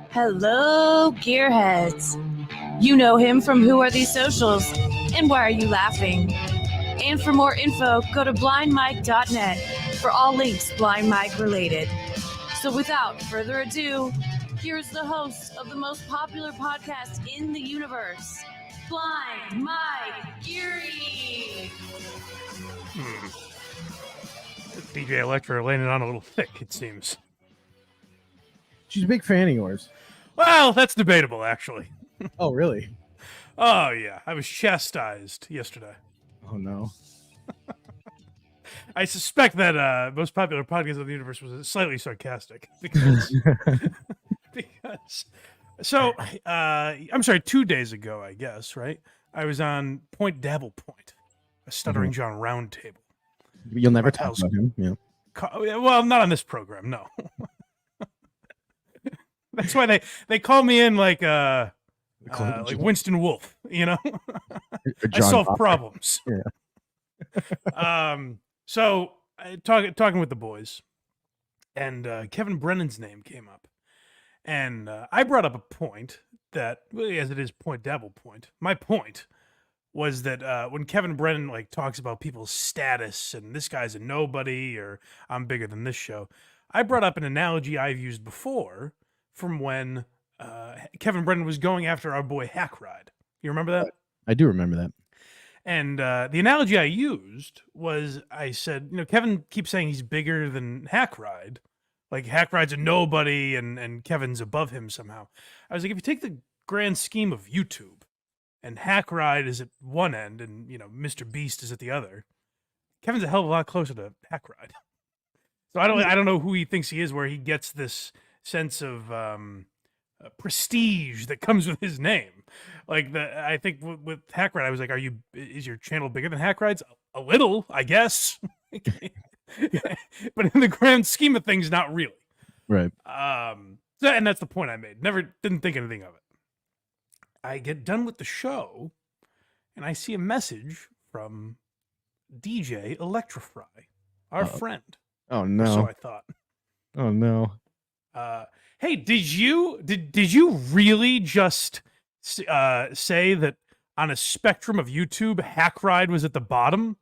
Hello, Gearheads. You know him from Who Are These Socials and Why Are You Laughing? And for more info, go to blindmike.net for all links Blind Mike related. So without further ado, here's the host of the most popular podcast in the universe, Blind Mike Geary. DJ Electra laying it on a little thick, it seems. She's a big fan of yours. Well, that's debatable, actually. Oh, really? Oh, yeah. I was chastised yesterday. Oh, no. I suspect that most popular podcast of the universe was slightly sarcastic. Because I'm sorry, 2 days ago, I guess, right? I was on Point Dabble Point, a Stuttering John roundtable. You'll never talk about him, yeah. Well, not on this program, no. That's why they call me in like Winston Wolfe, you know. I solve problems. Yeah. So talking with the boys, and Kevin Brennan's name came up, and I brought up a point that, as it is Point Dabble Point, my point was that when Kevin Brennan talks about people's status and this guy's a nobody or I'm bigger than this show, I brought up an analogy I've used before from when Kevin Brennan was going after our boy Hackride. You remember that? I do remember that. And the analogy I used was, I said, Kevin keeps saying he's bigger than Hackride. Like Hackride's a nobody and Kevin's above him somehow. I was like, if you take the grand scheme of YouTube and Hackride is at one end and, Mr. Beast is at the other, Kevin's a hell of a lot closer to Hackride. So I don't know who he thinks he is, where he gets this sense of prestige that comes with his name. I think with Hackride, I was like, is your channel bigger than Hackride's? A little, I guess. But in the grand scheme of things, not really. Right. And that's the point I made. Didn't think anything of it. I get done with the show and I see a message from DJ Electrify, our friend. Oh no. Or so I thought. Oh no. Hey, did you really just say that on a spectrum of YouTube, Hackride was at the bottom?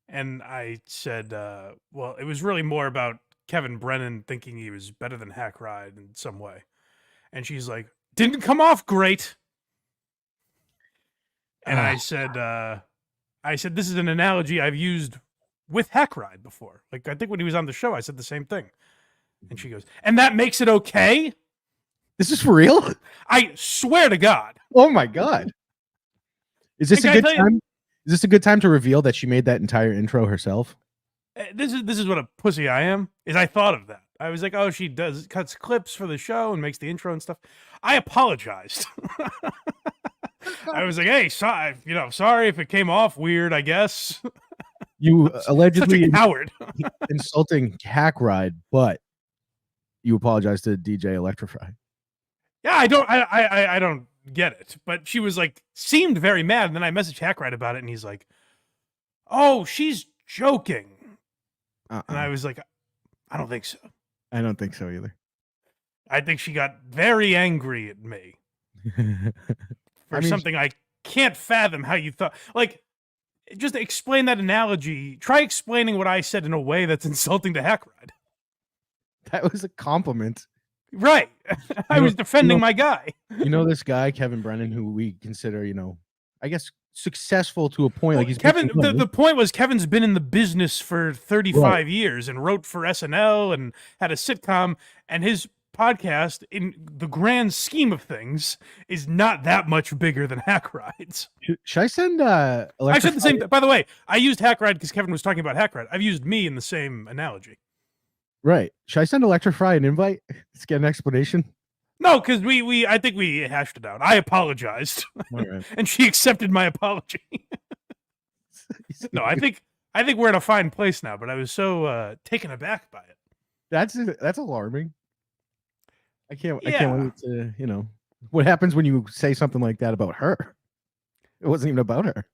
And I said, well, it was really more about Kevin Brennan thinking he was better than Hackride in some way. And she's like, didn't come off great. And I said, this is an analogy I've used with Hackride before. I think when he was on the show, I said the same thing. And she goes, and that makes it okay? This is for real? I swear to God. Oh my God. Is this a good time? Is this a good time to reveal that she made that entire intro herself? This is what a pussy I am, is I thought of that. I was like, oh, she cuts clips for the show and makes the intro and stuff. I apologized. I was like, hey, sorry if it came off weird, I guess. You allegedly such a coward. Insulting Hackride, but you apologize to DJ Electrify. Yeah, I don't get it. But she was seemed very mad, and then I messaged Hackride about it, and he's like, oh, she's joking. And I was like, I don't think so. I don't think so either. I think she got very angry at me for something I can't fathom how you thought. Just explain that analogy. Try explaining what I said in a way that's insulting to Hackride. That was a compliment. Right. I was defending my guy. This guy, Kevin Brennan, who we consider, I guess successful to a point. Well, he's Kevin. The point was Kevin's been in the business for 35 years and wrote for SNL and had a sitcom, and his podcast, in the grand scheme of things, is not that much bigger than Hackride's. Should I send I said the same. By the way, I used Hackride because Kevin was talking about Hackride. I've used me in the same analogy. Right. Should I send Electrify an invite? Let's get an explanation. No, because I think we hashed it out. I apologized, Right. and she accepted my apology. No, I think we're in a fine place now. But I was so taken aback by it. That's alarming. I can't Yeah. wait to what happens when you say something like that about her. It wasn't even about her.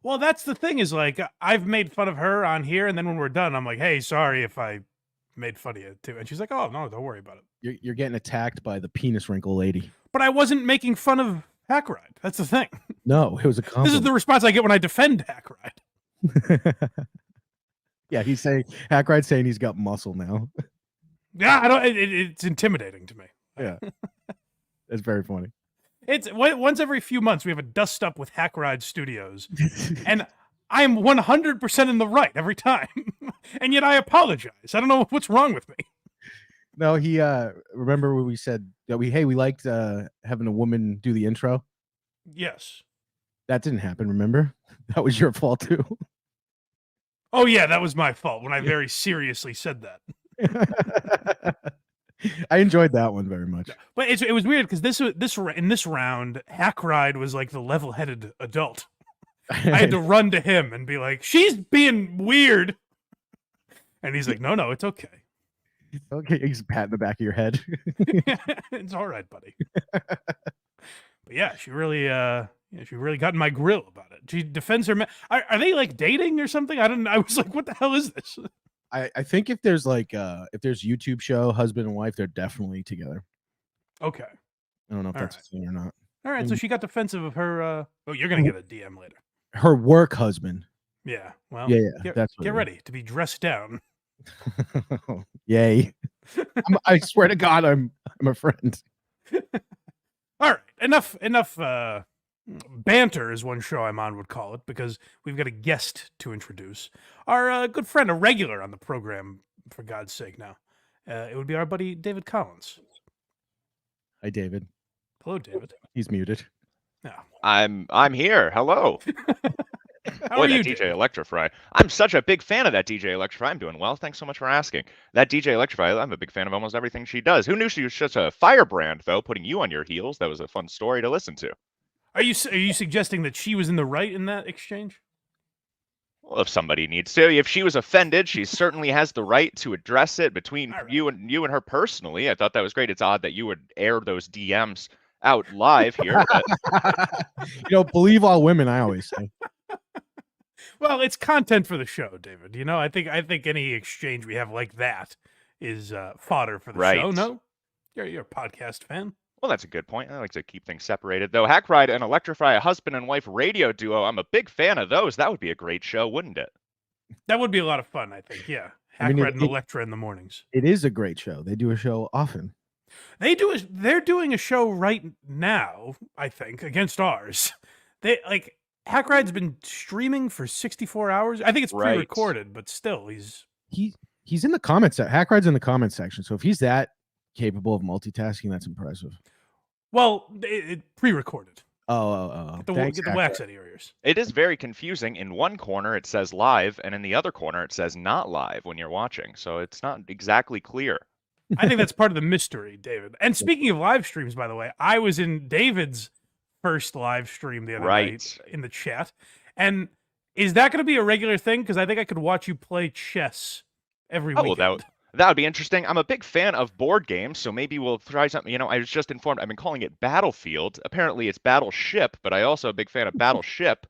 Well, that's the thing is like I've made fun of her on here, and then when we're done, I'm like, hey, sorry if I made fun of you too. And she's like, oh no, don't worry about it. You're getting attacked by the penis wrinkle lady. But I wasn't making fun of Hackride. That's the thing. No, it was a compliment. This is the response I get when I defend Hackride. Yeah, he's saying Hackride's saying he's got muscle now. Yeah, I don't. It's intimidating to me. Yeah, it's very funny. It's once every few months we have a dust up with Hackride Studios, and I am 100% in the right every time, and yet I apologize. I don't know what's wrong with me. No, he remember when we said that we liked having a woman do the intro? Yes. That didn't happen, remember? That was your fault too. Oh yeah, that was my fault when I very seriously said that. I enjoyed that one very much. But it was weird because in this round, Hackride was like the level-headed adult. I had to run to him and be like, "She's being weird," and he's like, "No, it's okay." Okay, he's patting the back of your head. It's all right, buddy. But yeah, she really got in my grill about it. She defends her man. Are they like dating or something? I was like, what the hell is this? I think if there's YouTube show husband and wife, they're definitely together. Okay. I don't know if that's a thing or not. All right, so she got defensive of her. Oh, you're gonna get a DM later. Her work husband. Yeah. Well. Yeah. Get ready to be dressed down. Yay! I swear to God, I'm a friend. All right, enough banter, as one show I'm on would call it, because we've got a guest to introduce. Our good friend, a regular on the program, for God's sake. Now, it would be our buddy David Collins. Hi, David. Hello, David. He's muted. No. I'm here. Hello. How Boy, are you, that DJ David? Electrify. I'm such a big fan of that DJ Electrify. I'm doing well. Thanks so much for asking. That DJ Electrify, I'm a big fan of almost everything she does. Who knew she was such a firebrand, though, putting you on your heels? That was a fun story to listen to. Are you suggesting that she was in the right in that exchange? Well, if somebody needs to, if she was offended, she certainly has the right to address it between you and her personally. I thought that was great. It's odd that you would air those DMs out live here. But... believe all women, I always say. Well, it's content for the show, David. I think any exchange we have like that is fodder for the show. No, you're a podcast fan. Well, that's a good point. I like to keep things separated, though. Hackride and Electrify, a husband and wife radio duo. I'm a big fan of those. That would be a great show, wouldn't it? That would be a lot of fun, I think. Yeah, Hackride and Electra in the mornings. It is a great show. They do a show often. They're doing a show right now, I think, against ours. Hackride's been streaming for 64 hours. I think it's pre-recorded, but still, he's in the comments. Hackride's in the comment section. So if he's that capable of multitasking, that's impressive. Well, it pre-recorded. Oh. Get the wax out of your ears. It is very confusing. In one corner, it says live, and in the other corner, it says not live when you're watching. So it's not exactly clear. I think that's part of the mystery, David. And speaking of live streams, by the way, I was in David's first live stream the other night in the chat. And is that going to be a regular thing? Because I think I could watch you play chess every weekend. Well, that would be interesting. I'm a big fan of board games, so maybe we'll try something. I was just informed. I've been calling it Battlefield. Apparently, it's Battleship, but I also a big fan of Battleship.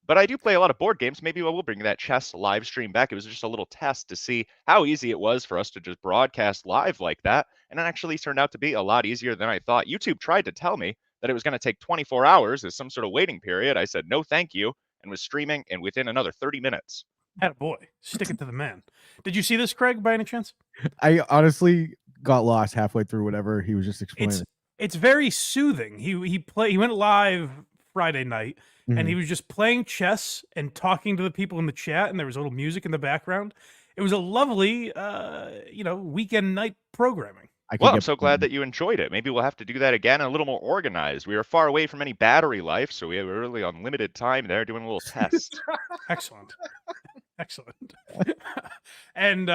But I do play a lot of board games. Maybe we'll bring that chess live stream back. It was just a little test to see how easy it was for us to just broadcast live like that. And it actually turned out to be a lot easier than I thought. YouTube tried to tell me that it was going to take 24 hours as some sort of waiting period. I said, no, thank you, and was streaming and within another 30 minutes. Attaboy. Stick it to the man. Did you see this, Craig, by any chance? I honestly got lost halfway through whatever he was just explaining. It's very soothing. He went live Friday night, and he was just playing chess and talking to the people in the chat, and there was a little music in the background. It was a lovely, weekend night programming. Well, I'm so glad that you enjoyed it. Maybe we'll have to do that again and a little more organized. We were far away from any battery life, so we were really on limited time there doing a little test. Excellent. And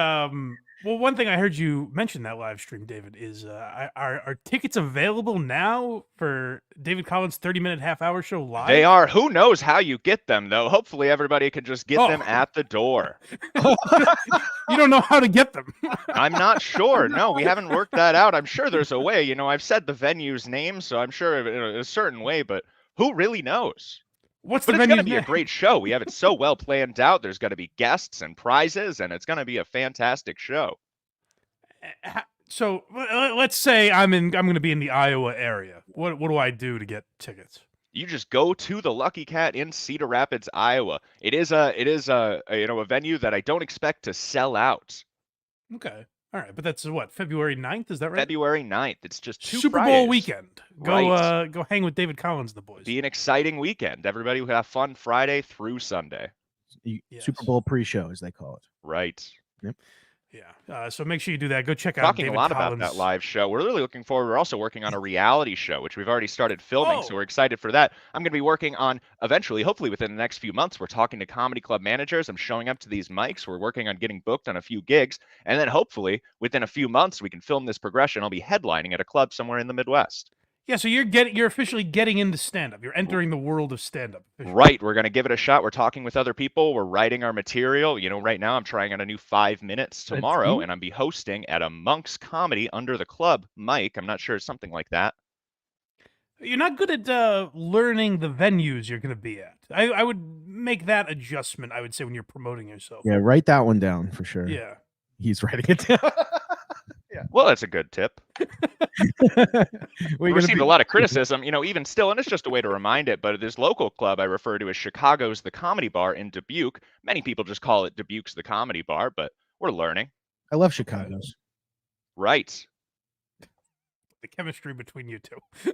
Well, one thing I heard you mention that live stream, David, is are tickets available now for David Collins' 30-minute half-hour show live? They are. Who knows how you get them, though? Hopefully everybody can just get them Oh. at the door. You don't know how to get them. I'm not sure. No, we haven't worked that out. I'm sure there's a way. You know, I've said the venue's name, so I'm sure in a certain way, but who really knows? What's But the it's going to venue be a great show. We have it so well planned out. There's going to be guests and prizes, and it's going to be a fantastic show. So let's say I'm going to be in the Iowa area. What do I do to get tickets? You just go to the Lucky Cat in Cedar Rapids, Iowa. It is a venue that I don't expect to sell out. Okay. All right, but that's what, February 9th, is that right? February 9th. It's just 2 Super Bowl Fridays. weekend. Go hang with David Collins and the boys. Be an exciting weekend. Everybody will have fun Friday through Sunday. Yes. Super Bowl pre-show, as they call it. Right. Yeah. So make sure you do that. Go check out Talking David a lot Collins. about that live show. We're really looking forward. We're also working on a reality show, which we've already started filming, so Oh. we're excited for that. I'm going to be working on, eventually, hopefully within the next few months, we're talking to comedy club managers. I'm showing up to these mics. We're working on getting booked on a few gigs. And then hopefully, within a few months, we can film this progression. I'll be headlining at a club somewhere in the Midwest. Yeah, so you're officially getting into stand-up. You're entering the world of stand-up. officially. Right. We're going to give it a shot. We're talking with other people. We're writing our material. You know, right now I'm trying on a new 5 minutes tomorrow, neat. and I'll be hosting at a Monk's Comedy under the club mic. I'm not sure, something like that. You're not good at learning the venues you're going to be at. I would make that adjustment, I would say, when you're promoting yourself. Yeah, write that one down for sure. Yeah. He's writing it down. Well, that's a good tip. We We're received a lot of criticism, you know, even still, and it's just a way to remind it, but this local club I refer to as Chicago's The Comedy Bar in Dubuque. Many people just call it Dubuque's The Comedy Bar, but we're learning. I love Chicago's. Right. The chemistry between you two.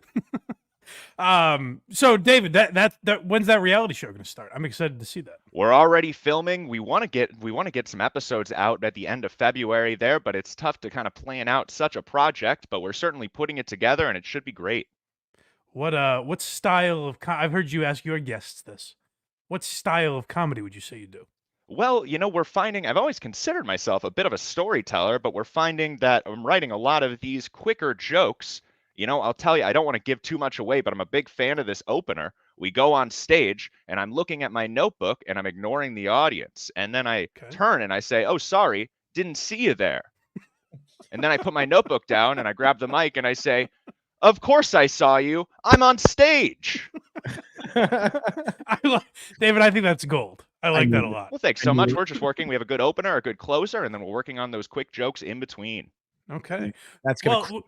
So David, that when's that reality show going to start? I'm excited to see that. We're already filming. We want to get some episodes out at the end of February there, but it's tough to kind of plan out such a project, but we're certainly putting it together and it should be great. What style of I've heard you ask your guests this. What style of comedy would you say you do? Well, you know, we're finding, I've always considered myself a bit of a storyteller, but we're finding that I'm writing a lot of these quicker jokes. You know, I'll tell you, I don't want to give too much away, but I'm a big fan of this opener. We go on stage and I'm looking at my notebook and I'm ignoring the audience. And then I turn and I say, "Oh, sorry, didn't see you there." And then I put my notebook down and I grab the mic and I say, "Of course I saw you. I'm on stage." David, I think that's gold. I like that a lot. Well, thanks so much. We're just working. We have a good opener, a good closer, and then we're working on those quick jokes in between. Okay. That's gonna Well,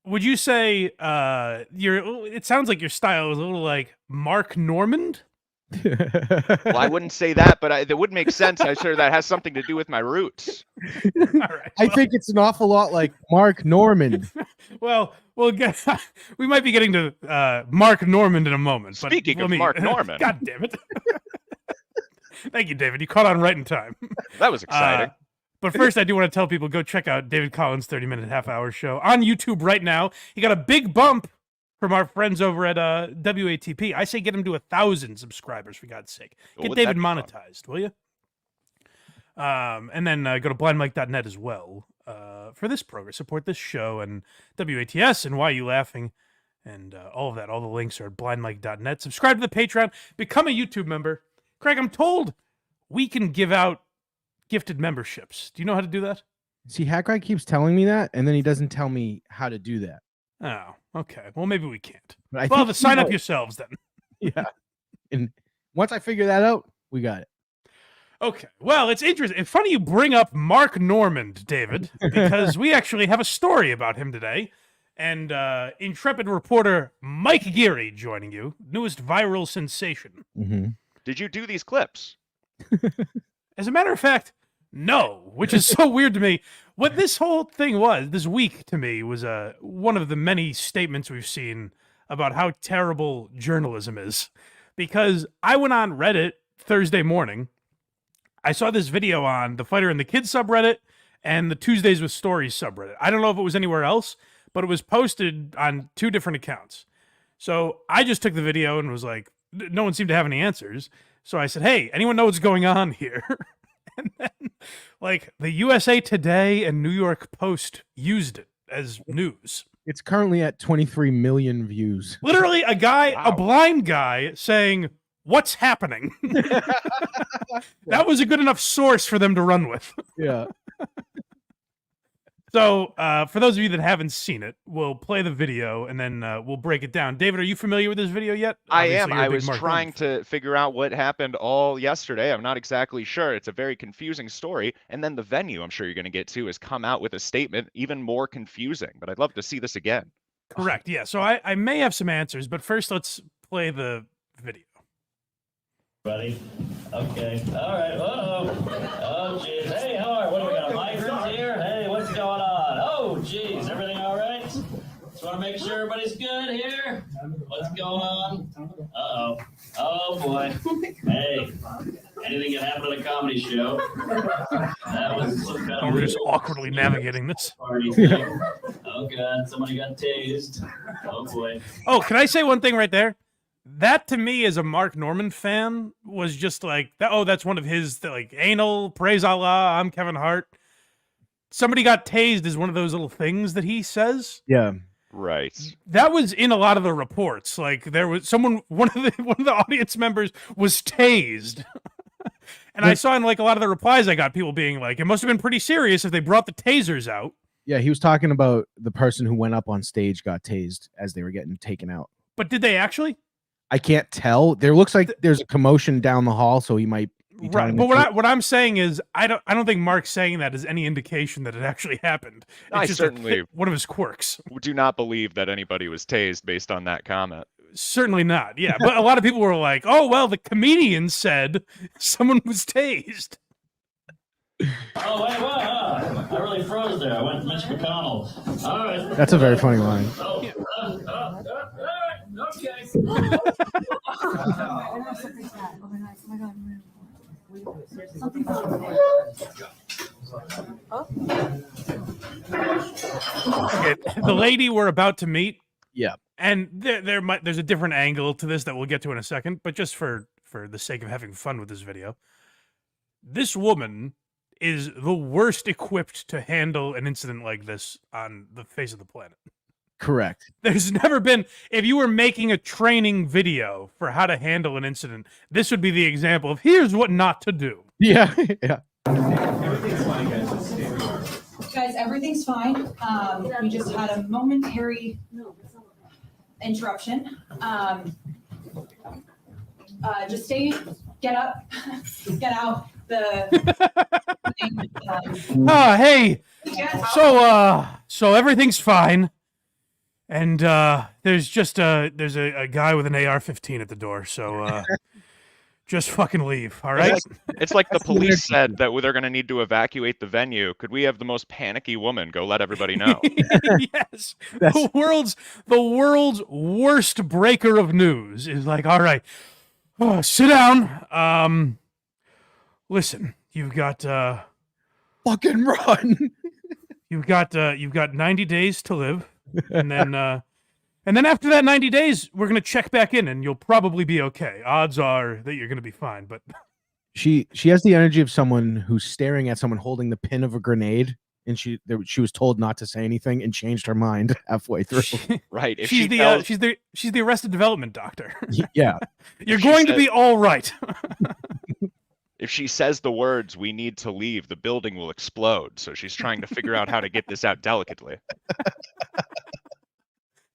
would you say it sounds like your style is a little like Mark Normand? Well, I wouldn't say that, but that would make sense. I'm sure that has something to do with my roots. All right. I think it's an awful lot like Mark Norman. Well, we might be getting to Mark Normand in a moment. But Speaking of Mark Normand. God damn it. Thank you, David. You caught on right in time. That was exciting. But first, I do want to tell people, go check out David Collins' 30-minute half-hour show on YouTube right now. He got a big bump from our friends over at WATP. I say get him to 1,000 subscribers, for God's sake. Get Wouldn't David that be fun? monetized, will you? And then go to blindmike.net as well for this program. Support this show and WATS and Why You Laughing and all of that. All the links are at blindmike.net. Subscribe to the Patreon. Become a YouTube member. Craig, I'm told we can give out gifted memberships. Do you know how to do that? See, Hack Guy keeps telling me that, and then he doesn't tell me how to do that. Oh, okay. Well, maybe we can't. But I Well, think sign up know. yourselves then. Yeah. And once I figure that out, we got it. Okay. Well, it's interesting. It's funny you bring up Mark Normand, David, because we actually have a story about him today. And intrepid reporter Mike Geary joining you, newest viral sensation. Mm-hmm. Did you do these clips? As a matter of fact, no, which is so weird to me. What this whole thing was, this week to me, was one of the many statements we've seen about how terrible journalism is. Because I went on Reddit Thursday morning. I saw this video on the Fighter and the Kid subreddit and the Tuesdays with Stories subreddit. I don't know if it was anywhere else, but it was posted on 2 different accounts. So I just took the video and was like, no one seemed to have any answers. So I said, "Hey, anyone know what's going on here?" And then, like, the USA Today and New York Post used it as news. It's currently at 23 million views. Literally, a guy, Wow. a blind guy, saying, "What's happening?" That was a good enough source for them to run with. Yeah. So, for those of you that haven't seen it, we'll play the video and then we'll break it down. David, are you familiar with this video yet? I Obviously, am. you're a I big was Mark trying Norman fan. to figure out what happened all yesterday. I'm not exactly sure. It's a very confusing story. And then the venue, I'm sure you're going to get to, has come out with a statement even more confusing. But I'd love to see this again. Correct, yeah. So I may have some answers, but first let's play the video. Buddy. Okay. All right. Oh, jeez. Hey, how are you? What do we got? Migrants here? Hey, what's going on? Oh, jeez. Everything all right? Just want to make sure everybody's good here. What's going on? Uh-oh. Oh, boy. Hey. Anything can happen at a comedy show. That was some kind Oh, of we're just awkwardly navigating this. party thing. Oh, God. Somebody got tased. Oh, boy. Oh, can I say one thing right there? That to me, as a Mark Norman fan, was just like, oh, that's one of his like anal praise Allah. I'm Kevin Hart. Somebody got tased is one of those little things that he says. Yeah. Right. That was in a lot of the reports. Like there was someone, one of the audience members was tased. And I saw in like a lot of the replies I got people being like, it must have been pretty serious if they brought the tasers out. Yeah, he was talking about the person who went up on stage got tased as they were getting taken out. But did they actually? I can't tell. There looks like there's a commotion down the hall, so he might be Right. But what I'm saying is I don't think Mark saying that is any indication that it actually happened. It's I just certainly one of his quirks. do not believe that anybody was tased based on that comment. Certainly not. Yeah. But a lot of people were like, oh, well, the comedian said someone was tased. Oh, wait, what? I really froze there. I went to Mitch McConnell. All right. That's a very funny line. Oh, all right. Okay. Okay, the lady we're about to meet. Yeah. And there's a different angle to this that we'll get to in a second, but just for the sake of having fun with this video, this woman is the worst equipped to handle an incident like this on the face of the planet. Correct. There's never been, if you were making a training video for how to handle an incident, this would be the example of here's what not to do. Yeah. Yeah. Guys, everything's fine. We just had a momentary interruption. Just get up, get out. Hey, so everything's fine. And there's just there's a guy with an AR-15 at the door, so just fucking leave, all right? It's like the police said that they're going to need to evacuate the venue. Could we have the most panicky woman go let everybody know? Yes. The world's worst breaker of news is like, all right, sit down. Listen, you've got Fucking run. you've got 90 days to live, and then after that 90 days, we're gonna check back in, and you'll probably be okay. Odds are that you're gonna be fine, but She has the energy of someone who's staring at someone holding the pin of a grenade, and she was told not to say anything and changed her mind halfway through. Right. If she's she the tells- she's the Arrested Development doctor. Yeah. You're she going to said- be all right. If she says the words, "We need to leave," the building will explode. So she's trying to figure out how to get this out delicately.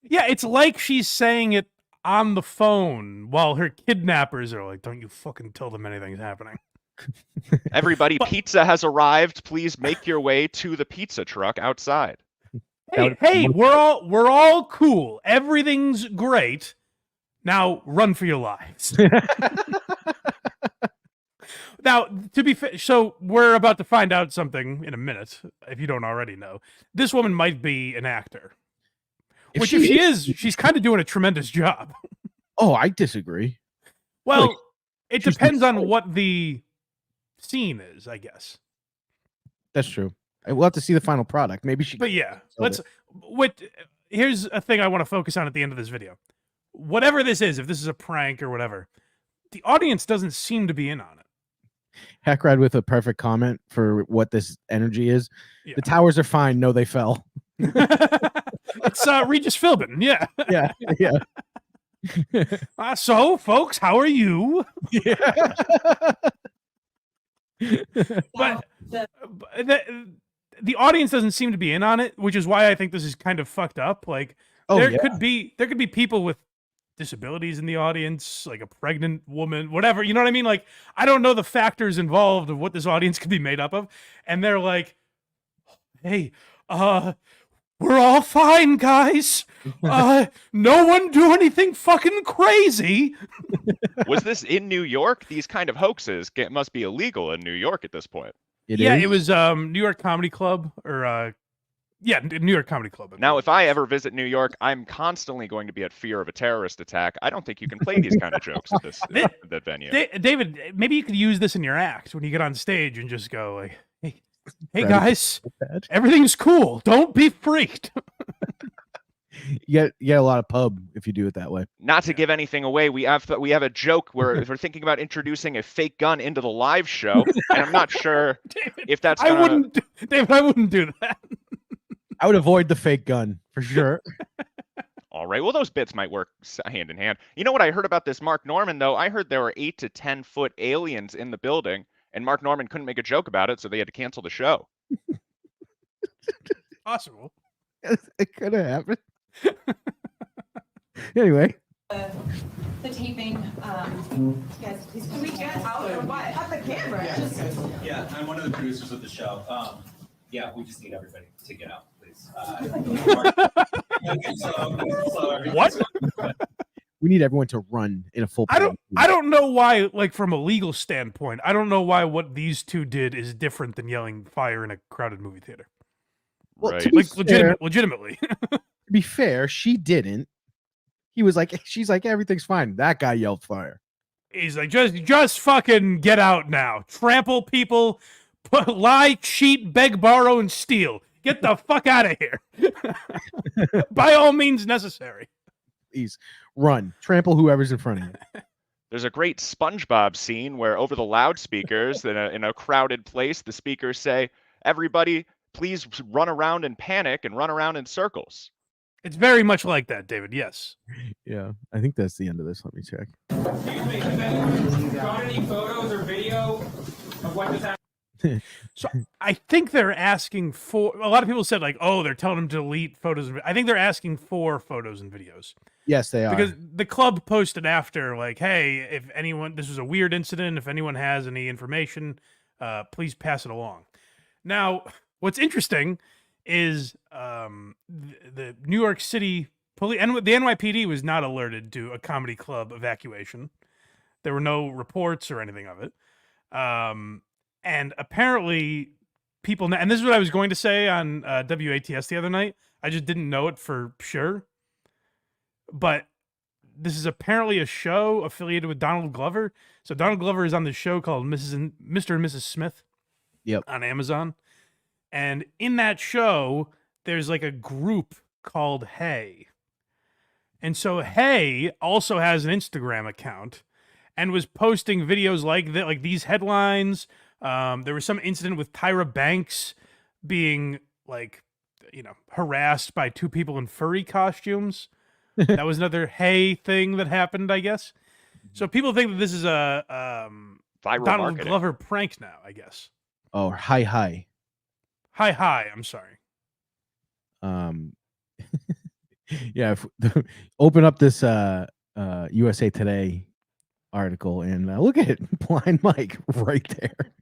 Yeah, it's like she's saying it on the phone while her kidnappers are like, don't you fucking tell them anything's happening. Everybody, pizza has arrived. Please make your way to the pizza truck outside. Hey, we're all cool. Everything's great. Now run for your lives. Now, to be fair, so we're about to find out something in a minute, if you don't already know. This woman might be an actor. If she is, she's kind of doing a tremendous job. Oh, I disagree. Well, Like, it she's depends on insane. what the scene is, I guess. That's true. We'll have to see the final product. Maybe she. But yeah, sold here's a thing I want to focus on at the end of this video. Whatever this is, if this is a prank or whatever, the audience doesn't seem to be in on it. Hackrad with a perfect comment for what this energy is. Yeah. The towers are fine. No, they fell. It's Regis Philbin. Yeah. Yeah. Yeah. So, folks, how are you? Yeah. But the audience doesn't seem to be in on it, which is why I think this is kind of fucked up. Like, there could be people with disabilities in the audience, like a pregnant woman, whatever. You know what I mean? Like, I don't know the factors involved of what this audience could be made up of, and they're like, "Hey, we're all fine, guys. No one do anything fucking crazy." Was this in New York? These kind of hoaxes must be illegal in New York at this point. It was New York Comedy Club, or New York Comedy Club. Now, if I ever visit New York, I'm constantly going to be at fear of a terrorist attack. I don't think you can play these kind of jokes at that venue. David, maybe you could use this in your act when you get on stage and just go like, "Hey guys, everything's cool. Don't be freaked." You get a lot of pub if you do it that way. Not to give anything away, we have a joke where we're thinking about introducing a fake gun into the live show, and I'm not sure if that's. I wouldn't do that. I would avoid the fake gun for sure. All right. Well, those bits might work hand in hand. You know what I heard about this Mark Norman, though? I heard there were 8 to 10 foot aliens in the building, and Mark Norman couldn't make a joke about it, so they had to cancel the show. Possible. It could have happened. Anyway. The taping, yes, please. Can we get out or what? At the camera. Yeah, I'm one of the producers of the show. Yeah, we just need everybody to get out, please. What? We need everyone to run in a full. I don't know why, like, from a legal standpoint, I don't know why what these two did is different than yelling fire in a crowded movie theater. Well, right. Like, legitimately. To be fair, she didn't. She's like, everything's fine. That guy yelled fire. He's like, just fucking get out now. Trample people, lie, cheat, beg, borrow, and steal. Get the fuck out of here. By all means necessary. Please run. Trample whoever's in front of you. There's a great SpongeBob scene where over the loudspeakers in a crowded place, the speakers say, "Everybody, please run around and panic and run around in circles." It's very much like that, David. Yes. Yeah, I think that's the end of this. Let me check. Got any photos or video of what just happened? So I think they're asking for. A lot of people said like, "Oh, they're telling them to delete photos." I think they're asking for photos and videos. Yes, they are. Because the club posted after, like, "Hey, if anyone, this was a weird incident. If anyone has any information, please pass it along." Now, what's interesting is the New York City police and the NYPD was not alerted to a comedy club evacuation. There were no reports or anything of it. And apparently people, and this is what I was going to say on WATS the other night. I just didn't know it for sure. But this is apparently a show affiliated with Donald Glover. So Donald Glover is on this show called Mr. and Mrs. Smith. Yep. On Amazon. And in that show, there's like a group called Hey. And so Hey also has an Instagram account and was posting videos like that, like these headlines. There was some incident with Tyra Banks being like, harassed by two people in furry costumes. That was another Hey thing that happened, I guess. So people think that this is a Viral Donald marketing. Glover prank now, I guess. Oh, hi. Hi. I'm sorry. Yeah. Open up this USA Today article and look at it. Blind Mike right there.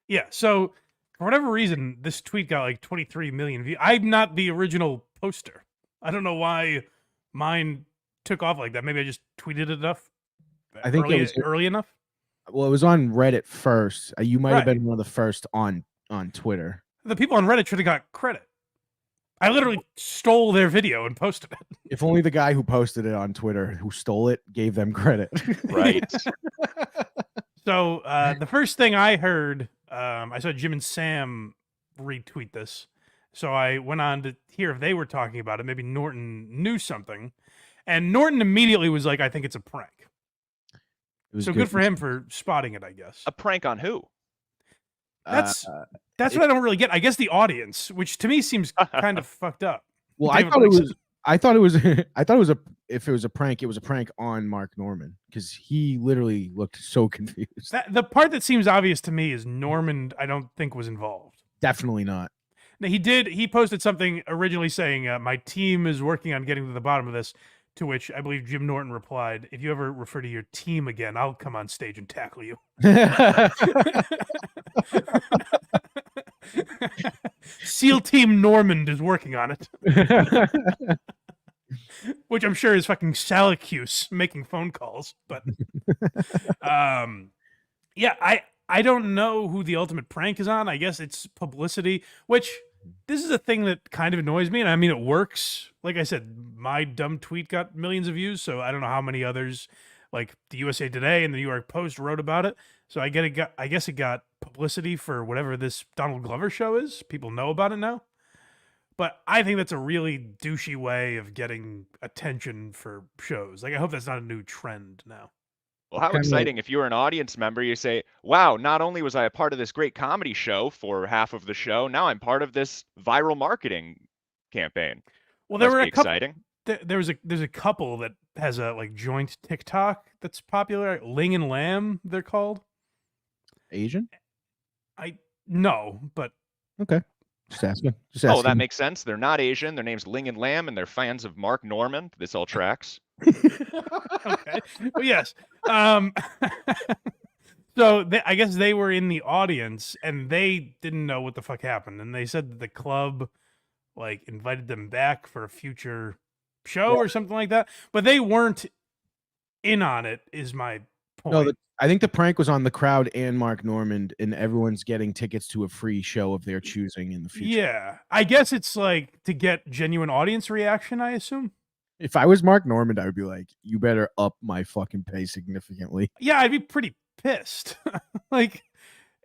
Yeah. So for whatever reason, this tweet got like 23 million views. I'm not the original poster. I don't know why mine took off like that. Maybe I just tweeted it enough. I think it was early enough. Well, it was on Reddit first. You might have been one of the first on Twitter. The people on Reddit should have got credit. I literally stole their video and posted it. If only the guy who posted it on Twitter, who stole it, gave them credit. Right. So the first thing I heard, I saw Jim and Sam retweet this. So I went on to hear if they were talking about it. Maybe Norton knew something. And Norton immediately was like, I think it's a prank. It was So good for him for spotting it, I guess. A prank on who? That's what I don't really get. I guess the audience, which to me seems kind of fucked up. Well, David, I what do you thought it was I thought it was if it was a prank, it was a prank on Mark Norman because he literally looked so confused. The part that seems obvious to me is Norman, I don't think was involved. Definitely not. Now, he posted something originally saying, my team is working on getting to the bottom of this, to which I believe Jim Norton replied, if you ever refer to your team again, I'll come on stage and tackle you. SEAL Team Normand is working on it. Which I'm sure is fucking Salacuse making phone calls. But yeah, I don't know who the ultimate prank is on. I guess it's publicity, which this is a thing that kind of annoys me. And I mean, it works. Like I said, my dumb tweet got millions of views. So I don't know how many others like the USA Today and the New York Post wrote about it. So I guess it got publicity for whatever this Donald Glover show is. People know about it now. But I think that's a really douchey way of getting attention for shows. Like, I hope that's not a new trend now. Well, how exciting if you're an audience member, you say, wow, not only was I a part of this great comedy show for half of the show, now I'm part of this viral marketing campaign. Well, there Must were be a couple, exciting. there's a couple that has a like joint TikTok that's popular. Ling and Lamb, they're called. Asian? No, but Okay. Just asking. Oh, that makes sense. They're not Asian. Their name's Ling and Lamb, and they're fans of Mark Norman. This all tracks. okay. Well, yes. So I guess they were in the audience and they didn't know what the fuck happened, and they said that the club like invited them back for a future show or something like that, but they weren't in on it. Is my point. No, I think the prank was on the crowd and Mark Norman, and everyone's getting tickets to a free show of their choosing in the future. Yeah, I guess it's like to get genuine audience reaction, I assume. If I was Mark Norman, I would be like, you better up my fucking pay significantly. Yeah, I'd be pretty pissed. Like,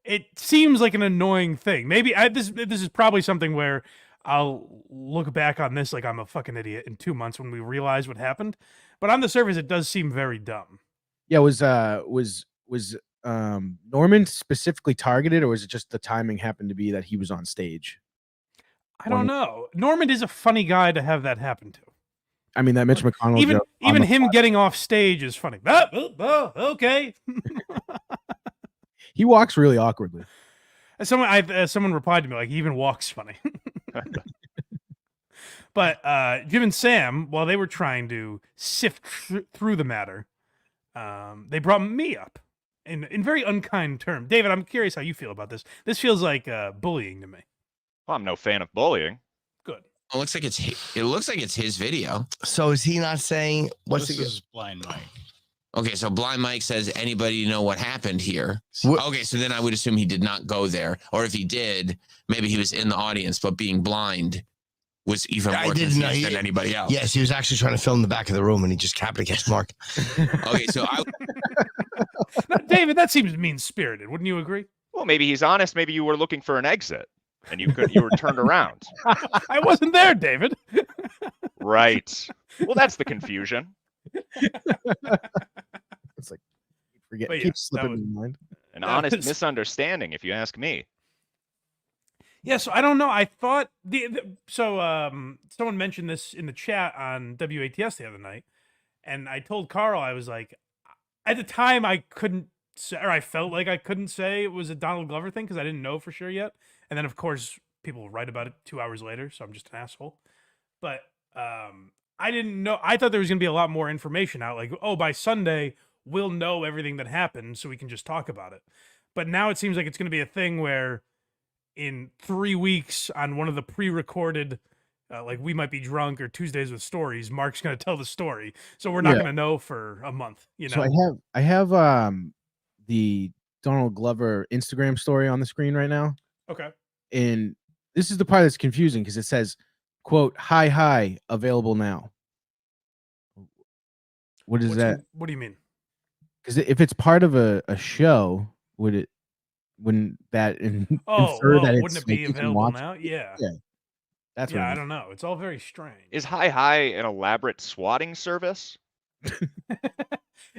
it seems like an annoying thing. Maybe this is probably something where I'll look back on this like I'm a fucking idiot in 2 months when we realize what happened. But on the surface, it does seem very dumb. Yeah, was Norman specifically targeted, or was it just the timing happened to be that he was on stage? I don't know. Norman is a funny guy to have that happen to. I mean, that Mitch McConnell joke even him getting off stage is funny. Okay. He walks really awkwardly. Someone replied to me like he even walks funny. But Jim and Sam, while they were trying to sift through the matter, they brought me up in very unkind terms. David, I'm curious how you feel about this. This feels like bullying to me. Well, I'm no fan of bullying. Good. It looks like it's his video. So is he not saying what's This is Blind Mike. Okay, so Blind Mike says, anybody know what happened here? What- Okay, so then I would assume he did not go there. Or if he did, maybe he was in the audience, but being blind was even I more didn't know confused than anybody else. Yes, he was actually trying to film the back of the room and he just happened to catch Mark. Okay, so Now, David, that seems mean-spirited. Wouldn't you agree? Well, maybe he's honest. Maybe you were looking for an exit and you were turned around. I wasn't there, David. Right. Well, that's the confusion. It's like forget, But yeah, keep slipping that in mind. An That honest was- misunderstanding, if you ask me. Yeah, so I don't know. I thought someone mentioned this in the chat on WATS the other night, and I told Carl, I was like, at the time I couldn't say, or I felt like I couldn't say it was a Donald Glover thing because I didn't know for sure yet. And then of course people write about it 2 hours later, so I'm just an asshole. But I didn't know. I thought there was gonna be a lot more information out. Like, oh, by Sunday we'll know everything that happened, so we can just talk about it. But now it seems like it's gonna be a thing where in 3 weeks on one of the pre-recorded like We Might Be Drunk or Tuesdays with Stories, Mark's going to tell the story. So we're not going to know for a month, you know. So I have the Donald Glover Instagram story on the screen right now. Okay. And this is the part that's confusing because it says, quote, hi, available now. What is that? What do you mean? Because if it's part of a show, wouldn't that infer that it's wouldn't it be like you can available watch now? Yeah. That's what Yeah, I I mean. don't know. It's all very strange. Is Hi an elaborate swatting service?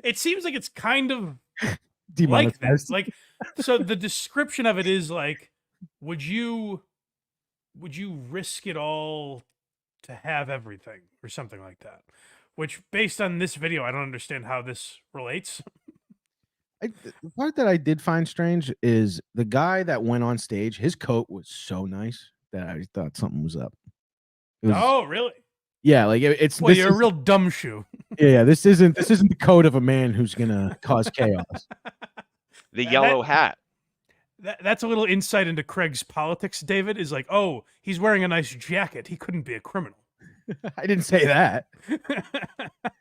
It seems like it's kind of like Demonetized. this. Like, so the description of it is like, would you risk it all to have everything or something like that? Which, based on this video, I don't understand how this relates. The part that I did find strange is the guy that went on stage. His coat was so nice that I thought something was up. It was, Oh, really? yeah, like it's. Well, this you're a is- real dumb shoe. Yeah, this isn't the coat of a man who's gonna cause chaos. The That- yellow hat. That's a little insight into Craig's politics, David, is like, oh, he's wearing a nice jacket. He couldn't be a criminal. I didn't say that.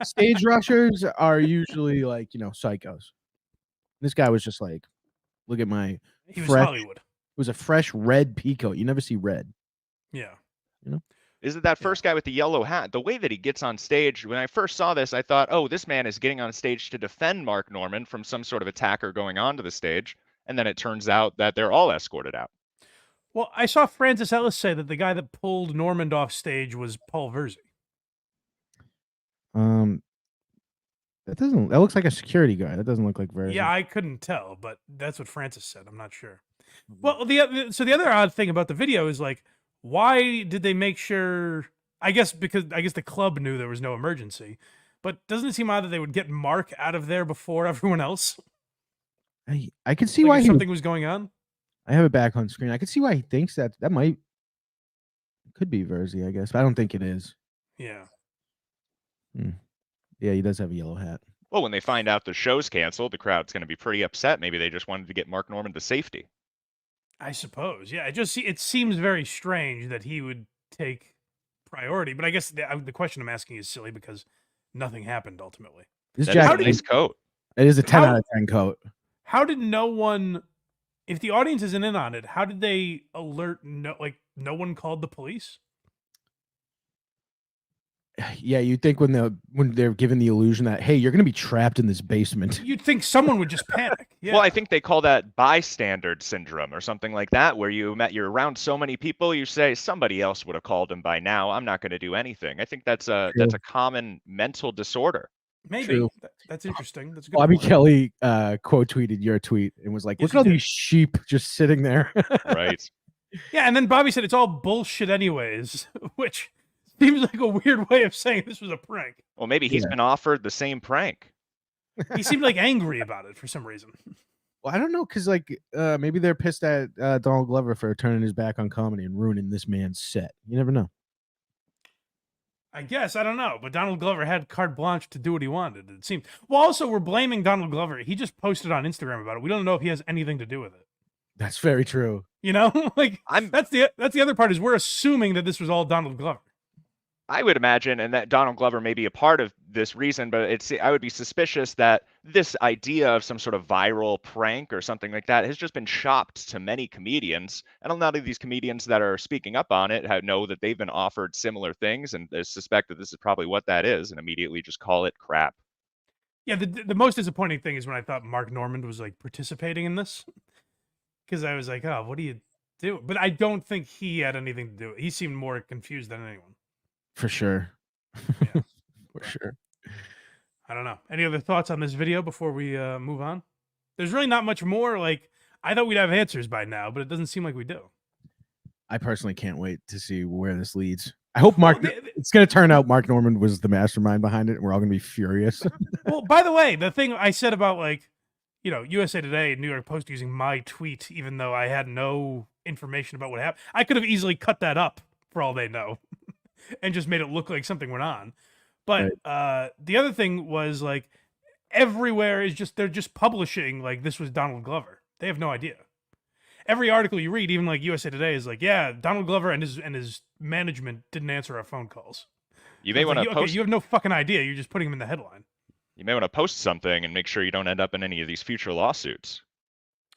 Stage rushers are usually like, psychos. This guy was just like, look at my He was fresh. Hollywood. It was a fresh red peacoat. You never see red. Yeah. Is it that first guy with the yellow hat? The way that he gets on stage, when I first saw this, I thought, oh, this man is getting on stage to defend Mark Norman from some sort of attacker going onto the stage. And then it turns out that they're all escorted out. Well, I saw Francis Ellis say that the guy that pulled Normand off stage was Paul Verzi. That looks like a security guy. That doesn't look like very. Yeah, I couldn't tell, but that's what Francis said. I'm not sure. Well, the other odd thing about the video is like, why did they make sure? I guess the club knew there was no emergency, but doesn't it seem odd that they would get Mark out of there before everyone else? I could see Like why if he. something was going on. I have it back on screen. I could see why he thinks that might could be Verzi, I guess, but I don't think it is. Yeah. Yeah, he does have a yellow hat. Well, when they find out the show's canceled, the crowd's going to be pretty upset. Maybe they just wanted to get Mark Norman to safety. I suppose. Yeah. It seems very strange that he would take priority, but I guess the question I'm asking is silly because nothing happened ultimately. This That is a jacket, nice coat. it is a 10 How- out of 10 coat. How did no one, if the audience isn't in on it, how did they alert? No one called the police. Yeah, you think when they're given the illusion that, hey, you're gonna be trapped in this basement. You'd think someone would just panic. Yeah. Well, I think they call that bystander syndrome or something like that, where you're around so many people, you say somebody else would have called him by now. I'm not going to do anything. I think that's a common mental disorder. Maybe. True. That's interesting. That's a good. Bobby point. Kelly quote tweeted your tweet and was like, Yes, look at all he did. these sheep just sitting there. Right. Yeah, and then Bobby said it's all bullshit anyways, which seems like a weird way of saying this was a prank. Well, maybe he's been offered the same prank. He seemed like angry about it for some reason. Well, I don't know, because maybe they're pissed at Donald Glover for turning his back on comedy and ruining this man's set. You never know. I guess, I don't know, but Donald Glover had carte blanche to do what he wanted, it seemed. Well, also, we're blaming Donald Glover. He just posted on Instagram about it. We don't know if he has anything to do with it. That's very true. You know? That's the other part is we're assuming that this was all Donald Glover. I would imagine, and that Donald Glover may be a part of this reason, but I would be suspicious that this idea of some sort of viral prank or something like that has just been shopped to many comedians. And a lot of these comedians that are speaking up on it know that they've been offered similar things and they suspect that this is probably what that is and immediately just call it crap. Yeah, the most disappointing thing is when I thought Mark Normand was like participating in this. Because I was like, oh, what do you do? But I don't think he had anything to do with it. He seemed more confused than anyone. For sure. Yeah. For sure. I don't know. Any other thoughts on this video before we move on? There's really not much more. Like, I thought we'd have answers by now, but it doesn't seem like we do. I personally can't wait to see where this leads. I hope it's going to turn out Mark Normand was the mastermind behind it, and we're all going to be furious. Well, by the way, the thing I said about, like, USA Today and New York Post using my tweet, even though I had no information about what happened, I could have easily cut that up for all they know and just made it look like something went on. But the other thing was, like, everywhere is they're just publishing, like, this was Donald Glover. They have no idea. Every article you read, even like USA Today, is like, yeah, Donald Glover and his management didn't answer our phone calls. You may want to post. Okay, you have no fucking idea. You're just putting him in the headline. You may want to post something and make sure you don't end up in any of these future lawsuits.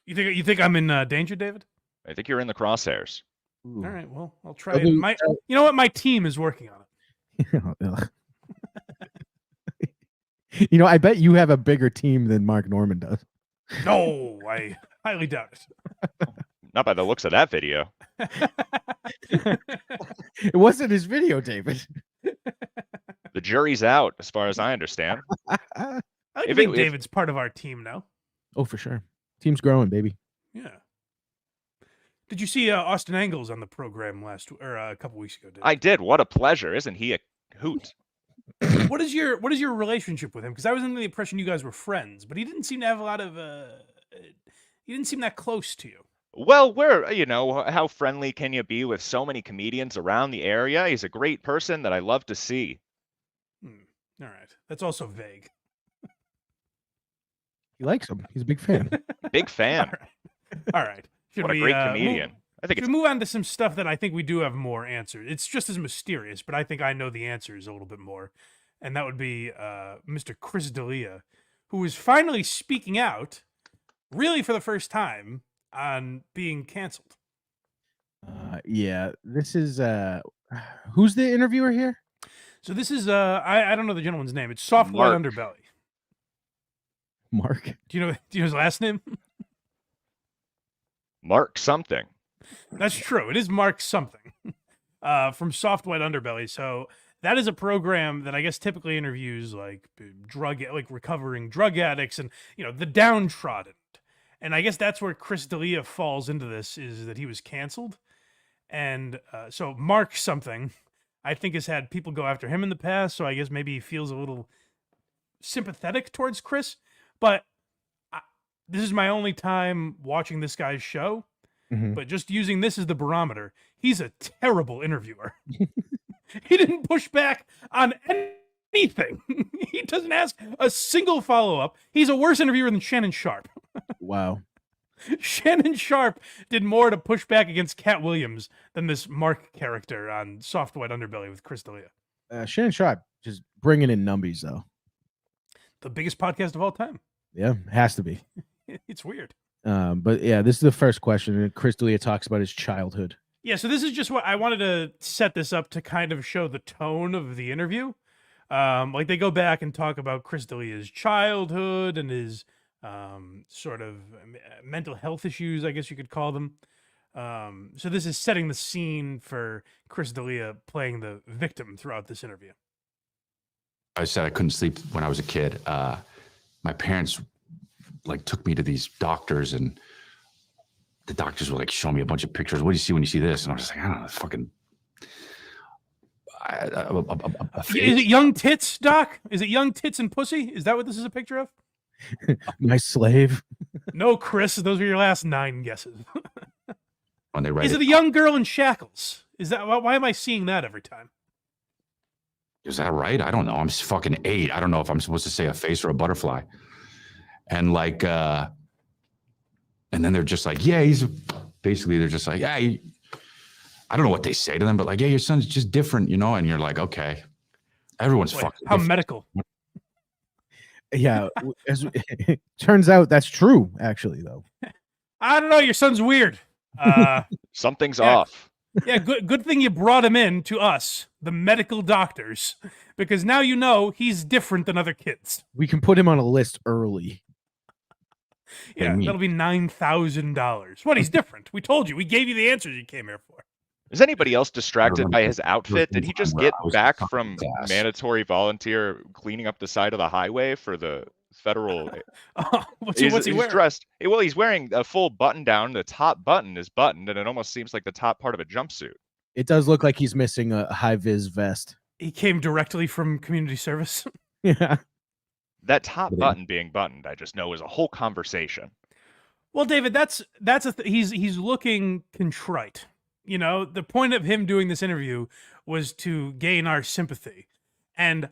You think I'm in danger, David? I think you're in the crosshairs. All right, well, I'll try it. You know what? My team is working on it. I bet you have a bigger team than Mark Normand does. No, I highly doubt it. Not by the looks of that video. It wasn't his video, David. The jury's out, as far as I understand. I like to If think it- David's part of our team now. Oh, for sure. Team's growing, baby. Yeah. Did you see Austin Angles on the program a couple weeks ago? David? I did. What a pleasure. Isn't he a hoot? What is your relationship with him? Because I was under the impression you guys were friends, but he didn't seem to have a lot of. He didn't seem that close to you. Well, how friendly can you be with so many comedians around the area? He's a great person that I love to see. All right, that's also vague. He likes him. He's a big fan. Big fan. All right. Should What a we, great comedian. I think should it's we move on to some stuff that I think we do have more answers? It's just as mysterious, but I think I know the answers a little bit more. And that would be Mr. Chris D'Elia, who is finally speaking out, really for the first time, on being canceled. Yeah, this is who's the interviewer here? So this is I don't know the gentleman's name. It's Soft White Mark. Underbelly. Mark. Do you know his last name? Mark something. That's true. It is Mark something from Soft White Underbelly. So that is a program that I guess typically interviews like recovering drug addicts and the downtrodden. And I guess that's where Chris D'Elia falls into this, is that he was canceled. And so Mark something, I think, has had people go after him in the past. So I guess maybe he feels a little sympathetic towards Chris. But this is my only time watching this guy's show. Mhm. But just using this as the barometer, he's a terrible interviewer. He didn't push back on anything. He doesn't ask a single follow-up. He's a worse interviewer than Shannon Sharp. Wow. Shannon Sharp did more to push back against Cat Williams than this Mark character on Soft White Underbelly with Chris D'Elia. Shannon Sharp just bringing in numbies though. The biggest podcast of all time. Yeah, has to be. It's weird. But yeah, this is the first question, and Chris D'Elia talks about his childhood. Yeah, so this is just what I wanted to set this up to kind of show the tone of the interview. Like they go back and talk about Chris D'Elia's childhood and his sort of mental health issues, I guess you could call them. So this is setting the scene for Chris D'Elia playing the victim throughout this interview. I said I couldn't sleep when I was a kid. My parents took me to these doctors, and the doctors were showing me a bunch of pictures. What do you see when you see this? And I was just like, I don't know, fucking. Is it young tits, Doc? Is it young tits and pussy? Is that what this is a picture of? My slave. No, Chris. Those are your last 9 guesses. When they write Is it a young girl in shackles? Is that why am I seeing that every time? Is that right? I don't know. I'm fucking 8. I don't know if I'm supposed to say a face or a butterfly. And and then they're just like, yeah, they're just like, yeah, I don't know what they say to them, but yeah, your son's just different, and you're like, okay, everyone's fucking How different. medical. Yeah, turns out that's true, actually, though. I don't know. Your son's weird. Something's Yeah. off. Yeah, good thing you brought him in to us, the medical doctors, because now you know he's different than other kids. We can put him on a list early. Yeah, that'll be $9,000. What? He's different. We told you. We gave you the answers you came here for. Is anybody else distracted by remember his outfit? Did he just where get I was back fucking from ass. mandatory volunteer cleaning up the side of the highway for the federal? Oh, what's he's he wearing? dressed. Well, he's wearing a full button down. The top button is buttoned, and it almost seems like the top part of a jumpsuit. It does look like he's missing a high vis vest. He came directly from community service. Yeah. That top button being buttoned, I just know, is a whole conversation. Well, David, he's looking contrite. The point of him doing this interview was to gain our sympathy. And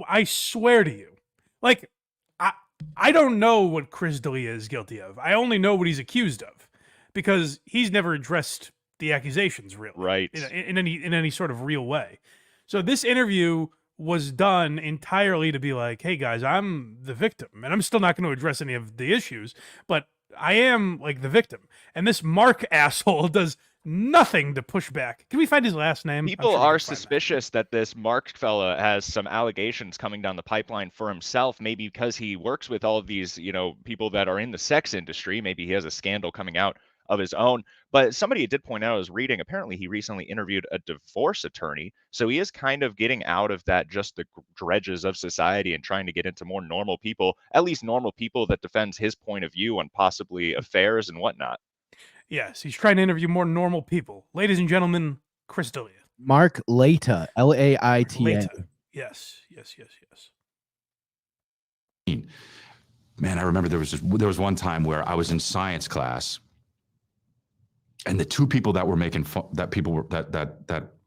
I swear to you, I don't know what Chris D'Elia is guilty of. I only know what he's accused of, because he's never addressed the accusations really, Right. in any sort of real way. So this interview was done entirely to be like, hey guys, I'm the victim, and I'm still not going to address any of the issues, but I am the victim. And this Mark asshole does nothing to push back. Can we find his last name? I'm People sure we are can find suspicious that this Mark fella has some allegations coming down the pipeline for himself, maybe because he works with all of these, people that are in the sex industry. Maybe he has a scandal coming out of his own. But somebody did point out, I was reading, apparently he recently interviewed a divorce attorney. So he is kind of getting out of that, just the dredges of society, and trying to get into more normal people, at least normal people that defends his point of view on possibly affairs and whatnot. Yes, he's trying to interview more normal people. Ladies and gentlemen, Chris D'Elia. Mark Laita, Laita. Later. Yes. Man, I remember there was one time where I was in science class, and the two people that were making fun, that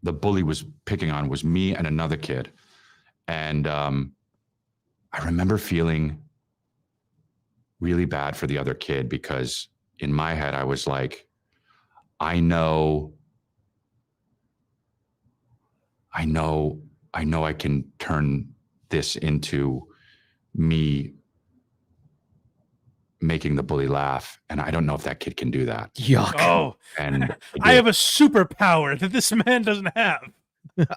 the bully was picking on was me and another kid, and I remember feeling really bad for the other kid, because in my head I was like, I know I can turn this into me making the bully laugh, and I don't know if that kid can do that. Yuck. Oh, And I have a superpower that this man doesn't have.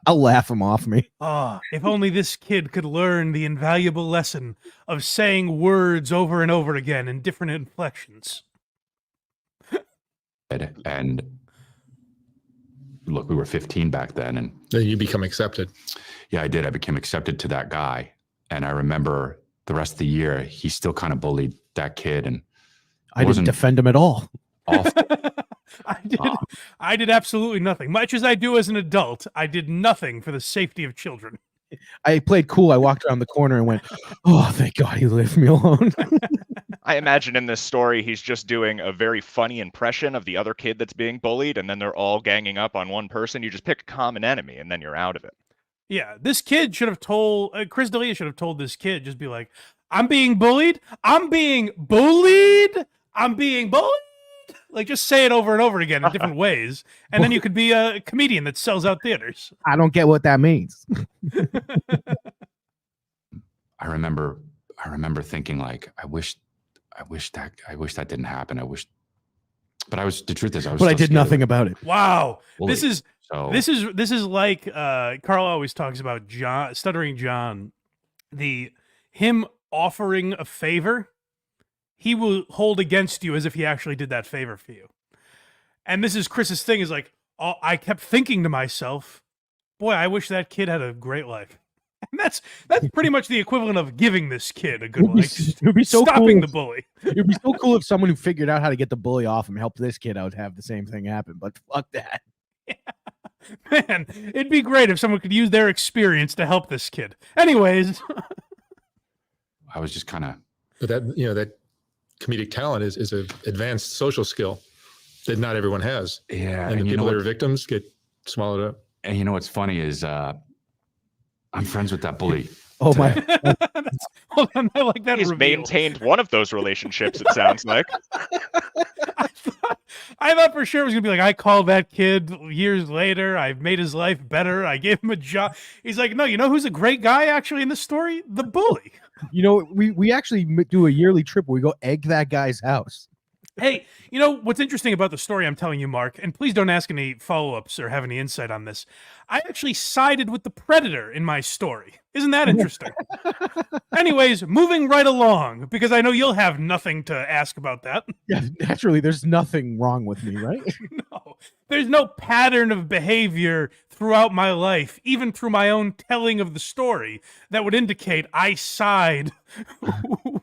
I'll laugh him off me. Oh, if only this kid could learn the invaluable lesson of saying words over and over again in different inflections. And look, we were 15 back then, and Then you become accepted. yeah, I did. I became accepted to that guy, and I remember the rest of the year he still kind of bullied that kid, and I didn't defend him at all. I did absolutely nothing. Much as I do as an adult, I did nothing for the safety of children. I played cool. I walked around the corner and went, "Oh, thank God he left me alone." I imagine in this story, he's just doing a very funny impression of the other kid that's being bullied, and then they're all ganging up on one person. You just pick a common enemy, and then you're out of it. Yeah, this kid should have told, Chris D'Elia should have told this kid, just be like, I'm being bullied. I'm being bullied. I'm being bullied. Like, just say it over and over again in different ways. And then you could be a comedian that sells out theaters. I don't get what that means. I remember thinking, like, I wish that didn't happen. But the truth is, But I did nothing about it. Wow. Bullied. This is like Carl always talks about Stuttering John, him offering a favor, he will hold against you as if he actually did that favor for you. And this is Chris's thing, is like, I kept thinking to myself, boy, I wish that kid had a great life. And that's pretty much the equivalent of giving this kid a good life. It would be so stopping cool the bully. It would be so cool if someone who figured out how to get the bully off him helped this kid out have the same thing happen. But fuck that. Man, it'd be great if someone could use their experience to help this kid. Anyways. I was just kind of. But that comedic talent is an advanced social skill that not everyone has. Yeah. And the people that are victims get swallowed up. And you know what's funny is I'm friends with that bully. Oh my! Hold on, I like that. He's reveal. maintained one of those relationships, it sounds like. I thought for sure it was gonna be like, I called that kid years later. I've made his life better. I gave him a job. He's like, no, you know who's a great guy actually in this story? The bully. You know, we actually do a yearly trip where we go egg that guy's house. Hey, you know what's interesting about the story I'm telling you, Mark, and please don't ask any follow-ups or have any insight on this. I actually sided with the predator in my story. Isn't that interesting? Anyways, moving right along, because I know you'll have nothing to ask about that. Yeah, naturally, there's nothing wrong with me, right? No, there's no pattern of behavior throughout my life, even through my own telling of the story, that would indicate I side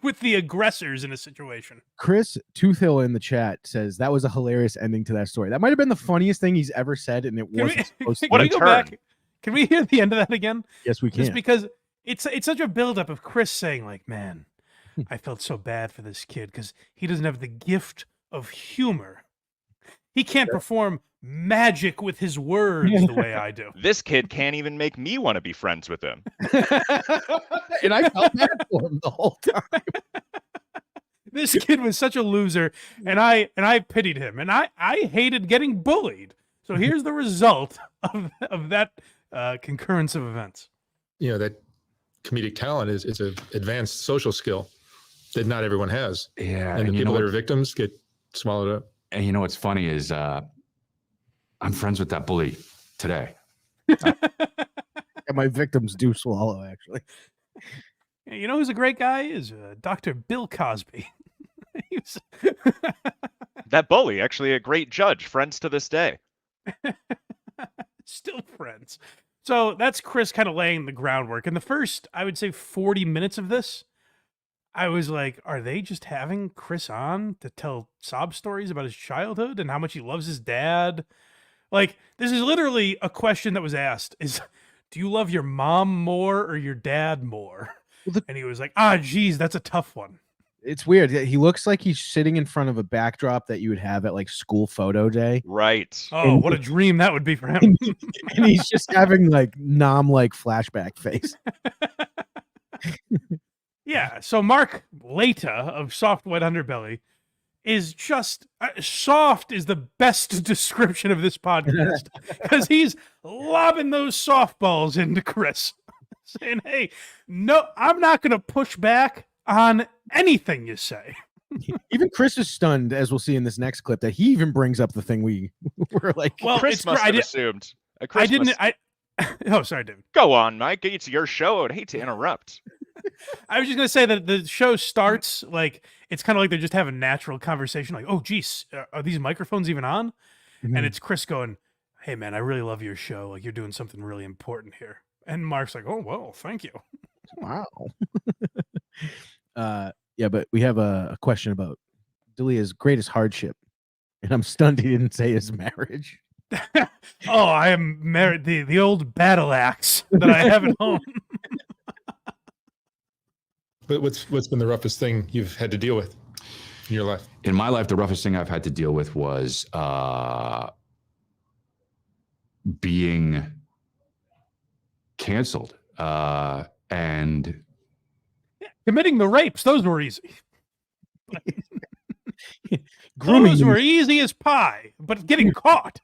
with the aggressors in a situation. Chris Toothill in the chat says that was a hilarious ending to that story. That might have been the funniest thing he's ever said, and it wasn't supposed to. What a go turn. back? Can we hear the end of that again? Yes, we can. Just because it's such a buildup of Chris saying, like, man, I felt so bad for this kid because he doesn't have the gift of humor. He can't perform magic with his words the way I do. This kid can't even make me want to be friends with him. And I felt bad for him the whole time. This kid was such a loser, and I pitied him, and I hated getting bullied. So here's the result of that concurrence of events. You know, that comedic talent is an advanced social skill that not everyone has. Yeah. And the people that are victims get swallowed up. And you know what's funny is I'm friends with that bully today. And my victims do swallow, actually. You know who's a great guy? Is Dr. Bill Cosby. That bully, actually a great judge, friends to this day. Still friends. So that's Chris kind of laying the groundwork. In the first, I would say 40 minutes of this, I was like, are they just having Chris on to tell sob stories about his childhood and how much he loves his dad? Like, this is literally a question that was asked is, do you love your mom more or your dad more? And he was like, geez, that's a tough one. It's weird. He looks like he's sitting in front of a backdrop that you would have at like school photo day. Right. Oh, what a dream that would be for him. And he's just having like like flashback face. Yeah. So Mark Leta of Soft White Underbelly is just soft is the best description of this podcast because he's lobbing those softballs into Chris saying, hey, no, I'm not going to push back on anything you say. Even Chris is stunned, as we'll see in this next clip, that he even brings up the thing we were like. Well, Chris must have assumed. Chris oh, sorry, David. Go on, Mike. It's your show. I'd hate to interrupt. I was just going to say that the show starts like it's kind of like they're just having natural conversation. Like, oh, geez, are these microphones even on? Mhm. And it's Chris going, hey, man, I really love your show. Like, you're doing something really important here. And Mark's like, oh, well, thank you. Wow. Yeah, but we have a question about D'Elia's greatest hardship, and I'm stunned he didn't say his marriage. Oh, I am married. The old battle axe that I have at home. But what's been the roughest thing you've had to deal with in your life? In my life, the roughest thing I've had to deal with was being canceled and Committing the rapes, those were easy. Grooming Those them- were easy as pie, but getting caught.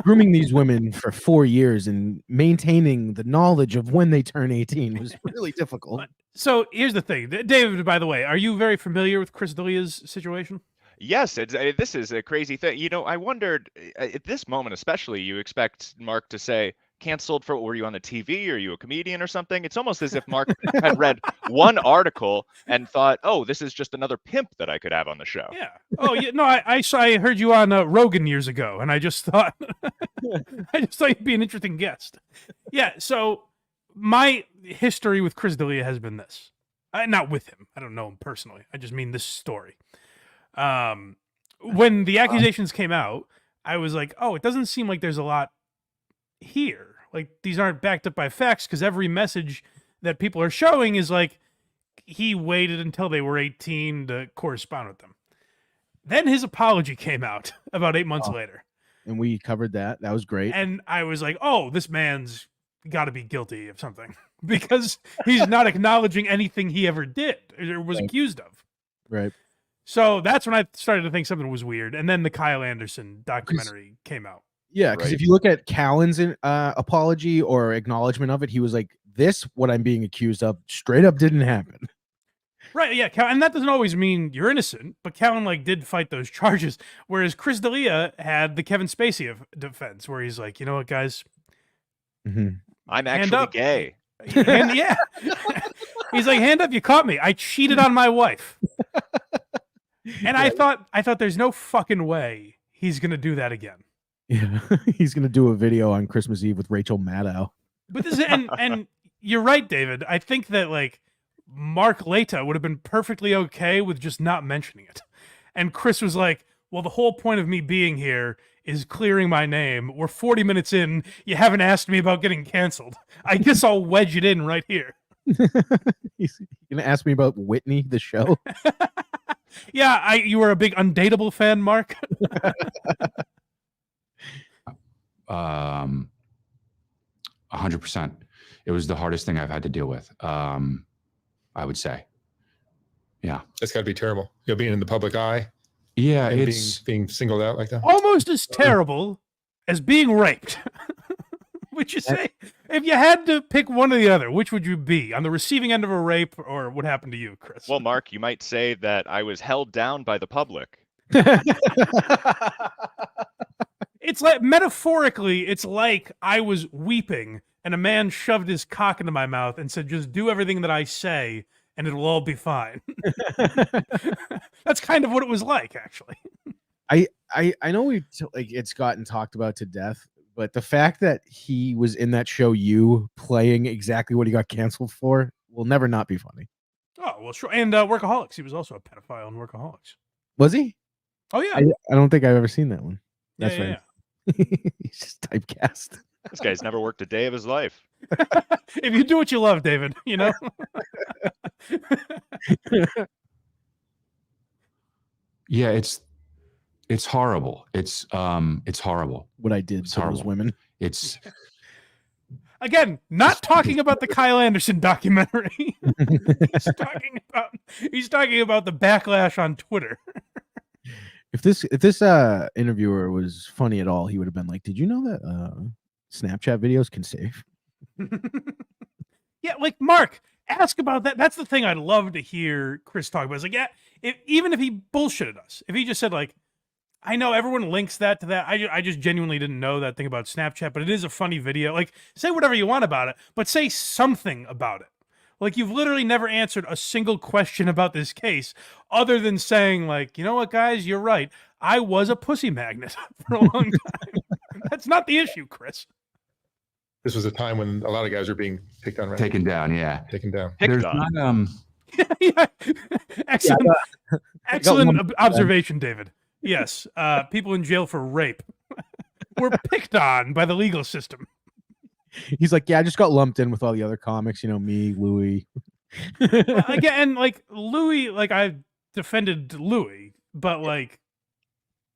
grooming these women for 4 years and maintaining the knowledge of when they turn 18 was really difficult. So here's the thing. David, by the way, are you very familiar with Chris D'Elia's situation? Yes, this is a crazy thing. You know, I wondered at this moment, especially, you expect Mark to say, canceled for, were you on the TV? Are you a comedian or something? It's almost as if Mark had read one article and thought, oh, this is just another pimp that I could have on the show. Yeah. Oh, yeah. No, I heard you on Rogan years ago, and I just thought you'd be an interesting guest. Yeah. So my history with Chris D'Elia has been this. Not with him. I don't know him personally. I just mean this story. When the accusations came out, I was like, oh, it doesn't seem like there's a lot here. Like, these aren't backed up by facts, because every message that people are showing is like, he waited until they were 18 to correspond with them. Then his apology came out about 8 months later. And we covered that. That was great. And I was like, oh, this man's got to be guilty of something, because he's not acknowledging anything he ever did or was accused of. Right. So that's when I started to think something was weird. And then the Kyle Anderson documentary came out. Yeah, because if you look at Callan's apology or acknowledgement of it, he was like, this, what I'm being accused of, straight up didn't happen. Right, yeah, and that doesn't always mean you're innocent, but Callan did fight those charges, whereas Chris D'Elia had the Kevin Spacey defense, where he's like, you know what, guys, I'm actually gay. Yeah, he's like, hand up, you caught me. I cheated on my wife, and I thought there's no fucking way he's gonna do that again. Yeah, he's gonna do a video on Christmas Eve with Rachel Maddow. But this and you're right, David. I think that Mark Leta would have been perfectly okay with just not mentioning it. And Chris was like, well, the whole point of me being here is clearing my name. We're 40 minutes in. You haven't asked me about getting canceled. I guess I'll wedge it in right here. He's gonna ask me about Whitney, the show. Yeah, you were a big Undateable fan, Mark? 100%. It was the hardest thing I've had to deal with. I would say. Yeah. That's got to be terrible. You know, being in the public eye. Yeah, and it's being singled out like that. Almost as terrible as being raped. Would you say? If you had to pick one or the other, which would you be? On the receiving end of a rape, or what happened to you, Chris? Well, Mark, you might say that I was held down by the public. It's like, metaphorically, it's like I was weeping and a man shoved his cock into my mouth and said, just do everything that I say and it'll all be fine. That's kind of what it was like, actually. I know like it's gotten talked about to death, but the fact that he was in that show, You, playing exactly what he got canceled for, will never not be funny. Oh well, sure. And Workaholics, he was also a pedophile in Workaholics. Was he? Oh yeah, I don't think I've ever seen that one. yeah, That's yeah, right. yeah. He's just typecast. This guy's never worked a day of his life. If you do what you love, David, you know. Yeah, it's horrible. It's horrible. What I did It's to those horrible. women. It's Again, not talking about the Kyle Anderson documentary. he's talking about the backlash on Twitter. If this interviewer was funny at all, he would have been like, "Did you know that Snapchat videos can save?" Yeah, like Mark, ask about that. That's the thing I'd love to hear Chris talk about. It's like, yeah, even if he bullshitted us, if he just said like, I know everyone links that to that. I just genuinely didn't know that thing about Snapchat, but it is a funny video. Like, say whatever you want about it, but say something about it. Like, you've literally never answered a single question about this case other than saying, like, you know what, guys, you're right. I was a pussy magnet for a long time. That's not the issue, Chris. This was a time when a lot of guys were being picked on, right? taken down. Yeah. Taken down. There's not Yeah. Excellent observation, David. Yes, people in jail for rape were picked on by the legal system. He's like, "Yeah, I just got lumped in with all the other comics. You know, me, Louis." Again, like Louis, like I defended Louis, but like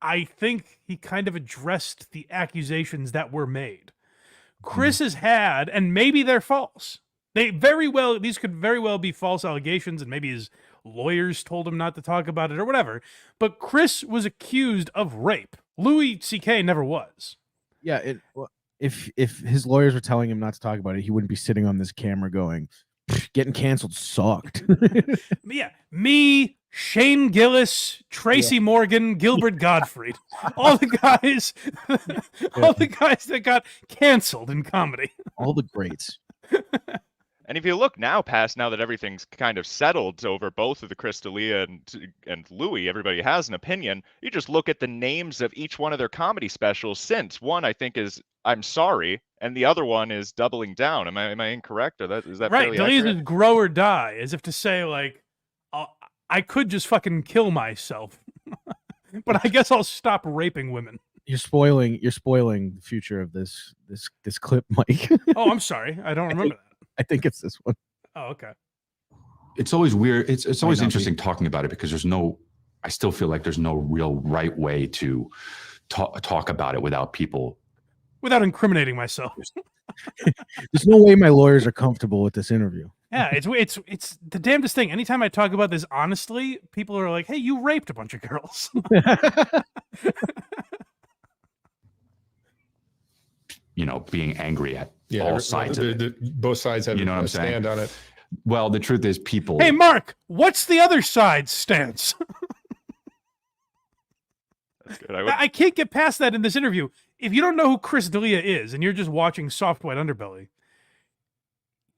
I think he kind of addressed the accusations that were made. Chris has had, and maybe they're false. These could very well be false allegations, and maybe his lawyers told him not to talk about it or whatever. But Chris was accused of rape. Louis C.K. never was. Yeah, if his lawyers were telling him not to talk about it, he wouldn't be sitting on this camera going, "Getting canceled sucked." Yeah, me, Shane Gillis, Tracy Morgan, Gilbert Gottfried, all the guys that got canceled in comedy. All the greats. And if you look now that everything's kind of settled over both of the Chris D'Elia and Louis, everybody has an opinion. You just look at the names of each one of their comedy specials since. One, I think, is I'm Sorry, and the other one is Doubling Down. Am I incorrect? Or is that Right, fairly D'Elia's accurate? is Grow or Die, as if to say, like, I could just fucking kill myself, but I guess I'll stop raping women. You're spoiling the future of this clip, Mike. Oh, I'm sorry. I don't remember that. I think it's this one. Oh, okay. It's always weird. It's always not interesting talking about it because I still feel like there's no real right way to talk about it without incriminating myself. There's no way my lawyers are comfortable with this interview. Yeah, it's the damnedest thing. Anytime I talk about this honestly, people are like, "Hey, you raped a bunch of girls." Being angry at all sides of it. Both sides have what I'm a stand on it. Well, the truth is people... Hey, Mark, what's the other side's stance? That's good. I can't get past that in this interview. If you don't know who Chris D'Elia is and you're just watching Soft White Underbelly,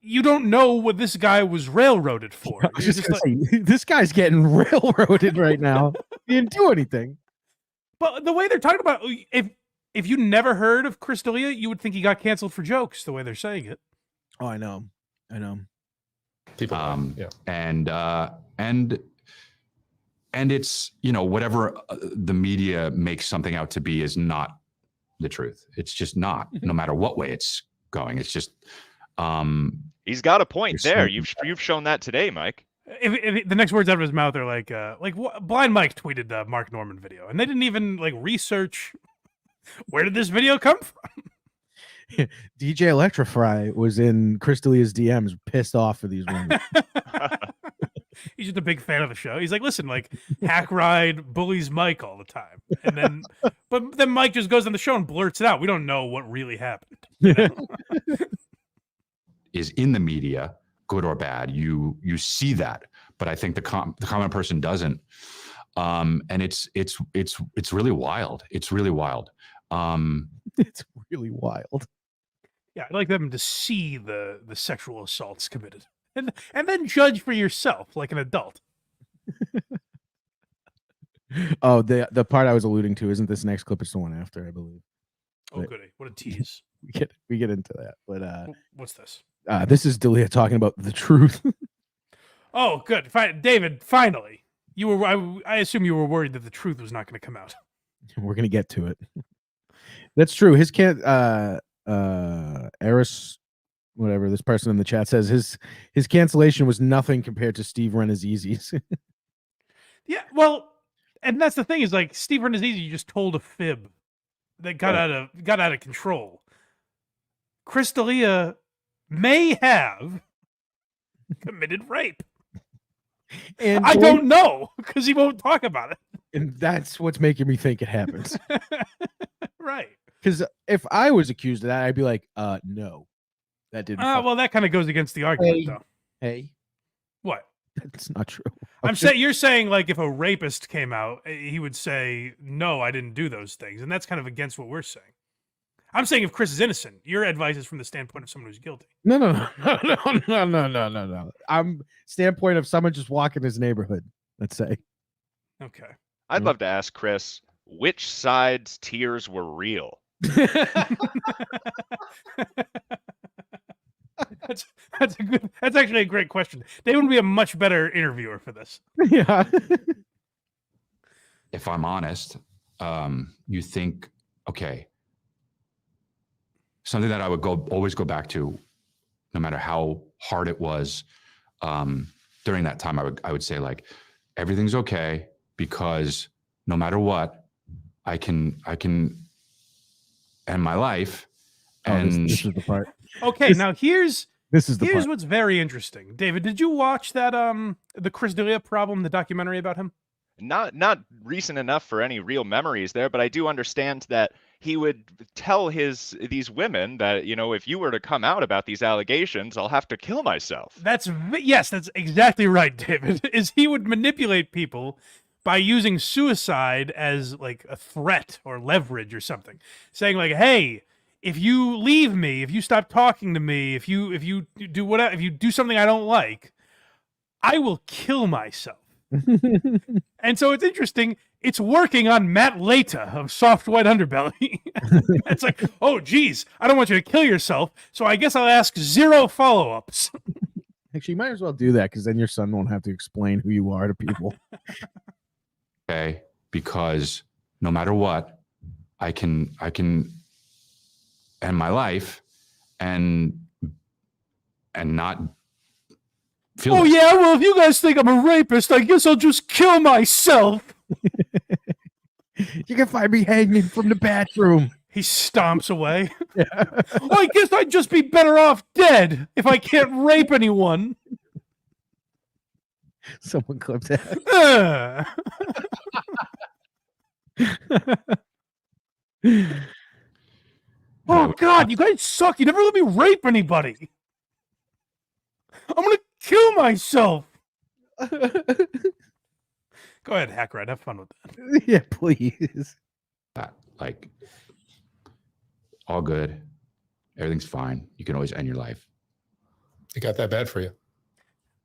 you don't know what this guy was railroaded for. I was just gonna say, this guy's getting railroaded right now. He didn't do anything. But the way they're talking about, if you never heard of Chris D'Elia, you would think he got canceled for jokes. The way they're saying it. Oh, I know. People, and it's whatever the media makes something out to be is not the truth. It's just not. No matter what way it's going, it's just. He's got a point there. You've shown that today, Mike. If the next words out of his mouth are like Blind Mike tweeted the Mark Norman video, and they didn't even research where did this video come from. DJ Electrify was in Chris D'Elia's DMs, pissed off for these women. He's just a big fan of the show. He's like, listen, Hack Ride bullies Mike all the time, and then but then Mike just goes on the show and blurts it out. We don't know what really happened. Is in the media, good or bad, you see that, but I think the common person doesn't, and it's really wild. It's really wild. It's really wild. Yeah, I'd like them to see the sexual assaults committed, and then judge for yourself like an adult. Oh, the part I was alluding to isn't this next clip. It's the one after, I believe. Oh, But- goody. What a tease. We get into that, but What's this? this is Dalia talking about the truth. Oh, good. David, finally. You were. I assume you were worried that the truth was not going to come out. We're gonna get to it. That's true. His can't. Eris, whatever this person in the chat says, his cancellation was nothing compared to Steve Renazizi's. Yeah, well, and that's the thing is like Steve Renazizi just told a fib that got out of control. Chris D'Elia may have committed rape. And I don't know because he won't talk about it. And that's what's making me think it happens. Right. Because if I was accused of that, I'd be like, no, that didn't. Well, that kind of goes against the argument, though. Hey, what? That's not true. You're saying like if a rapist came out, he would say, "No, I didn't do those things," and that's kind of against what we're saying. I'm saying if Chris is innocent, your advice is from the standpoint of someone who's guilty. No. I'm standpoint of someone just walking his neighborhood. Let's say. Okay. I'd love to ask Chris which side's tears were real. That's actually a great question. They would be a much better interviewer for this. Yeah. If I'm honest, you think, okay, something that I would always go back to, no matter how hard it was, during that time, I would say like, everything's okay because no matter what, I can end my life. And this is the part. Okay, now here's the part. what's very interesting. David, did you watch that the Chris D'Elia Problem, the documentary about him? Not recent enough for any real memories there, but I do understand that he would tell these women that, if you were to come out about these allegations, I'll have to kill myself. That's exactly right, David. Is he would manipulate people by using suicide as like a threat or leverage or something, saying like, "Hey, if you leave me, if you stop talking to me, if you do whatever, if you do something I don't like, I will kill myself." And so it's interesting. It's working on Matt Lata of Soft White Underbelly. It's like, oh, geez, I don't want you to kill yourself, so I guess I'll ask 0 follow-ups. Actually, you might as well do that because then your son won't have to explain who you are to people. Okay, because no matter what, I can end my life and not feel. Oh yeah, well if you guys think I'm a rapist, I guess I'll just kill myself. You can find me hanging from the bathroom. He stomps away. Yeah. Oh, I guess I'd just be better off dead if I can't rape anyone. Someone clip that. Oh God, you guys suck. You never let me rape anybody. I'm gonna kill myself. Go ahead, Hackrat. Have fun with that. Yeah, please. Like, all good. Everything's fine. You can always end your life. It got that bad for you.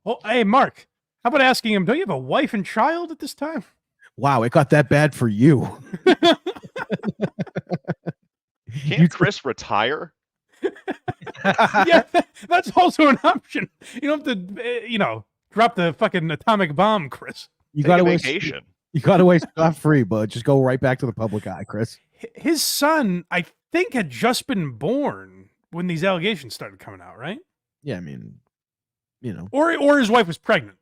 Well, hey, Mark, how about asking him, don't you have a wife and child at this time? Wow, it got that bad for you. Can't Chris retire? Yeah, that's also an option. You don't have to, drop the fucking atomic bomb, Chris. You Take got a away vacation. You got away scot free, but just go right back to the public eye, Chris. His son, I think, had just been born when these allegations started coming out, right? Yeah, I mean, or his wife was pregnant,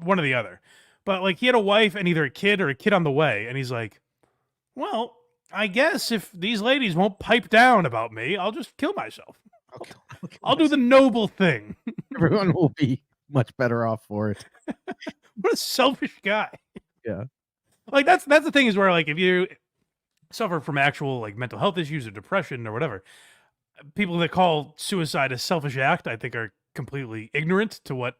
one or the other. But like he had a wife and either a kid or a kid on the way, and he's like, well, I guess if these ladies won't pipe down about me, I'll just kill myself. I'll do the noble thing. Everyone will be much better off for it. What a selfish guy. Yeah. Like that's the thing is where like if you suffer from actual like mental health issues or depression or whatever, people that call suicide a selfish act, I think are completely ignorant to what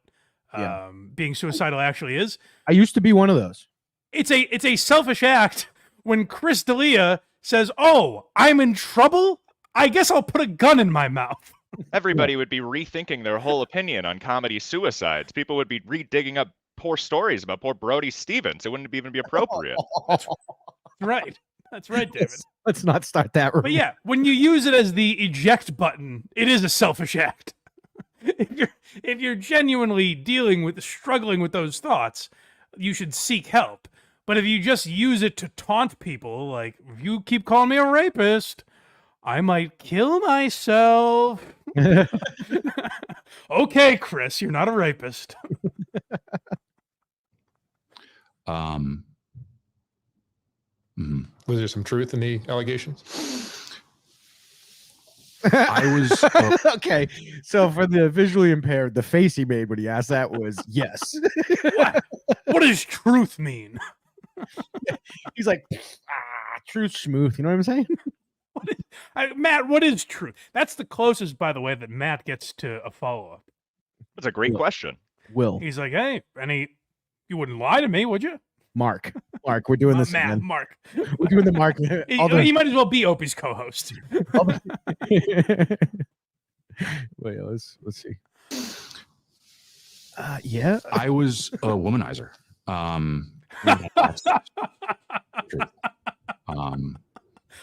being suicidal actually is. I used to be one of those. It's a selfish act when Chris D'Elia says, "Oh, I'm in trouble. I guess I'll put a gun in my mouth." Everybody would be rethinking their whole opinion on comedy suicides. People would be redigging up poor stories about poor Brody Stevens. It wouldn't even be appropriate. Right. That's right, David. Let's not start that. But yeah, when you use it as the eject button, it is a selfish act. If you're genuinely struggling with those thoughts, you should seek help. But if you just use it to taunt people, like, if you keep calling me a rapist, I might kill myself. Okay, Chris, you're not a rapist. Was there some truth in the allegations? I was okay. So for the visually impaired, the face he made when he asked that was yes. What does truth mean? He's like, truth smooth. You know what I'm saying? Matt, what is truth? That's the closest, by the way, that Matt gets to a follow-up. That's a great question. Will. He's like, hey, you wouldn't lie to me, would you? Mark, we're doing this Matt, again. Mark. We're doing the Mark. He might as well be Opie's co-host. Wait, let's see. Yeah, I was a womanizer.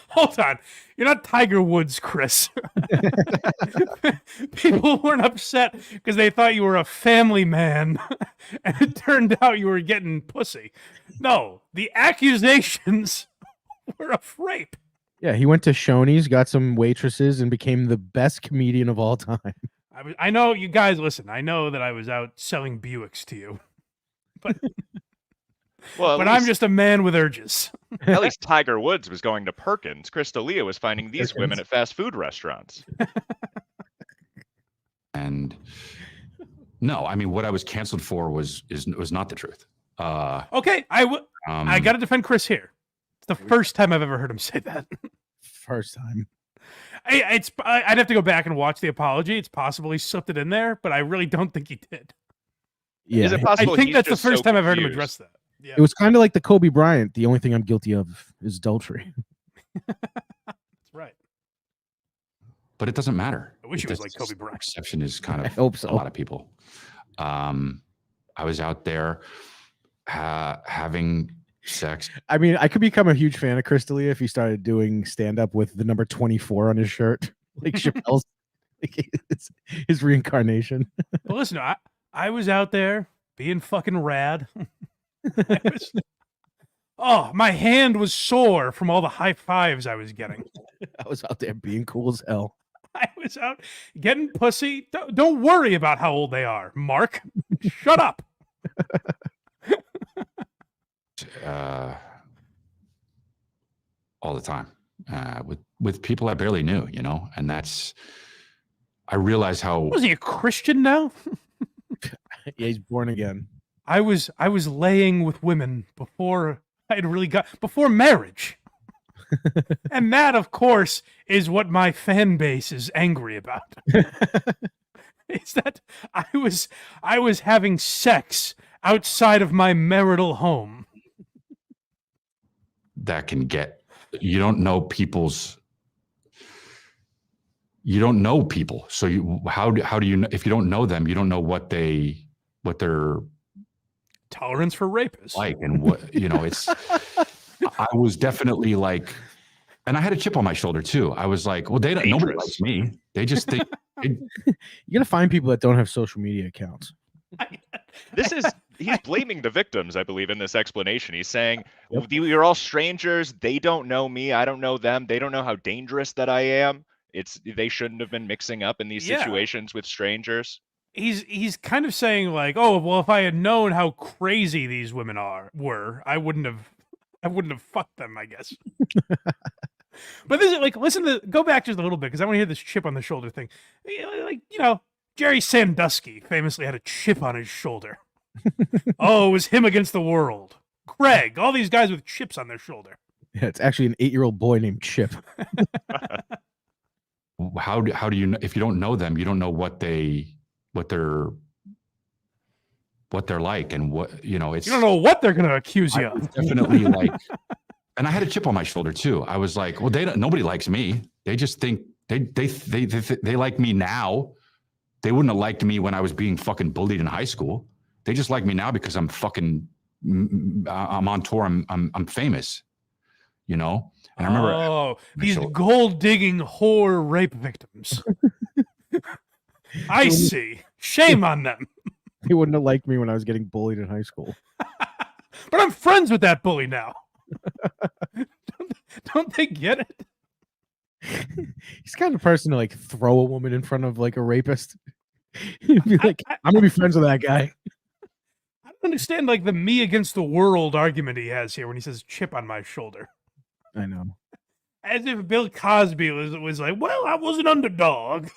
Hold on. You're not Tiger Woods, Chris. People weren't upset because they thought you were a family man, and it turned out you were getting pussy. No, the accusations were of rape. Yeah, he went to Shoney's, got some waitresses, and became the best comedian of all time. I know you guys listen. I know that I was out selling Buicks to you, but I'm just a man with urges. At least Tiger Woods was going to Perkins. Chris D'Elia was finding these women at fast food restaurants. And no, I mean, what I was canceled for was not the truth. Okay, I got to defend Chris here. It's the first time I've ever heard him say that. First time. I'd have to go back and watch the apology. It's possible he slipped it in there, but I really don't think he did. Yeah, Is it possible I think he's that's the just first so time I've heard him confused? address that. Yeah. It was kind of like the Kobe Bryant. The only thing I'm guilty of is adultery. That's right. But it doesn't matter. I wish it was like Kobe Bryant. Perception is kind I of hope so. a lot of people. I was out there having sex. I mean, I could become a huge fan of Chris D'Elia if he started doing stand-up with the number 24 on his shirt, like Chappelle's, like his reincarnation. Well, listen, I was out there being fucking rad. My hand was sore from all the high fives I was getting. I was out there being cool as hell. I was out getting pussy. Don't worry about how old they are, Mark. Shut up. All the time with people I barely knew, and that's, I realize how. Was he a Christian now? Yeah, he's born again. I was laying with women before before marriage. And that, of course, is what my fan base is angry about. Is that I was having sex outside of my marital home. That can get, you don't know people. So how do you know, if you don't know them, you don't know what their tolerance for rapists like, and what, it's, I was definitely like, and I had a chip on my shoulder too. I was like, well, nobody likes me. They just think you gotta find people that don't have social media accounts. He's blaming the victims, I believe, in this explanation. He's saying, you're all strangers. They don't know me. I don't know them. They don't know how dangerous that I am. They shouldn't have been mixing up in these situations with strangers. He's kind of saying like, oh, well, if I had known how crazy these women were, I wouldn't have fucked them, I guess. But this is like, go back just a little bit, because I want to hear this chip on the shoulder thing. Like, Jerry Sandusky famously had a chip on his shoulder. Oh, it was him against the world. Craig, all these guys with chips on their shoulder. Yeah, it's actually an 8-year-old boy named Chip. How do you know, if you don't know them, you don't know what they're like, and what, it's, you don't know what they're going to accuse you of. Definitely like, and I had a chip on my shoulder too. I was like, well, nobody likes me. They just think they like me now. They wouldn't have liked me when I was being fucking bullied in high school. They just like me now because I'm fucking, I'm on tour. I'm famous, you know? And I remember. Oh, these gold digging whore rape victims. I see. Shame on them. They wouldn't have liked me when I was getting bullied in high school. But I'm friends with that bully now. Don't they get it? He's the kind of person to like throw a woman in front of like a rapist. He'd be like, I'm gonna be friends with that guy. I don't understand like the me against the world argument he has here when he says chip on my shoulder. I know. As if Bill Cosby was like, well, I was an underdog.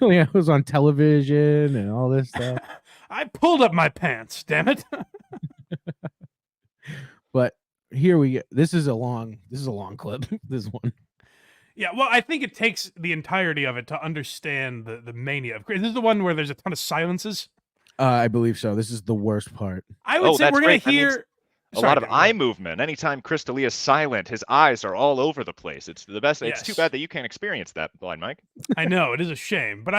Yeah, it was on television and all this stuff. I pulled up my pants, damn it. But here we go. This is a long clip. This one. Yeah, well, I think it takes the entirety of it to understand the mania of Chris. This is the one where there's a ton of silences. I believe so. This is the worst part. I would say we're going to hear a lot of eye movement. Anytime Chris D'Elia's silent, his eyes are all over the place. It's the best. Yes. It's too bad that you can't experience that, Blind Mike. I know, it is a shame, but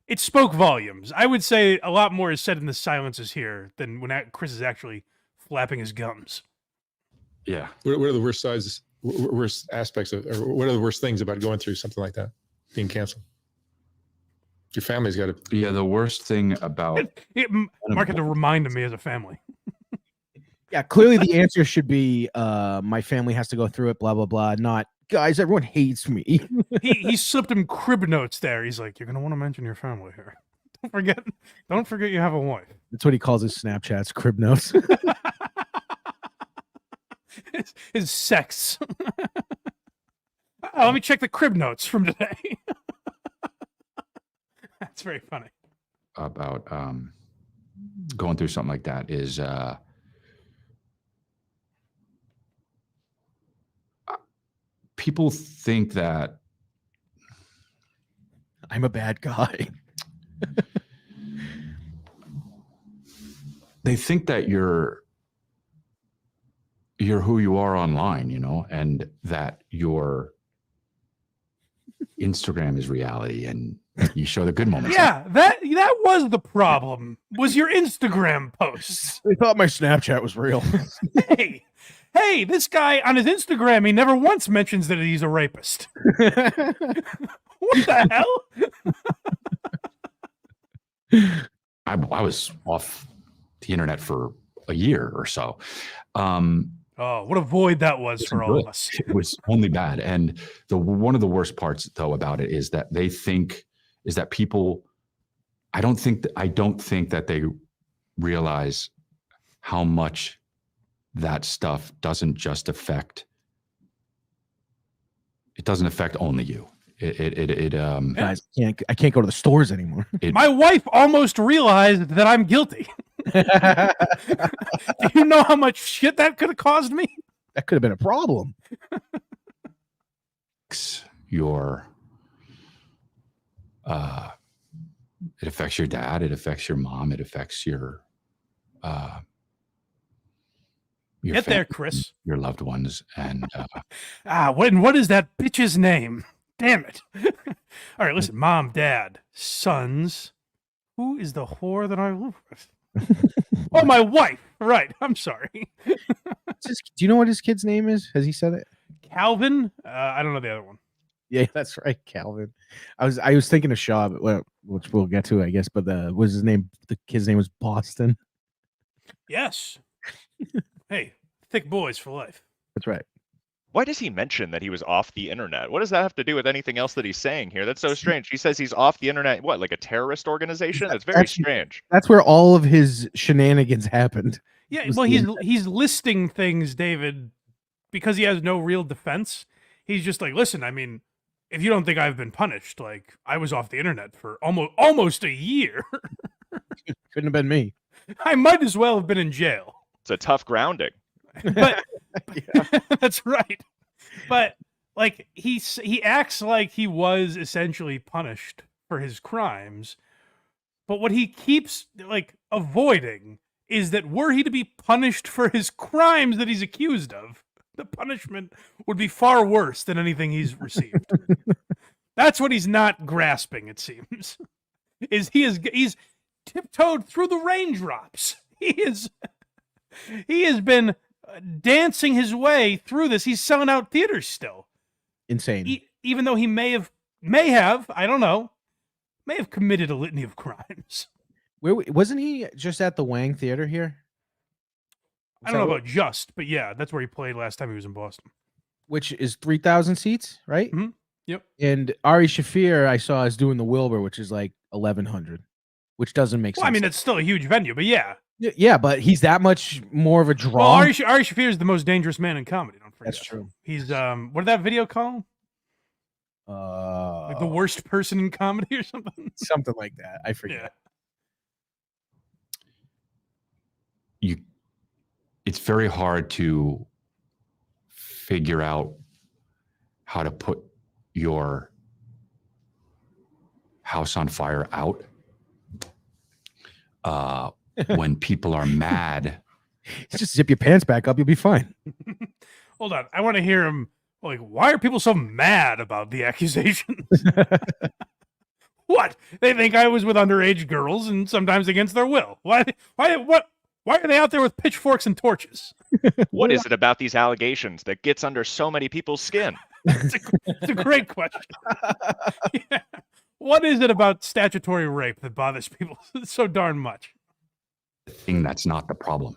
it spoke volumes. I would say a lot more is said in the silences here than when Chris is actually flapping his gums. Yeah. What are the worst worst aspects of, or what are the worst things about going through something like that, being canceled? Your family's got to. Yeah, the worst thing about Mark had to remind me as a family. Yeah, clearly the answer should be my family has to go through it, blah, blah, blah. Not, guys, everyone hates me. he slipped him crib notes there. He's like, you're going to want to mention your family here. Don't forget you have a wife. That's what he calls his Snapchats, crib notes. his sex. Let me check the crib notes from today. That's very funny. About going through something like that is people think that I'm a bad guy. They think that you're who you are online, you know, and that your Instagram is reality and you show the good moments. Yeah, that was the problem. Was your Instagram posts. They thought my Snapchat was real. Hey, this guy on his Instagram, he never once mentions that he's a rapist. What the hell? I was off the internet for a year or so. Oh, what a void that was for all of us. It was only bad. And one of the worst parts, though, about it is that they think is that people. I don't think that they realize how much that stuff doesn't just affect. It doesn't affect only you. Guys, I can't go to the stores anymore. My wife almost realized that I'm guilty. Do you know how much shit that could have caused me? That could have been a problem. It affects your dad. It affects your mom. It affects your Get there, Chris. Your loved ones, and what is that bitch's name? Damn it! All right, listen, mom, dad, sons. Who is the whore that I live with? Oh, my wife. Right. I'm sorry. Do you know what his kid's name is? Has he said it? Calvin? I don't know the other one. Yeah, that's right, Calvin. I was thinking of Schaub, which we'll get to, I guess. But was his name? The kid's name was Boston. Yes. Hey, thick boys for life. That's right. Why does he mention that he was off the internet? What does that have to do with anything else that he's saying here? That's so strange. He says he's off the internet. What, like a terrorist organization? It's very strange. That's where all of his shenanigans happened. Yeah, well, he's listing things, David, because he has no real defense. He's just like, listen, I mean, if you don't think I've been punished, like I was off the internet for almost a year. Couldn't have been me. I might as well have been in jail. It's a tough grounding. But that's right. But like he acts like he was essentially punished for his crimes. But what he keeps like avoiding is that were he to be punished for his crimes that he's accused of, the punishment would be far worse than anything he's received. That's what he's not grasping, it seems. he's tiptoed through the raindrops. He has been dancing his way through this. He's selling out theaters still. Insane. Even though he may have, I don't know, may have committed a litany of crimes. Where wasn't he just at the Wang Theater here? I don't know about just, but yeah, that's where he played last time he was in Boston. Which is 3,000 seats, right? Mm-hmm. Yep. And Ari Shafir, I saw, is doing the Wilbur, which is like 1,100, which doesn't make sense. Well, I mean, it's still a huge venue, but yeah. Yeah, but he's that much more of a draw. Well, Ari Shafir is the most dangerous man in comedy. Don't forget. That's true. He's what did that video call? Like the worst person in comedy or something. Something like that. I forget. Yeah. It's very hard to figure out how to put your house on fire out when people are mad. Just zip your pants back up, you'll be fine. Hold on, I want to hear him. Like, why are people so mad about the accusations? What? They think I was with underage girls and sometimes against their will. Why are they out there with pitchforks and torches? What is it about these allegations that gets under so many people's skin? It's a great question. Yeah. What is it about statutory rape that bothers people so darn much? The thing that's not the problem,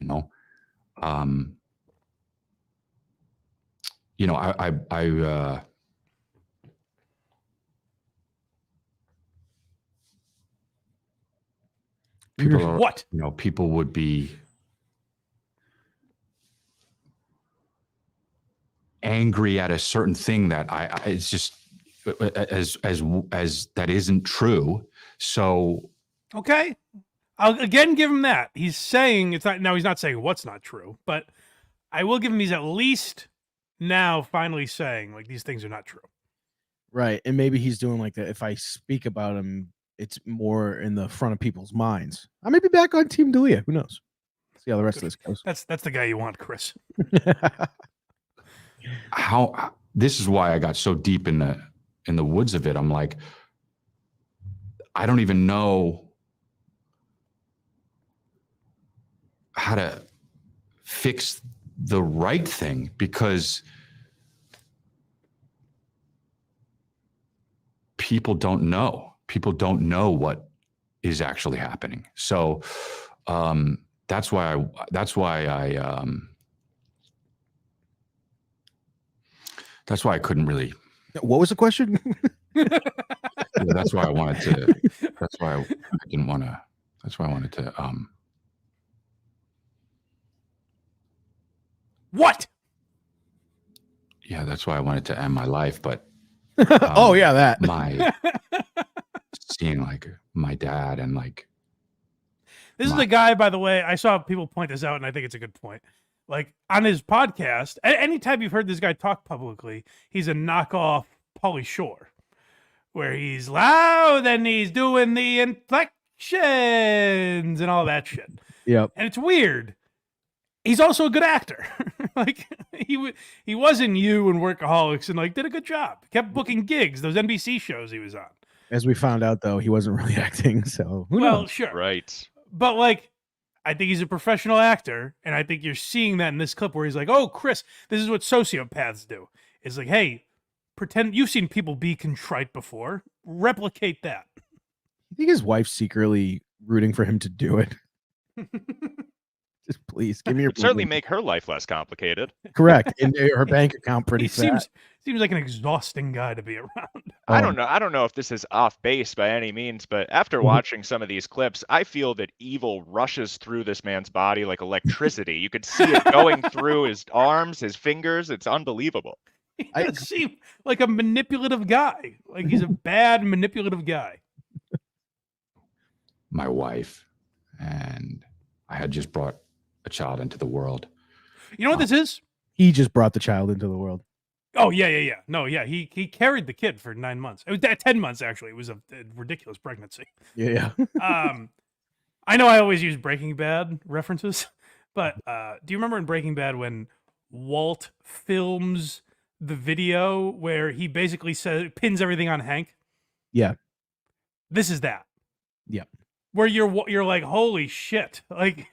you know. People are, what? You know, people would be angry at a certain thing that it's just as that isn't true. So okay, I'll again give him that. He's saying it's not. Now he's not saying what's not true, but I will give him he's at least now finally saying like these things are not true. Right, and maybe he's doing like that. If I speak about him, it's more in the front of people's minds. I may be back on Team D'Elia. Who knows? See how the rest of this goes. That's the guy you want, Chris. How this is why I got so deep in the woods of it. I'm like, I don't even know how to fix the right thing because people don't know. People don't know what is actually happening. So that's why I couldn't really. What was the question? That's why I wanted to. That's why I didn't want to. That's why I wanted to. What? Yeah, that's why I wanted to end my life, but. Oh yeah, that. My seeing like my dad and like. This is a guy, by the way. I saw people point this out, and I think it's a good point. Like on his podcast, anytime you've heard this guy talk publicly, he's a knockoff Pauly Shore, where he's loud and he's doing the inflections and all that shit. Yep. And it's weird. He's also a good actor. Like he was in You and Workaholics and like did a good job. Kept booking gigs, those NBC shows he was on. As we found out, though, he wasn't really acting. So who knows? Sure, right. But like. I think he's a professional actor, and I think you're seeing that in this clip where he's like, oh, Chris, this is what sociopaths do. It's like, hey, pretend you've seen people be contrite before. Replicate that. You think his wife's secretly rooting for him to do it? Just please give me your. Certainly make her life less complicated. Correct, and her bank account pretty fat. Seems like an exhausting guy to be around. I don't know if this is off base by any means, but after watching some of these clips, I feel that evil rushes through this man's body like electricity. You could see it going through his arms, his fingers. It's unbelievable. He does seem like a manipulative guy. Like he's a bad manipulative guy. My wife and I had just brought a child into the world. You know what this is? He just brought the child into the world. Oh, yeah. No, yeah, he carried the kid for 9 months. It was 10 months, actually. It was a ridiculous pregnancy. Yeah. I know I always use Breaking Bad references, but do you remember in Breaking Bad when Walt films the video where he basically pins everything on Hank? Yeah. This is that. Yep. Where you're like, holy shit. Like,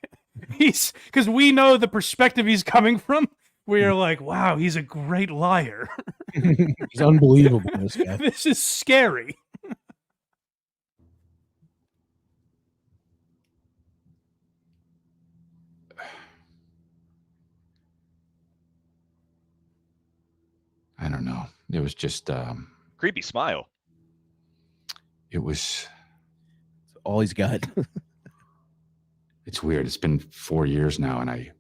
because we know the perspective he's coming from. We're like, wow, he's a great liar. He's unbelievable, this guy. This is scary. I don't know. It was just Creepy smile. it was All he's got. it's weird. It's been 4 years now, and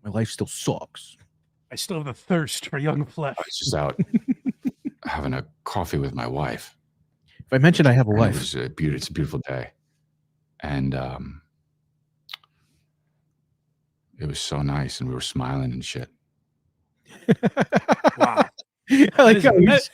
My life still sucks. I still have the thirst for young flesh. I was just out having a coffee with my wife. If I mention I have a And wife, it's a beautiful day, and it was so nice, and we were smiling and shit. Wow. I like how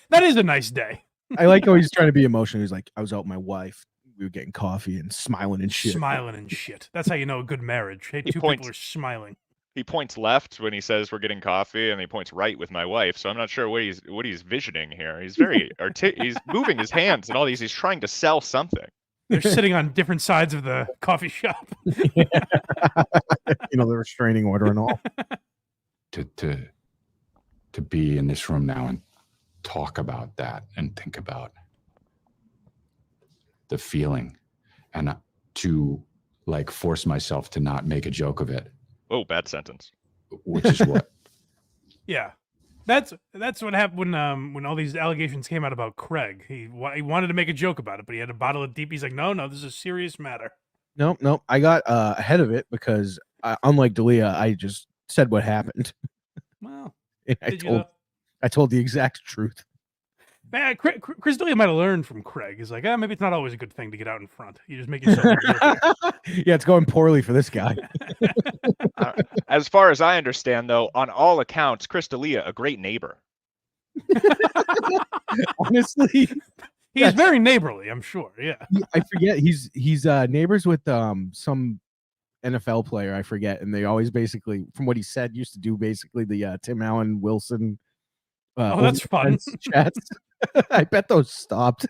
That is a nice day. I like how he's trying to be emotional. He's like, I was out with my wife. We were getting coffee and smiling and shit. Smiling and shit. That's how you know a good marriage. Hey, He two points- people are smiling. He points left when he says we're getting coffee, and he points right with my wife. So I'm not sure what he's visioning here. He's very he's moving his hands and all these. He's trying to sell something. They're sitting on different sides of the coffee shop. You know, the restraining order and all. To be in this room now and talk about that and think about the feeling, and to like force myself to not make a joke of it, Oh, bad sentence. which is what Yeah. That's what happened when all these allegations came out about Craig. He wanted to make a joke about it, but he had to bottle it deep. He's like, no, this is a serious matter. Nope. I got ahead of it because unlike Dalia, I just said what happened. Well, And did you though? I told the exact truth. Man, Chris D'Elia might have learned from Craig. He's like, maybe it's not always a good thing to get out in front. You just make yourself look good. Yeah, it's going poorly for this guy. As far as I understand, though, on all accounts, Chris D'Elia, a great neighbor. Honestly, He's very neighborly, I'm sure. Yeah. I forget he's neighbors with some NFL player, I forget, and they always basically, from what he said, used to do basically the Tim Allen Wilson. Oh, that's fun. Chats. I bet those stopped.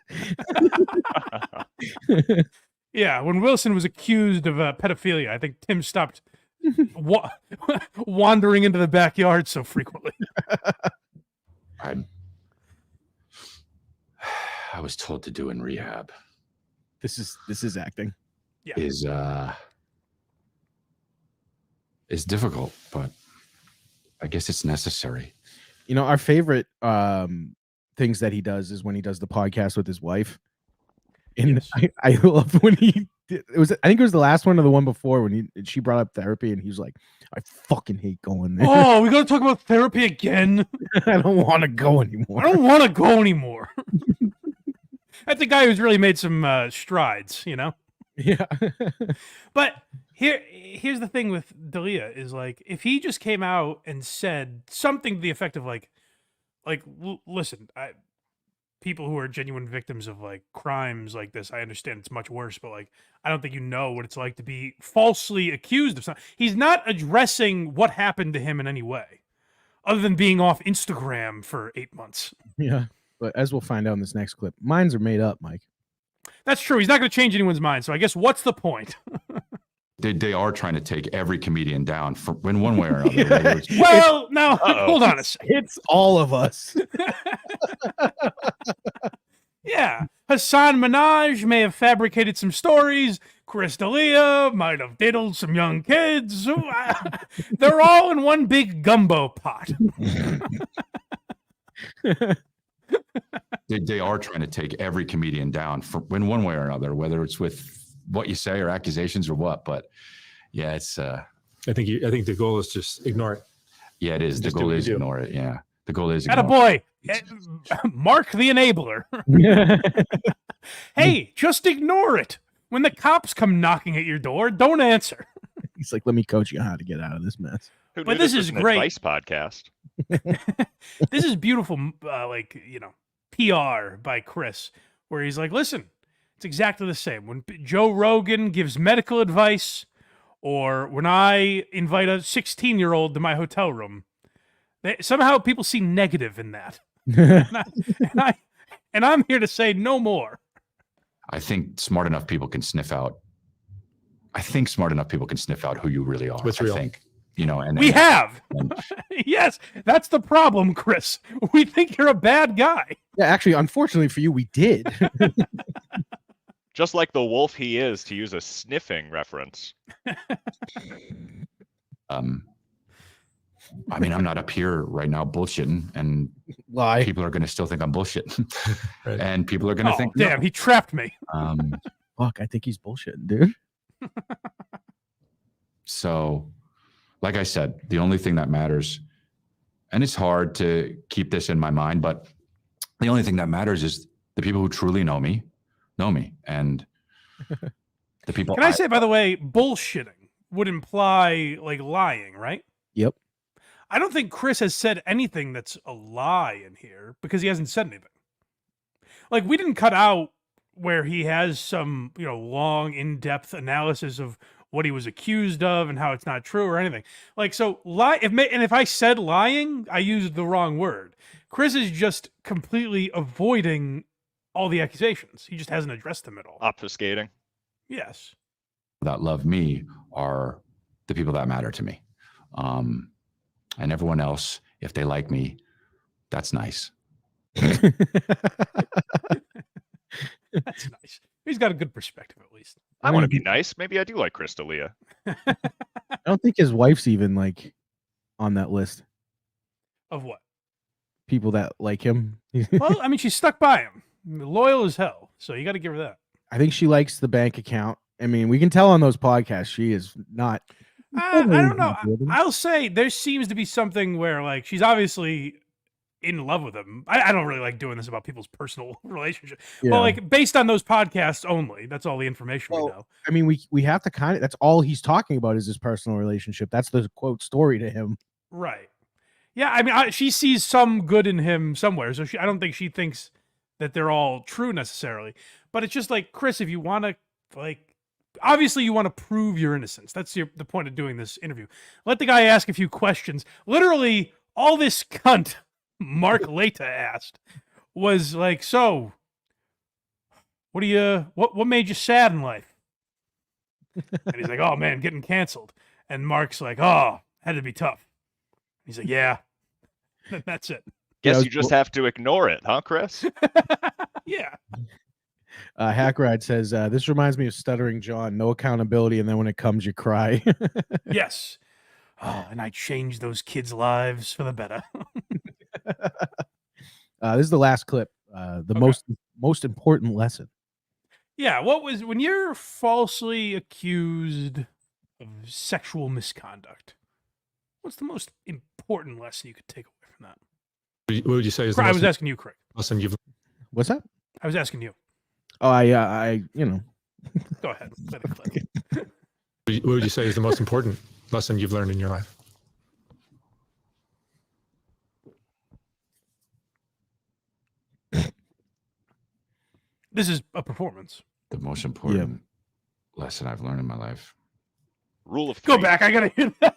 Yeah, when Wilson was accused of pedophilia, I think Tim stopped wandering into the backyard so frequently. I was told to do in rehab. This is acting. Yeah. Is difficult, but I guess it's necessary. You know, our favorite things that he does is when he does the podcast with his wife. And Yes. I love when he did, I think it was the last one or the one before when she brought up therapy and he was like, I fucking hate going there. Oh, we got to talk about therapy again. I don't want to go anymore. I don't want to go anymore. That's a guy who's really made some strides, you know? Yeah. But here's the thing with D'Elia is like, if he just came out and said something to the effect of like, listen, people who are genuine victims of like crimes like this, I understand it's much worse, but like, I don't think you know what it's like to be falsely accused of something. He's not addressing what happened to him in any way, other than being off Instagram for 8 months. Yeah. But as we'll find out in this next clip, minds are made up, Mike. That's true. He's not going to change anyone's mind. So I guess what's the point? They are trying to take every comedian down in one way or another. whether it's- Well, now hold on a second. It's all of us. Yeah, Hassan Minaj may have fabricated some stories. Chris D'Elia might have diddled some young kids. They're all in one big gumbo pot. They are trying to take every comedian down in one way or another, whether it's with what you say or accusations or what. But yeah, it's. I think the goal is just ignore it. Yeah, it is. The Just do goal what you is do. ignore it. Yeah, the goal is ignore it. Attaboy. Mark the enabler. Hey, just ignore it. When the cops come knocking at your door, don't answer. He's like, let me coach you how to get out of this mess. Who But knew this was is an great. advice podcast. This is beautiful, PR by Chris, where he's like, listen, it's exactly the same. When Joe Rogan gives medical advice, or when I invite a 16-year-old to my hotel room, somehow people see negative in that. And I'm here to say no more. I think smart enough people can sniff out. I think smart enough people can sniff out who you really are. What's I real? think, you know, and We have. and- Yes, that's the problem, Chris. We think you're a bad guy. Yeah, actually, unfortunately for you, we did. Just like the wolf he is, to use a sniffing reference. I mean, I'm not up here right now bullshitting, and Lie. people are going to still think I'm bullshitting, Right. and people are going to Oh, think, damn, he trapped me. Fuck, I think he's bullshitting, dude. So, like I said, the only thing that matters, and it's hard to keep this in my mind, but the only thing that matters is the people who truly know me, and the people. Can I say, by the way, bullshitting would imply like lying, right? Yep. I don't think Chris has said anything that's a lie in here because he hasn't said anything. Like, we didn't cut out where he has some, long, in-depth analysis of what he was accused of and how it's not true or anything. Like, so if I said lying, I used the wrong word. Chris is just completely avoiding all the accusations. He just hasn't addressed them at all. Obfuscating. Yes. that love me are the people that matter to me. And everyone else, if they like me, that's nice. That's nice. He's got a good perspective, at least. I want to be nice. Maybe I do like Crystalia. I don't think his wife's even like on that list. Of what? People that like him. Well, I mean, she's stuck by him. Loyal as hell. So you got to give her that. I think she likes the bank account. I mean, we can tell on those podcasts she is not. I don't know. I'll say there seems to be something where, like, she's obviously in love with him. I don't really like doing this about people's personal relationship. Yeah. Well, like, based on those podcasts only, that's all the information we know. I mean, we have to kind of. That's all he's talking about is his personal relationship. That's the quote story to him. Right. Yeah, I mean, she sees some good in him somewhere, so I don't think she thinks that they're all true necessarily. But it's just like, Chris, if you want to, like, obviously you want to prove your innocence. That's the point of doing this interview. Let the guy ask a few questions. Literally, all this cunt Mark Leta asked was like, so, what made you sad in life? And he's like, oh man, getting canceled. And Mark's like, oh, had to be tough. He's like, yeah. That's it. Guess you just have to ignore it, huh, Chris? Yeah. Hackride says, this reminds me of Stuttering John. No accountability, and then when it comes, you cry. Yes. Oh, and I changed those kids' lives for the better. This is the last clip. The most important lesson. Yeah, when you're falsely accused of sexual misconduct, what's the most important lesson you could take away from that? What would you say is the I most was asking you, Craig. lesson you've What's that? I was asking you. Oh, I Go ahead. Let it clip. What would you say is the most important lesson you've learned in your life? This is a performance. The most important lesson I've learned in my life. Rule of three. Go back. I gotta hear that.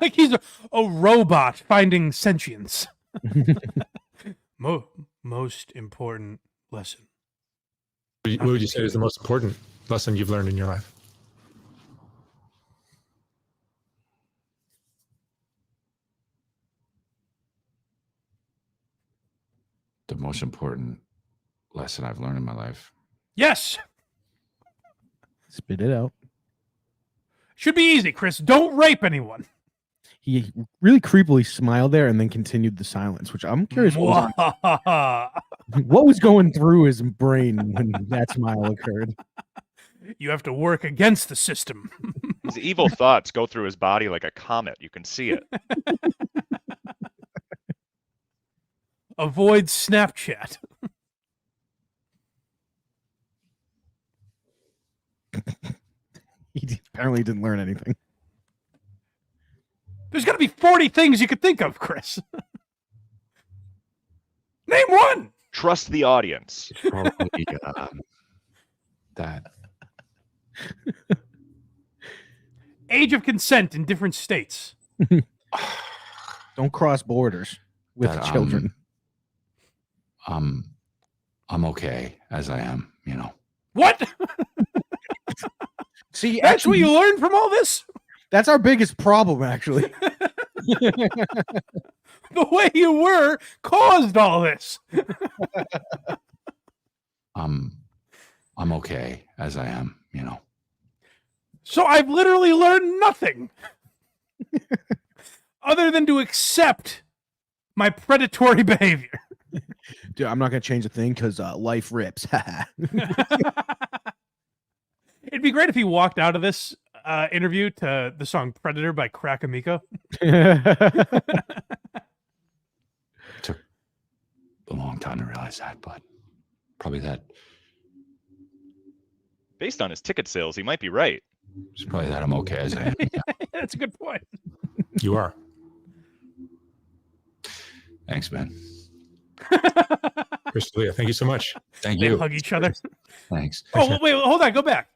Like he's a robot finding sentience. Most important lesson. What would you say is the most important lesson you've learned in your life? The most important lesson I've learned in my life. Yes. Spit it out. Should be easy, Chris. Don't rape anyone. He really creepily smiled there and then continued the silence, which I'm curious what was going through his brain when that smile occurred. You have to work against the system. His evil thoughts go through his body like a comet. You can see it. Avoid Snapchat. He apparently didn't learn anything. There's got to be 40 things you could think of, Chris. Name one. Trust the audience. Probably that. Age of consent in different states. Don't cross borders with That, children. I'm okay as I am, you know. What? See, That's actually, what you learned from all this? that's our biggest problem, actually. The way you were caused all this. I'm okay as I am, you know. So I've literally learned nothing other than to accept my predatory behavior. Dude, I'm not gonna change a thing because life rips. It'd be great if he walked out of this interview to the song Predator by Crack Amico. Took a long time to realize that, but probably that. Based on his ticket sales, he might be right. It's probably that I'm okay as I am. That's a good point. You are. Thanks, man. Chris D'Elia, thank you so much. Thank They you. hug each other. Thanks. Oh, wait, hold on. Go back.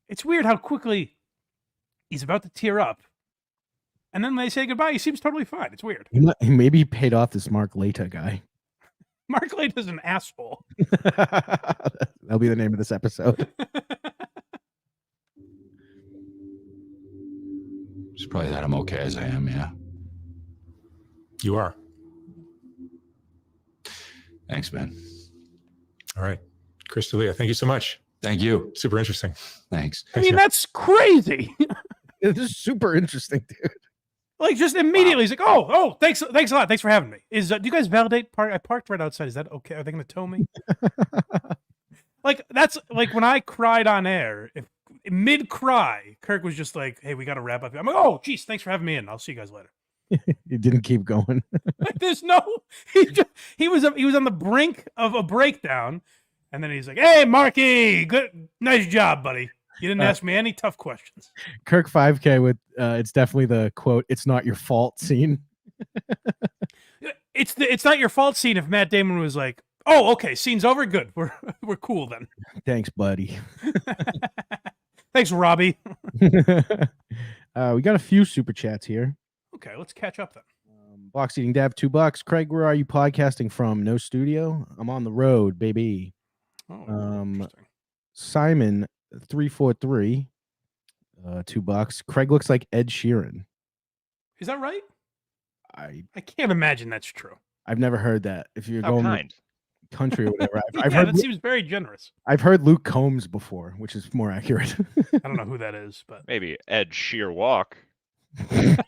It's weird how quickly he's about to tear up. And then they say goodbye. He seems totally fine. It's weird. He maybe paid off this Mark Lata guy. Mark Lata's an asshole. That'll be the name of this episode. It's probably that I'm okay as I am, yeah. You are. Thanks, man. All right. Chris D'Elia, thank you so much. Thank you. Super interesting. Thanks. I mean, that's crazy. This is super interesting, dude. Like, just immediately, he's like, oh, thanks a lot. Thanks for having me. Do you guys validate park? I parked right outside. Is that okay? Are they going to tow me? Like, that's like when I cried on air, if mid-cry, Kirk was just like, hey, we got to wrap up. I'm like, oh, geez, thanks for having me in. I'll see you guys later. He didn't keep going. Like, there's no, he was on the brink of a breakdown. And then he's like, hey, Marky, nice job, buddy. You didn't ask me any tough questions. Kirk 5K with it's definitely the quote, "It's not your fault" scene. It's not your fault scene if Matt Damon was like, oh, okay, scene's over, good. We're cool then. Thanks, buddy. Thanks, Robbie. We got a few super chats here. Okay, let's catch up then. Box Eating Dab, $2. Craig, where are you podcasting from? No studio. I'm on the road, baby. Oh, interesting. Simon 343, $2. Craig looks like Ed Sheeran. Is that right? I can't imagine that's true. I've never heard that. If you're How going kind. country or whatever, I've Yeah, heard that seems very generous. I've heard Luke Combs before, which is more accurate. I don't know who that is, but Maybe Ed Sheer Walk. the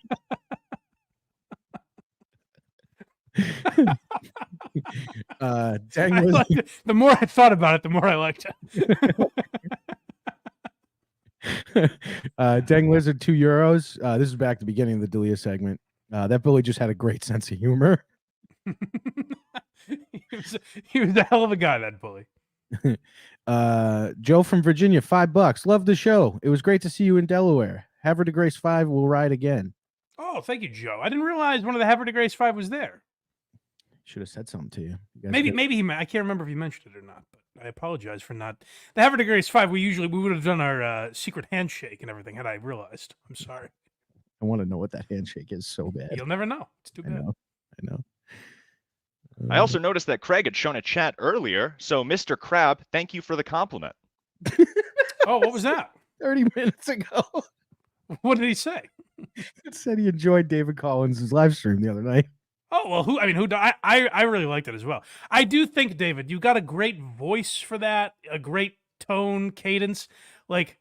more I thought about it, the more I liked it. Dang Lizard, €2. This is back at the beginning of the Delia segment. That Billy just had a great sense of humor. he was a hell of a guy, that bully. Joe from Virginia, $5. Love the show. It was great to see you in Delaware. Havre de Grace 5 will ride again. Oh, thank you, Joe. I didn't realize one of the Havre de Grace 5 was there. Should have said something to you. Maybe I can't remember if he mentioned it or not, but I apologize for not. The Havre de Grace 5, we would have done our secret handshake and everything had I realized. I'm sorry. I want to know what that handshake is so bad. You'll never know. It's too bad. I know. I also noticed that Craig had shown a chat earlier. So, Mr. Crab, thank you for the compliment. Oh, what was that? 30 minutes ago. What did he say? It said he enjoyed David Collins' live stream the other night. Oh, well, I really liked it as well. I do think, David, you got a great voice for that, a great tone, cadence, like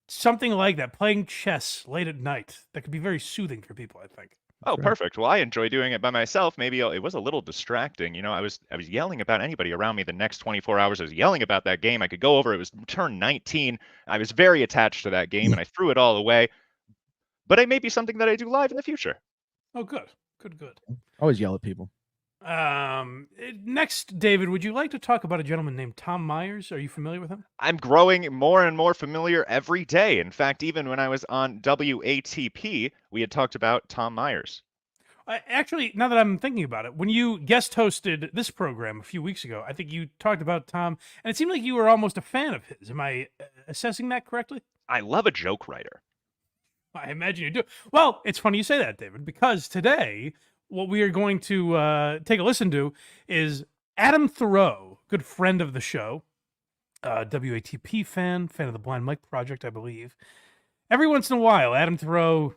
something like that, playing chess late at night. That could be very soothing for people, I think. Oh, perfect. Well, I enjoy doing it by myself. Maybe it was a little distracting. You know, I was yelling about anybody around me the next 24 hours. I was yelling about that game. I could go over. It was turn 19. I was very attached to that game, and I threw it all away. But it may be something that I do live in the future. Oh, good. Good. Always yell at people. Next, David, would you like to talk about a gentleman named Tom Myers? Are you familiar with him? I'm growing more and more familiar every day. In fact, even when I was on WATP, we had talked about Tom Myers. Actually, now that I'm thinking about it, when you guest hosted this program a few weeks ago, I think you talked about Tom, and it seemed like you were almost a fan of his. Am I assessing that correctly? I love a joke writer. I imagine you do. Well, it's funny you say that, David, because today what we are going to take a listen to is Adam Thoreau, good friend of the show, WATP fan of the Blind Mike Project, I believe. Every once in a while, Adam Thoreau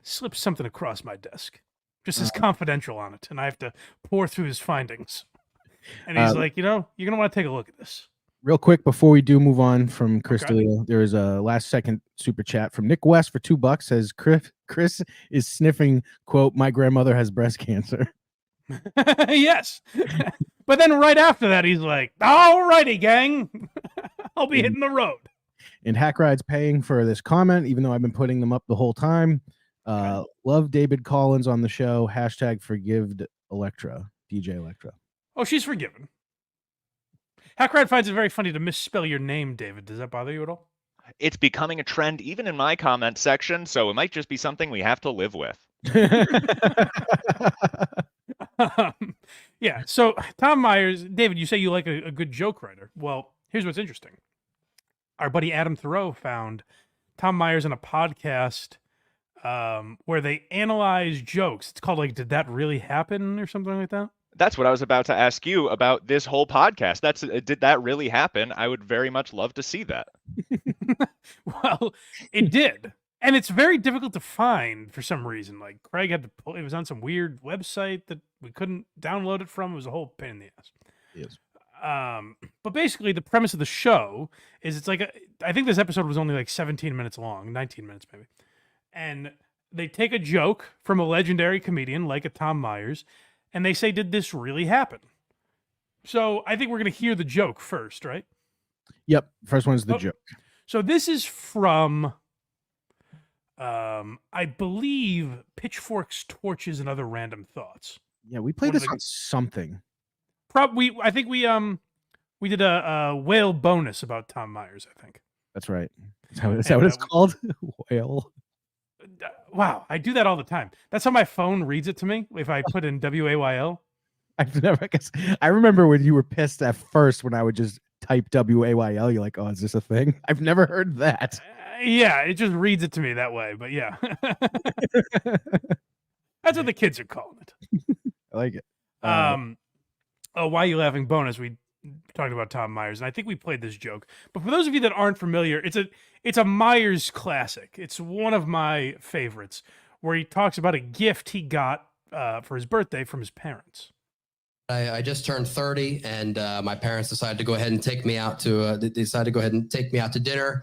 slips something across my desk, just as confidential on it, and I have to pour through his findings. And he's like, you're going to want to take a look at this. Real quick, before we do move on from Chris Okay. DeLeo, there is a last second super chat from Nick West for $2. Says Chris is sniffing, quote, "My grandmother has breast cancer." Yes. But then right after that, he's like, all righty, gang. I'll be hitting the road. And Hack Ride's paying for this comment, even though I've been putting them up the whole time. Love David Collins on the show. # forgived Electra, DJ Electra. Oh, she's forgiven. Hackride finds it very funny to misspell your name, David. Does that bother you at all? It's becoming a trend even in my comment section, so it might just be something we have to live with. Yeah, so Tom Myers, David, you say you like a good joke writer. Well, here's what's interesting. Our buddy Adam Thoreau found Tom Myers in a podcast where they analyze jokes. It's called, like, Did That Really Happen? Or something like that. That's what I was about to ask you about this whole podcast. Did that really happen? I would very much love to see that. Well, it did. And it's very difficult to find for some reason. Like, Craig had to pull, it was on some weird website that we couldn't download it from. It was a whole pain in the ass. Yes. But basically the premise of the show is it's like, I think this episode was only like 17 minutes long, 19 minutes maybe. And they take a joke from a legendary comedian like a Tom Myers, and they say, did this really happen? So I think we're going to hear the joke first, right? Yep. First one's the joke. So this is from, I believe, Pitchforks, Torches, and Other Random Thoughts. Yeah, we played this on something. I think we did a whale bonus about Tom Myers, I think. That's right. Is that what it's called? Whale. Wow, I do that all the time. That's how my phone reads it to me if I put in WAYL. I've never, I remember when you were pissed at first when I would just type WAYL. You're like, oh, is this a thing? I've never heard that. Yeah, it just reads it to me that way. But yeah, that's what the kids are calling it. I like it. Oh, why are you laughing? Bonus. We talked about Tom Myers, and I think we played this joke. But for those of you that aren't familiar, it's a Myers classic. It's one of my favorites, where he talks about a gift he got for his birthday from his parents. I just turned 30, and my parents decided to go ahead and take me out to dinner.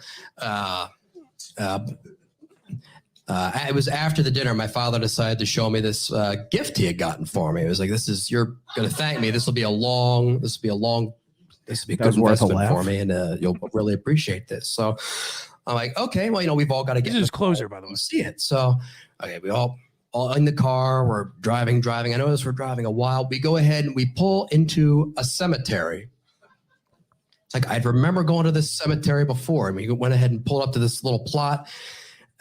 It was after the dinner. My father decided to show me this gift he had gotten for me. It was like, you're going to thank me. This will be a good investment for me, and you'll really appreciate this. So I'm like, okay, well, we've all got to get this is closer, by the way. See it. So, okay, we all in the car, we're driving. I notice we're driving a while. We go ahead and we pull into a cemetery. It's like, I remember going to this cemetery before, and we went ahead and pulled up to this little plot,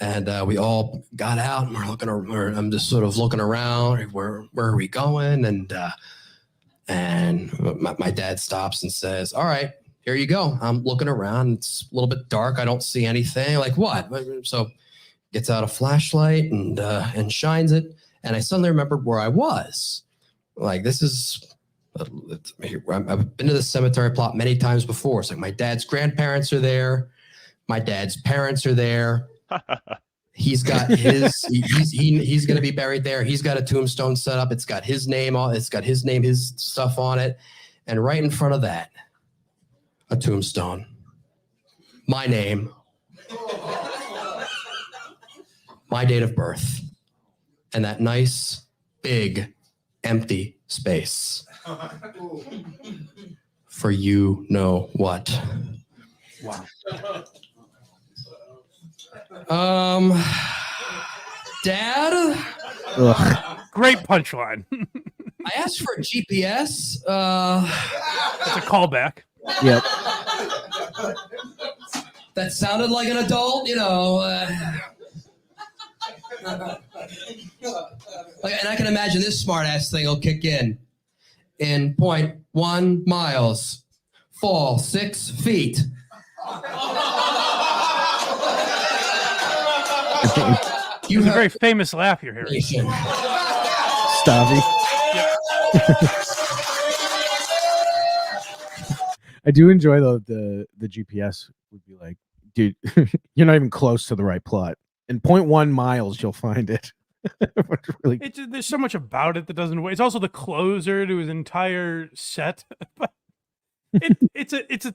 and we all got out, and I'm just sort of looking around. Where are we going? And my dad stops and says, all right, here you go. I'm looking around. It's a little bit dark. I don't see anything. Like, what? So gets out a flashlight and shines it. And I suddenly remembered where I was. Like, this is, I've been to the cemetery plot many times before. It's like my dad's grandparents are there. My dad's parents are there. He's got his, he's going to be buried there. He's got a tombstone set up. It's got his name on it. It's got his name, his stuff on it. And right in front of that, a tombstone. My name. My date of birth, and that nice, big, empty space for you know what. Wow. Dad? Ugh. Great punchline. I asked for a GPS. That's a callback. Yep. That sounded like an adult, and I can imagine this smart-ass thing will kick in 0.1 miles, fall 6 feet. You have a very famous laugh you're hearing. Stavy. I do enjoy the GPS would be like, dude, you're not even close to the right plot. In 0.1 miles, you'll find it. Really, There's so much about it that doesn't work. It's also the closer to his entire set. But it's a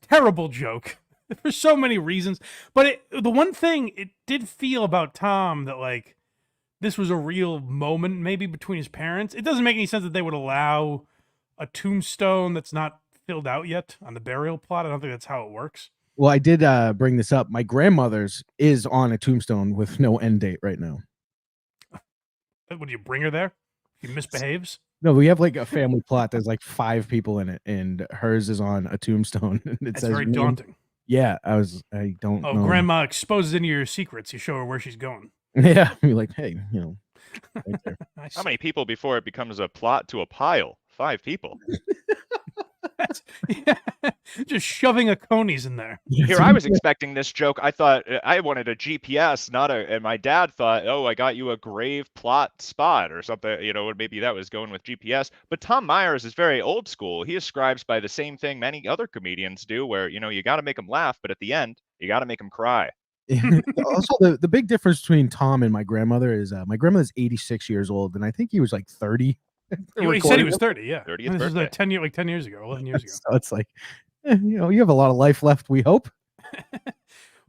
terrible joke for so many reasons. But the one thing it did feel about Tom that like this was a real moment maybe between his parents. It doesn't make any sense that they would allow a tombstone that's not filled out yet on the burial plot. I don't think that's how it works. well, I did bring this up. My grandmother's is on a tombstone with no end date right now. Would you bring her there? He misbehaves. No, we have like a family plot. There's like 5 people in it, and hers is on a tombstone. And it That's says very name. daunting. Yeah, I don't know. Grandma exposes any of your secrets. You show her where she's going. Yeah, you're like, hey, you know. Right there. How many people before it becomes a plot to a pile? 5 people. Just shoving a conies in there. Here, I was expecting this joke. I thought I wanted a GPS, and my dad thought, oh, I got you a grave plot spot or something, you know, maybe that was going with GPS. But Tom Myers is very old school. He ascribes by the same thing many other comedians do, where, you know, you got to make them laugh, but at the end, you got to make them cry. Also, the big difference between Tom and my grandmother is my grandmother's 86 years old, and I think he was like 30. He said he was 30, yeah. 30th This was birthday. like 10 years ago, 11 years ago. So it's like, you know, you have a lot of life left, we hope.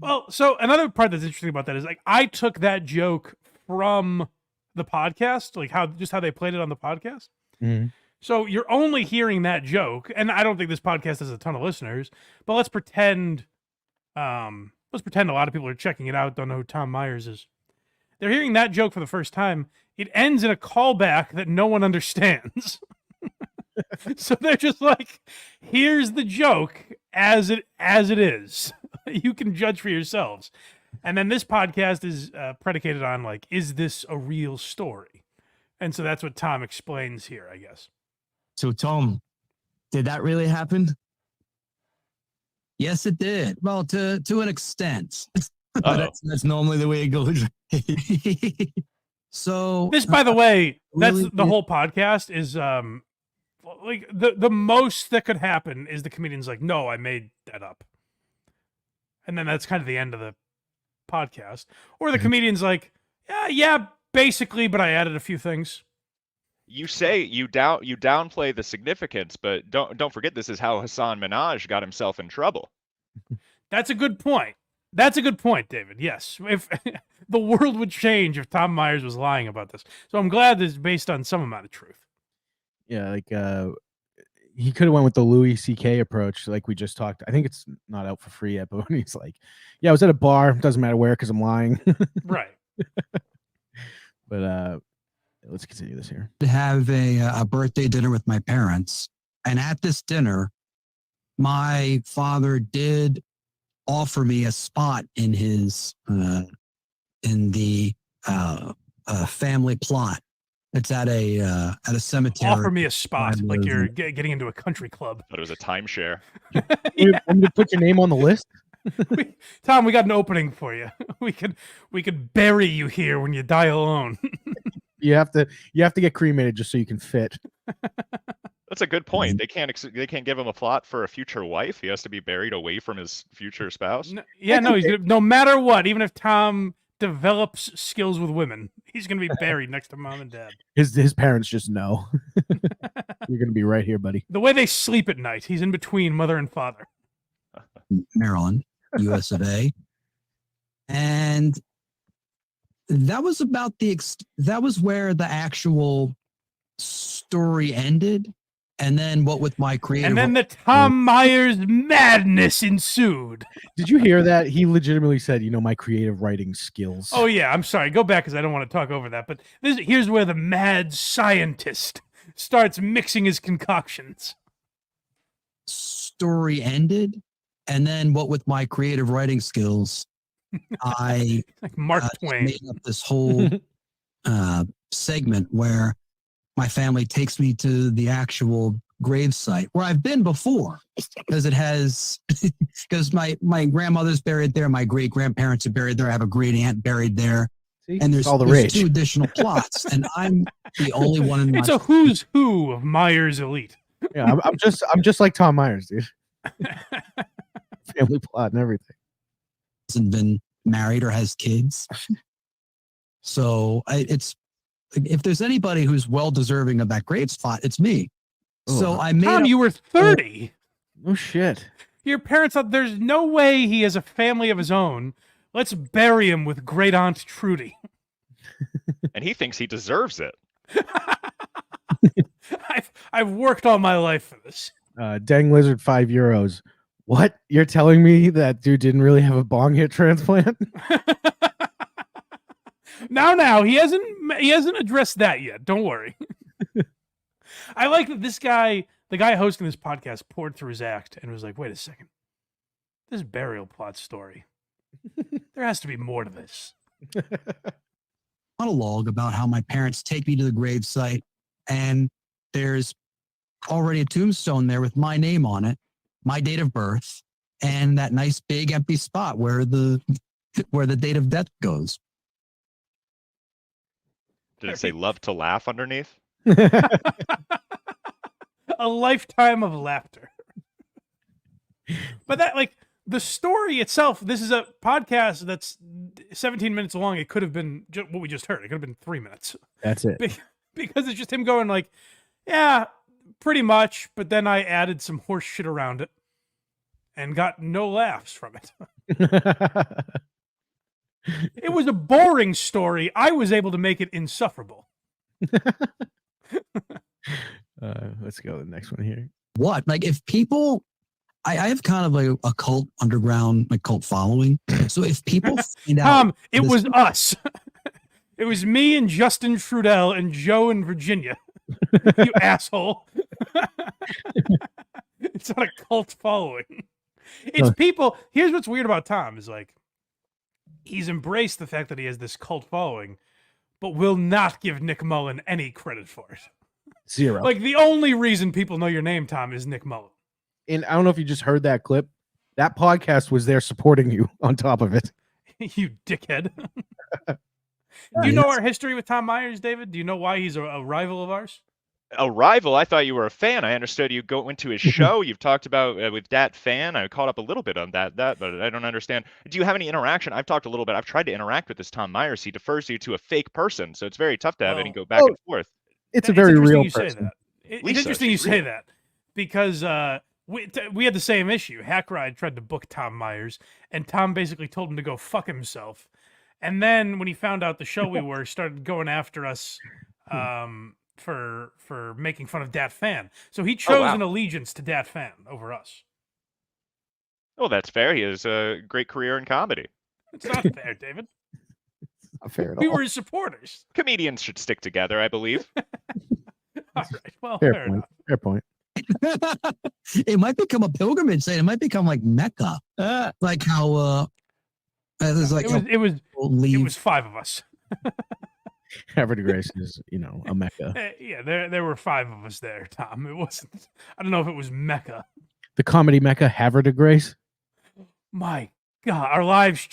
Well, so another part that's interesting about that is like I took that joke from the podcast, like how they played it on the podcast. Mhm. So you're only hearing that joke, and I don't think this podcast has a ton of listeners, but let's pretend a lot of people are checking it out, don't know who Tom Myers is. They're hearing that joke for the first time. It ends in a callback that no one understands. So they're just like, here's the joke as it is. You can judge for yourselves. And then this podcast is predicated on like, is this a real story? And so that's what Tom explains here, I guess. So Tom, did that really happen? Yes, it did. Well, to an extent. But that's normally the way it goes. So this, by the way, that's really the whole podcast is like the most that could happen is the comedian's like, no, I made that up. And then that's kind of the end of the podcast. Or the comedian's like, yeah, basically, but I added a few things. You say you downplay the significance, but don't forget this is how Hassan Minhaj got himself in trouble. That's a good point. That's a good point, David. Yes. If the world would change if Tom Myers was lying about this. So I'm glad this is based on some amount of truth. Yeah, like he could have went with the Louis C.K. approach, like we just talked. I think it's not out for free yet, but when he's like, yeah, I was at a bar, doesn't matter where because I'm lying. Right. But let's continue this here. To have a birthday dinner with my parents. And at this dinner, my father did offer me a spot in his in the family plot. It's at a cemetery. Offer me a spot, like you're getting into a country club. But it was a timeshare. You want me to put your name on the list? Tom, we got an opening for you. We could bury you here when you die alone. You have to get cremated just so you can fit. That's a good point. They can't give him a plot for a future wife. He has to be buried away from his future spouse. No matter what, even if Tom develops skills with women, he's gonna be buried next to mom and dad. His parents just know. You're gonna be right here, buddy. The way they sleep at night, he's in between mother and father. Maryland, US of A. And that was about that was where the actual story ended. And then what with my creative... And then the Tom Myers madness ensued. Did you hear that? He legitimately said, my creative writing skills. Oh, yeah. I'm sorry. Go back because I don't want to talk over that. But here's where the mad scientist starts mixing his concoctions. Story ended. And then what with my creative writing skills, I like Mark Twain made up this whole segment where my family takes me to the actual grave site where I've been before because my grandmother's buried there. My great grandparents are buried there. I have a great aunt buried there. See? And there's 2 additional plots and I'm the only one in my... It's a who's who of Myers elite. Yeah, I'm just like Tom Myers, dude. Family plot and everything. Hasn't been married or has kids. So it's if there's anybody who's well deserving of that grave spot, it's me. So I made Tom, you were 30. Oh shit. Your parents thought there's no way he has a family of his own. Let's bury him with great aunt Trudy. And he thinks he deserves it. I've worked all my life for this. Dang Lizard, €5. What? You're telling me that dude didn't really have a bong hit transplant? Now he hasn't addressed that yet. Don't worry. I like that this guy, the guy hosting this podcast, poured through his act and was like, "Wait a second, this burial plot story. There has to be more to this." Monologue about how my parents take me to the gravesite, and there's already a tombstone there with my name on it, my date of birth, and that nice big empty spot where the date of death goes. Did it say "love to laugh" underneath? A lifetime of laughter. But that, like, the story itself, this is a podcast that's 17 minutes long. It could have been what we just heard. It could have been 3 minutes. That's it. Because it's just him going like, yeah, pretty much. But then I added some horse shit around it and got no laughs from it. It was a boring story. I was able to make it insufferable. Let's go to the next one here. What? Like if people, I have kind of a cult underground, like cult following. So if people find out, it was us. It was me and Justin Trudell and Joe in Virginia. You asshole. It's not a cult following. It's people. Here's what's weird about Tom is like, he's embraced the fact that he has this cult following, but will not give Nick Mullen any credit for it. Zero. Like the only reason people know your name, Tom, is Nick Mullen. And I don't know if you just heard that clip. That podcast was there supporting you on top of it. You dickhead. Do you know our history with Tom Myers, David? Do you know why he's a rival of ours? A rival? I thought you were a fan. I understood you went to his show. You've talked about with that fan. I caught up a little bit on that, but I don't understand. Do you have any interaction? I've talked a little bit. I've tried to interact with this Tom Myers. He defers you to a fake person, so it's very tough to have any go back and forth. It's a very real you person. Say that. It's interesting you say that because we had the same issue. Hackride tried to book Tom Myers, and Tom basically told him to go fuck himself. And then when he found out the show we were, started going after us for making fun of Dat Fan. So he chose an allegiance to Dat Fan over us. Well, that's fair. He has a great career in comedy. It's not fair, David. Not fair at We all. were his supporters. Comedians should stick together, I believe. All right. Well, Fair fair point. enough. Fair point. it might become a pilgrimage site. It might become like Mecca, like how there's like it was 5 of us. Havre de Grace is, a mecca. Yeah, there were 5 of us there, Tom. It wasn't. I don't know if it was Mecca. The comedy mecca, Havre de Grace. My God, our lives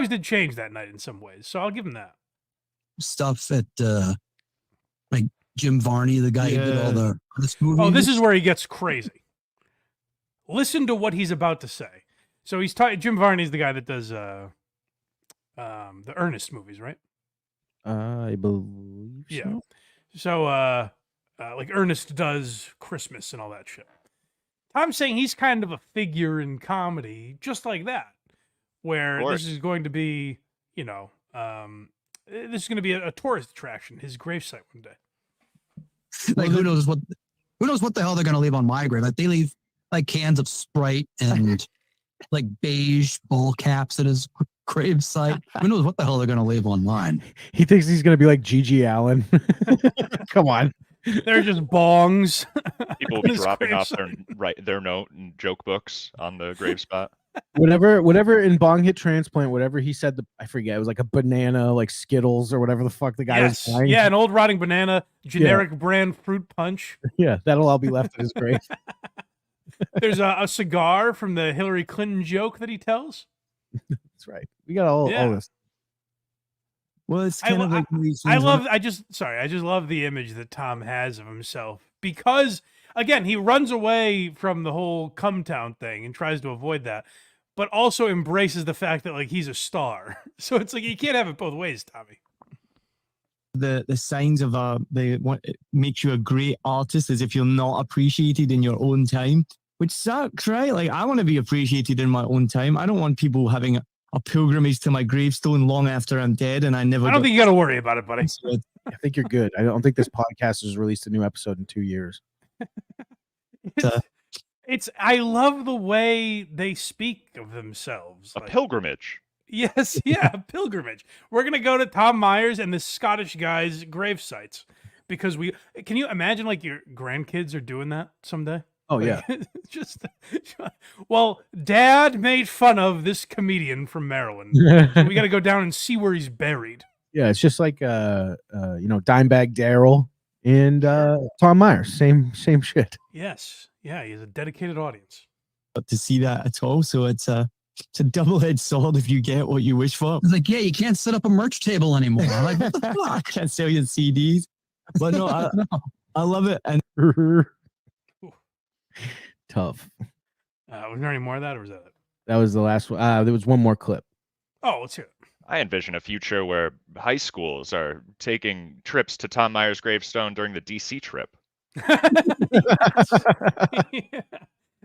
did change that night in some ways. So I'll give him that. Stuff at like Jim Varney, the guy who did all the movies. Oh, this is where he gets crazy. Listen to what he's about to say. So Jim Varney's the guy that does the Ernest movies, right? I believe so. Yeah. So like Ernest does Christmas and all that shit. Tom's saying he's kind of a figure in comedy, just like that, where this is going to be, this is going to be a tourist attraction, his gravesite one day. Like who knows what the hell they're going to leave on my grave? Like they leave like cans of Sprite and like beige ball caps at his gravesite. Who knows what the hell they're going to leave on mine? He thinks he's going to be like Gigi Allen. Come on. They're just bongs. People will be dropping off their note and joke books on the grave spot. Whatever in bong hit transplant, whatever he said, I forget, it was like a banana, like Skittles or whatever the fuck the guy was buying. Yeah, an old rotting banana, generic brand fruit punch. Yeah, that'll all be left at his grave. There's a cigar from the Hillary Clinton joke that he tells. That's right. We got all this. Well, it's kind of like I just love the image that Tom has of himself because again, he runs away from the whole come town thing and tries to avoid that, but also embraces the fact that like he's a star. So it's like you can't have it both ways, Tommy. The signs of it makes you a great artist is if you're not appreciated in your own time, which sucks, right? Like I want to be appreciated in my own time. I don't want people having a pilgrimage to my gravestone long after I'm dead, and I don't think you got to worry about it, buddy. I think you're good. I don't think this podcast has released a new episode in 2 years. I love the way they speak of themselves. A pilgrimage. Yes, yeah, a pilgrimage. We're gonna go to Tom Myers and the Scottish guy's grave sites because can you imagine like your grandkids are doing that someday? Oh Like, yeah. just well, Dad made fun of this comedian from Maryland. We got to go down and see where he's buried. Yeah, it's just like Dimebag Daryl and Tom Myers. Same shit. Yes, yeah, he has a dedicated audience. to see that at all. So it's a double-edged sword if you get what you wish for. It's like, yeah, you can't set up a merch table anymore. I'm like, what the fuck? I can't sell you CDs. But no, I love it. And tough. Was there any more of that, or was that it? That was the last one. There was one more clip. Oh, let's hear it. I envision a future where high schools are taking trips to Tom Myers' gravestone during the DC trip. Yeah.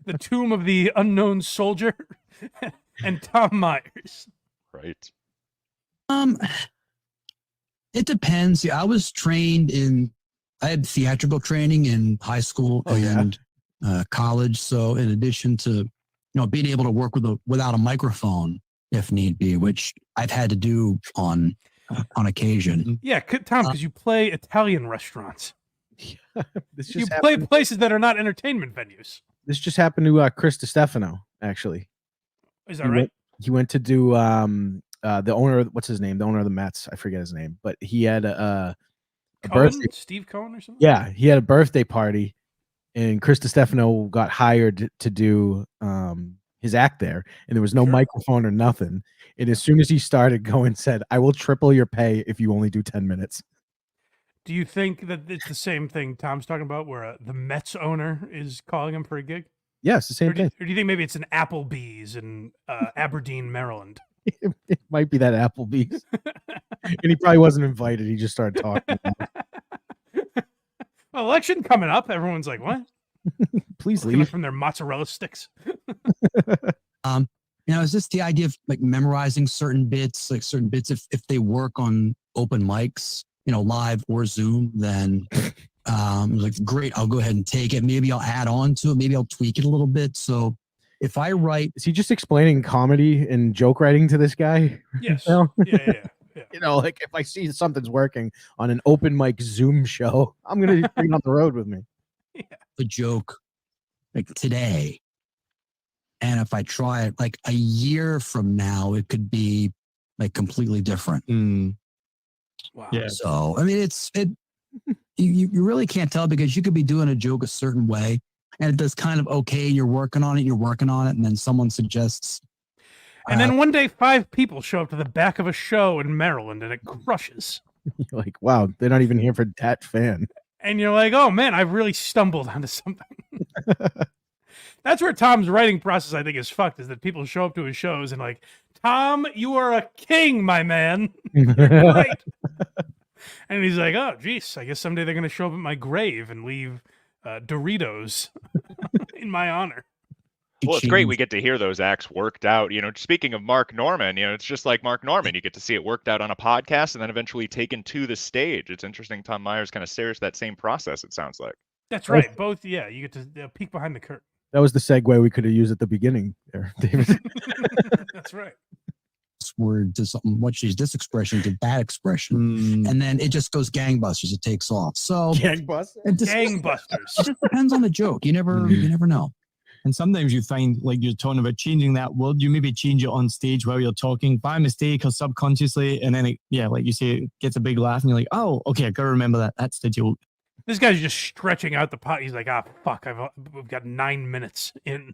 The tomb of the unknown soldier and Tom Myers. Right. It depends. Yeah, I had theatrical training in high school and college. So in addition to, being able to work without a microphone if need be, which I've had to do on occasion. Yeah, Tom, because you play Italian restaurants. This You just play happened. places that are not entertainment venues. This just happened to Chris DiStefano, actually. Is that right? He went to do the owner. What's his name? The owner of the Mets. I forget his name, but he had a birthday. Steve Cohen or something? Yeah, he had a birthday party, and Chris DiStefano got hired to do his act there, and there was no microphone or nothing. And as soon as he started going, said, "I will triple your pay if you only do 10 minutes." Do you think that it's the same thing Tom's talking about, where the Mets owner is calling him for a gig? Yeah, it's the same thing. Or do you think maybe it's an Applebee's in Aberdeen, Maryland? It might be that Applebee's, and he probably wasn't invited. He just started talking. Well, election coming up. Everyone's like, "What? Please Looking up leave." from their mozzarella sticks." Is this the idea of like memorizing certain bits if they work on open mics, live or Zoom, then like great, I'll go ahead and take it. Maybe I'll add on to it. Maybe I'll tweak it a little bit. So if I write, is he just explaining comedy and joke writing to this guy? Yes. Yeah. Like if I see something's working on an open mic Zoom show, I'm gonna bring it on the road with me. a joke like today, and if I try it like a year from now, it could be like completely different. Wow. Yeah. So I mean, you really can't tell because you could be doing a joke a certain way, and it does kind of okay. You're working on it, and then someone suggests. And then one day, 5 people show up to the back of a show in Maryland, and it crushes. You're like, wow, they're not even here for that fan. And you're like, oh man, I've really stumbled onto something. That's where Tom's writing process, I think, is fucked, is that people show up to his shows and like, Tom, you are a king, my man. You're great. And he's like, oh, geez, I guess someday they're going to show up at my grave and leave Doritos in my honor. Well, it's great we get to hear those acts worked out. Speaking of Mark Norman, it's just like Mark Norman. You get to see it worked out on a podcast and then eventually taken to the stage. It's interesting Tom Myers kind of shares that same process, it sounds like. That's right. Both, yeah, you get to peek behind the curtain. That was the segue we could have used at the beginning there, David. That's right. This word to something, this expression to that expression. And then it just goes gangbusters. It takes off. So gangbusters? Gangbusters. It just depends on the joke. You never know. And sometimes you find, like you're talking about changing that word, you maybe change it on stage while you're talking by mistake or subconsciously. And then, like you say, it gets a big laugh and you're like, oh, okay, I got to remember that. That's the joke. This guy's just stretching out the pot. He's like, fuck, we've got 9 minutes in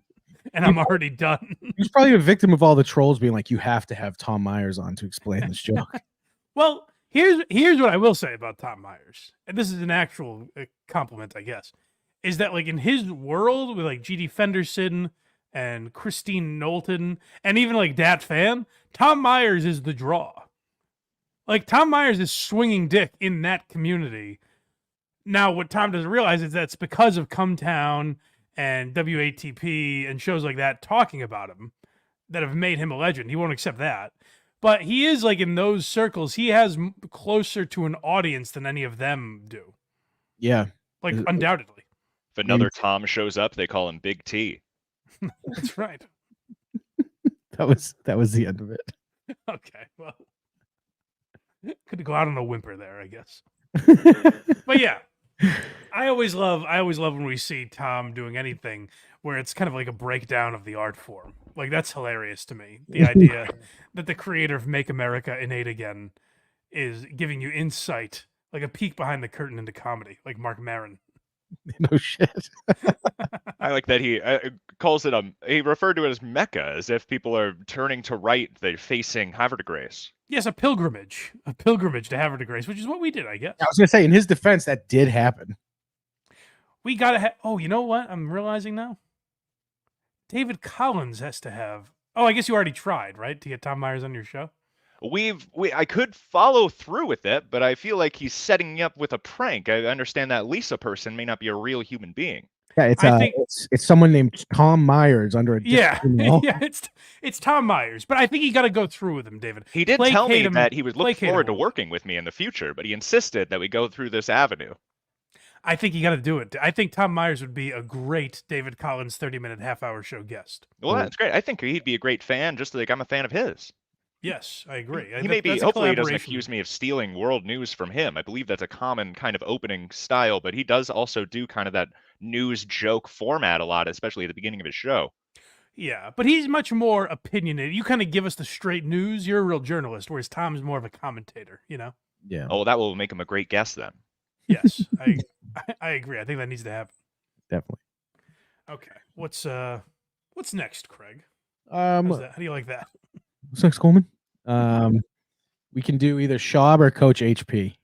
and I'm already done. He's probably a victim of all the trolls being like, you have to have Tom Myers on to explain this joke. Well, here's what I will say about Tom Myers. And this is an actual compliment, I guess. is that like in his world with like GD Fenderson and Christine Knowlton and even like Dat Fan, Tom Myers is the draw. Like Tom Myers is swinging dick in that community. Now, what Tom doesn't realize is that's because of Come Town and WATP and shows like that talking about him that have made him a legend. He won't accept that. But he is like in those circles, he has closer to an audience than any of them do. Yeah. Like undoubtedly. If another Tom shows up, they call him Big T. That's right. That was the end of it. Okay, well, could go out on a whimper there, I guess. But yeah, I always love when we see Tom doing anything where it's kind of like a breakdown of the art form. Like that's hilarious to me. The idea that the creator of Make America Innate Again is giving you insight, like a peek behind the curtain into comedy, like Mark Maron. No shit. I like that he calls it he referred to it as Mecca, as if people are turning to right, they're facing Havre de Grace. Yes, a pilgrimage to Havre de Grace, which is what we did, I guess. I was gonna say, in his defense, that did happen. We gotta oh, you know what? I'm realizing now. David Collins has to have. Oh, I guess you already tried, right, to get Tom Myers on your show. I could follow through with it, but I feel like he's setting me up with a prank. I understand that Lisa person may not be a real human being. Yeah, it's someone named Tom Myers under a yeah, email. yeah, it's Tom Myers, but I think you got to go through with him, David. He did tell me him, that he would look forward to working with me in the future, but he insisted that we go through this avenue. I think you got to do it. I think Tom Myers would be a great David Collins 30-minute half-hour show guest. Well, that's great. I think he'd be a great fan, just like I'm a fan of his. Yes, I agree. Hopefully he doesn't accuse me of stealing world news from him. I believe that's a common kind of opening style, but he does also do kind of that news joke format a lot, especially at the beginning of his show. Yeah, but he's much more opinionated. You kind of give us the straight news. You're a real journalist, whereas Tom's more of a commentator, you know? Yeah. Oh, that will make him a great guest then. Yes, I agree. I think that needs to happen. Definitely. Okay. What's next, Craig? How do you like that? What's next, Coleman? We can do either Schaub or Coach HP.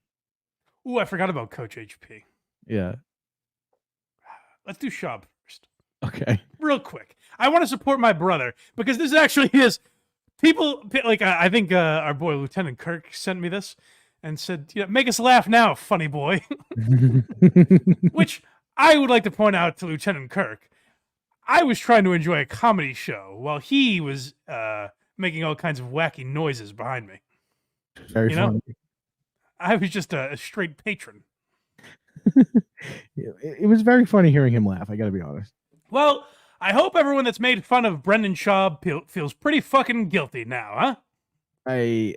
Ooh, I forgot about Coach HP. Yeah. Let's do Schaub first. Okay. Real quick. I want to support my brother because this actually is people like I think our boy Lieutenant Kirk sent me this and said, make us laugh now, funny boy. Which I would like to point out to Lieutenant Kirk. I was trying to enjoy a comedy show while he was making all kinds of wacky noises behind me. Very funny. I was just a straight patron. It was very funny hearing him laugh. I got to be honest. Well, I hope everyone that's made fun of Brendan Schaub feels pretty fucking guilty now, huh?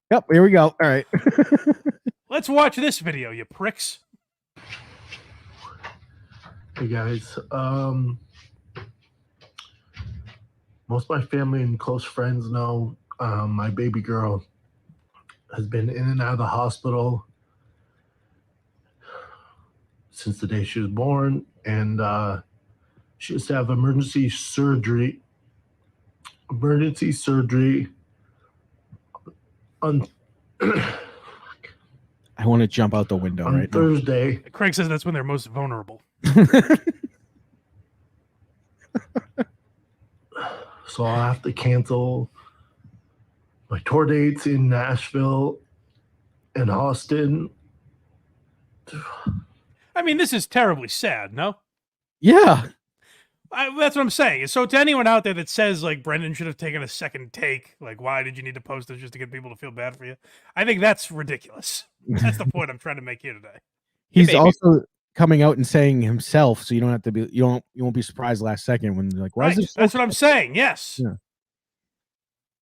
Yep, here we go. All right. Let's watch this video, you pricks. Hey guys, most of my family and close friends know my baby girl has been in and out of the hospital since the day she was born, and she has to have emergency surgery on I want to jump out the window on right Thursday. Craig says that's when they're most vulnerable. So I'll have to cancel my tour dates in Nashville and Austin. I mean, this is terribly sad, no? Yeah. That's what I'm saying. So to anyone out there that says, like, Brendan should have taken a second take, like, why did you need to post this just to get people to feel bad for you? I think that's ridiculous. That's the point I'm trying to make here today. He's also coming out and saying himself, so you don't have to be, you won't be surprised last second when you're like, why is this? That's what I'm saying. Yes. Yeah.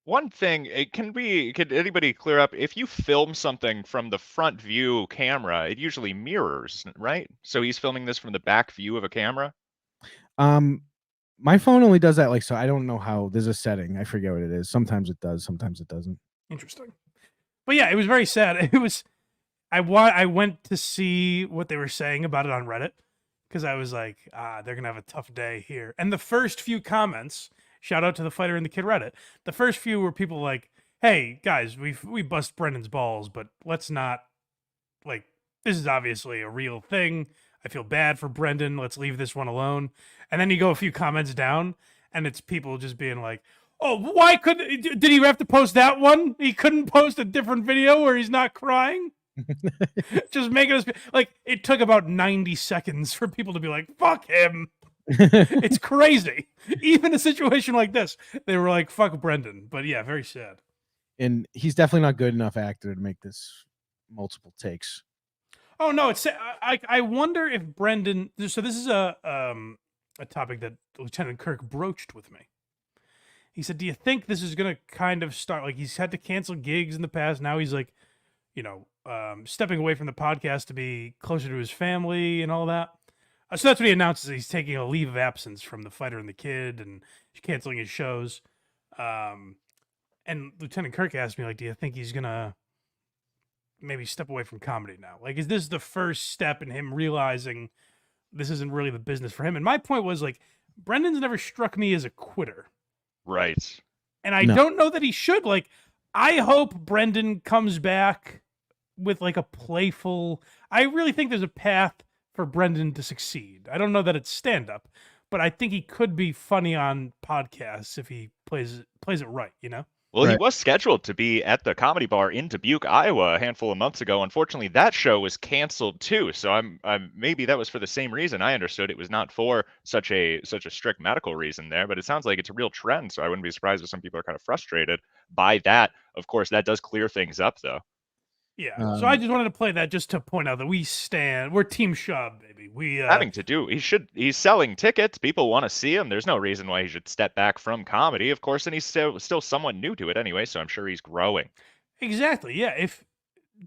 One thing, could anybody clear up, if you film something from the front view camera, it usually mirrors, right? So he's filming this from the back view of a camera? My phone only does that, like, so I don't know how. There's a setting, I forget what it is. Sometimes it does, sometimes it doesn't. Interesting. But yeah, it was very sad. It was, I went to see what they were saying about it on Reddit because I was like, they're gonna have a tough day here. And the first few comments, shout out to the Fighter and the Kid Reddit, the first few were people like, hey guys, we bust Brendan's balls, but let's not, like, this is obviously a real thing. I feel bad for Brendan. Let's leave this one alone. And then you go a few comments down, and it's people just being like, oh, why did he have to post that one? He couldn't post a different video where he's not crying? Just making us like, it took about 90 seconds for people to be like, fuck him. It's crazy. Even a situation like this, they were like, fuck Brendan. But yeah, very sad. And he's definitely not good enough actor to make this multiple takes. Oh no, it's I wonder if Brendan. So this is a topic that Lieutenant Kirk broached with me. He said, "Do you think this is going to kind of start like he's had to cancel gigs in the past? Now he's like, stepping away from the podcast to be closer to his family and all that." So that's what he announces. He's taking a leave of absence from The Fighter and the Kid and canceling his shows. And Lieutenant Kirk asked me, like, do you think he's gonna maybe step away from comedy now? Like, is this the first step in him realizing this isn't really the business for him? And my point was, like, Brendan's never struck me as a quitter. Right. And I don't know that he should. Like, I hope Brendan comes back with, like, a playful... I really think there's a path for Brendan to succeed. I don't know that it's stand-up, but I think he could be funny on podcasts if he plays it right, you know? Well, he was scheduled to be at the Comedy Bar in Dubuque, Iowa, a handful of months ago. Unfortunately, that show was canceled too. So I'm maybe that was for the same reason. I understood it was not for such a strict medical reason there, but it sounds like it's a real trend. So I wouldn't be surprised if some people are kind of frustrated by that. Of course, that does clear things up, though. Yeah. So I just wanted to play that just to point out that we're Team Schaub, baby. He's selling tickets. People want to see him. There's no reason why he should step back from comedy, of course, and he's still somewhat new to it anyway, so I'm sure he's growing. Exactly. Yeah. If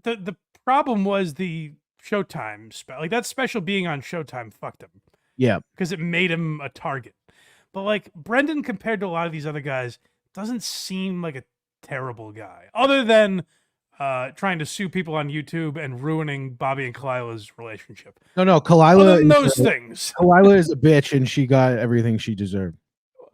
the problem was the Showtime like that special being on Showtime fucked him. Yeah. Because it made him a target. But like Brendan, compared to a lot of these other guys, doesn't seem like a terrible guy. Other than trying to sue people on YouTube and ruining Bobby and Kalila's relationship. No, Kalila. Those things. Kalila is a bitch, and she got everything she deserved,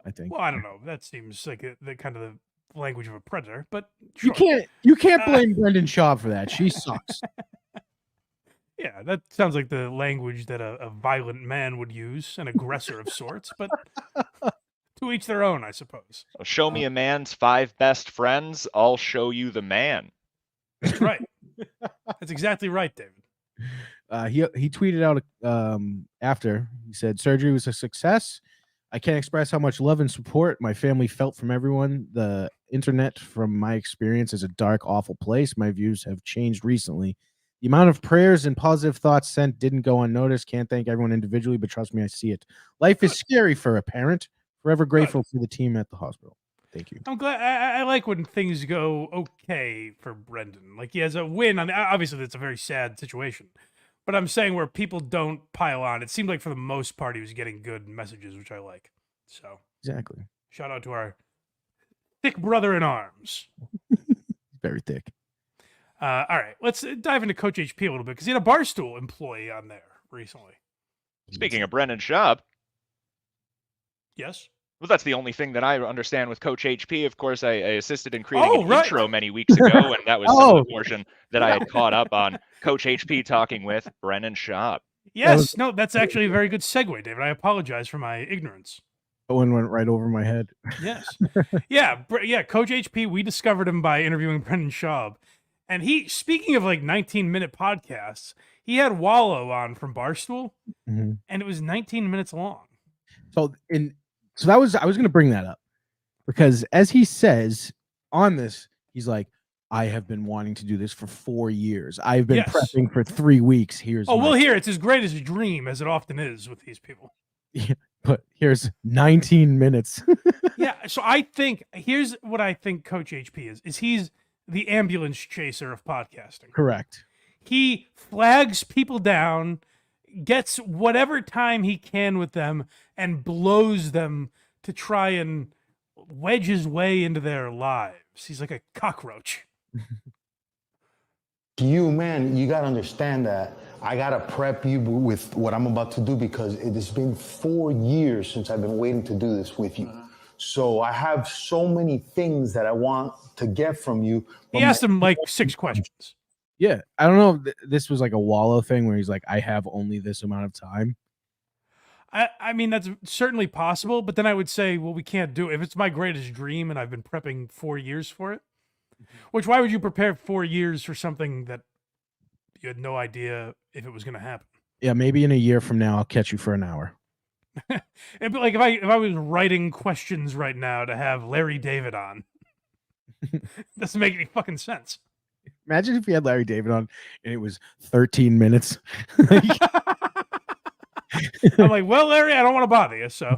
I think. Well, I don't know. That seems like the kind of the language of a predator, but sure. You can't blame Brendan Schaub for that. She sucks. Yeah, that sounds like the language that a violent man would use, an aggressor of sorts. But to each their own, I suppose. So show me a man's 5 best friends. I'll show you the man. That's right. That's exactly right, David. He tweeted out after. He said, surgery was a success. I can't express how much love and support my family felt from everyone. The internet, from my experience, is a dark, awful place. My views have changed recently. The amount of prayers and positive thoughts sent didn't go unnoticed. Can't thank everyone individually, but trust me, I see it. Life is scary for a parent. Forever grateful for the team at the hospital. Thank you. I'm glad. I like when things go okay for Brendan. Like he has a win on. Obviously, that's a very sad situation, but I'm saying where people don't pile on. It seemed like for the most part he was getting good messages, which I like. So exactly. Shout out to our thick brother in arms. Very thick. All right, let's dive into Coach HP a little bit because he had a Barstool employee on there recently. Speaking of Brendan Schaub. Yes. Well, that's the only thing that I understand with Coach HP. Of course, I assisted in creating an intro many weeks ago, and that was some of the portion that I had caught up on. Coach HP talking with Brendan Schaub. Yes, no, that's actually a very good segue, David. I apologize for my ignorance. That one went right over my head. Yes. Yeah, Coach HP, we discovered him by interviewing Brendan Schaub. And speaking of like 19-minute podcasts, he had Wallow on from Barstool, and it was 19 minutes long. So I was going to bring that up because as he says on this, he's like, I have been wanting to do this for 4 years. I've been prepping for 3 weeks. We'll hear it's as great as a dream as it often is with these people. Yeah, but here's 19 minutes. Yeah. So here's what I think Coach HP is he's the ambulance chaser of podcasting. Correct. He flags people down, gets whatever time he can with them, and blows them to try and wedge his way into their lives. He's like a cockroach. Man, you got to understand that I got to prep you with what I'm about to do because it has been 4 years since I've been waiting to do this with you. So I have so many things that I want to get from you. He asked him like 6 questions. Yeah, I don't know if this was like a Wallow thing where he's like, I have only this amount of time. I mean, that's certainly possible, but then I would say, well, we can't do it. If it's my greatest dream and I've been prepping 4 years for it, which why would you prepare 4 years for something that you had no idea if it was going to happen? Yeah, maybe in a year from now, I'll catch you for an hour. It'd be like if I was writing questions right now to have Larry David on. Doesn't make any fucking sense. Imagine if we had Larry David on and it was 13 minutes. I'm like, well, Larry, I don't want to bother you, so.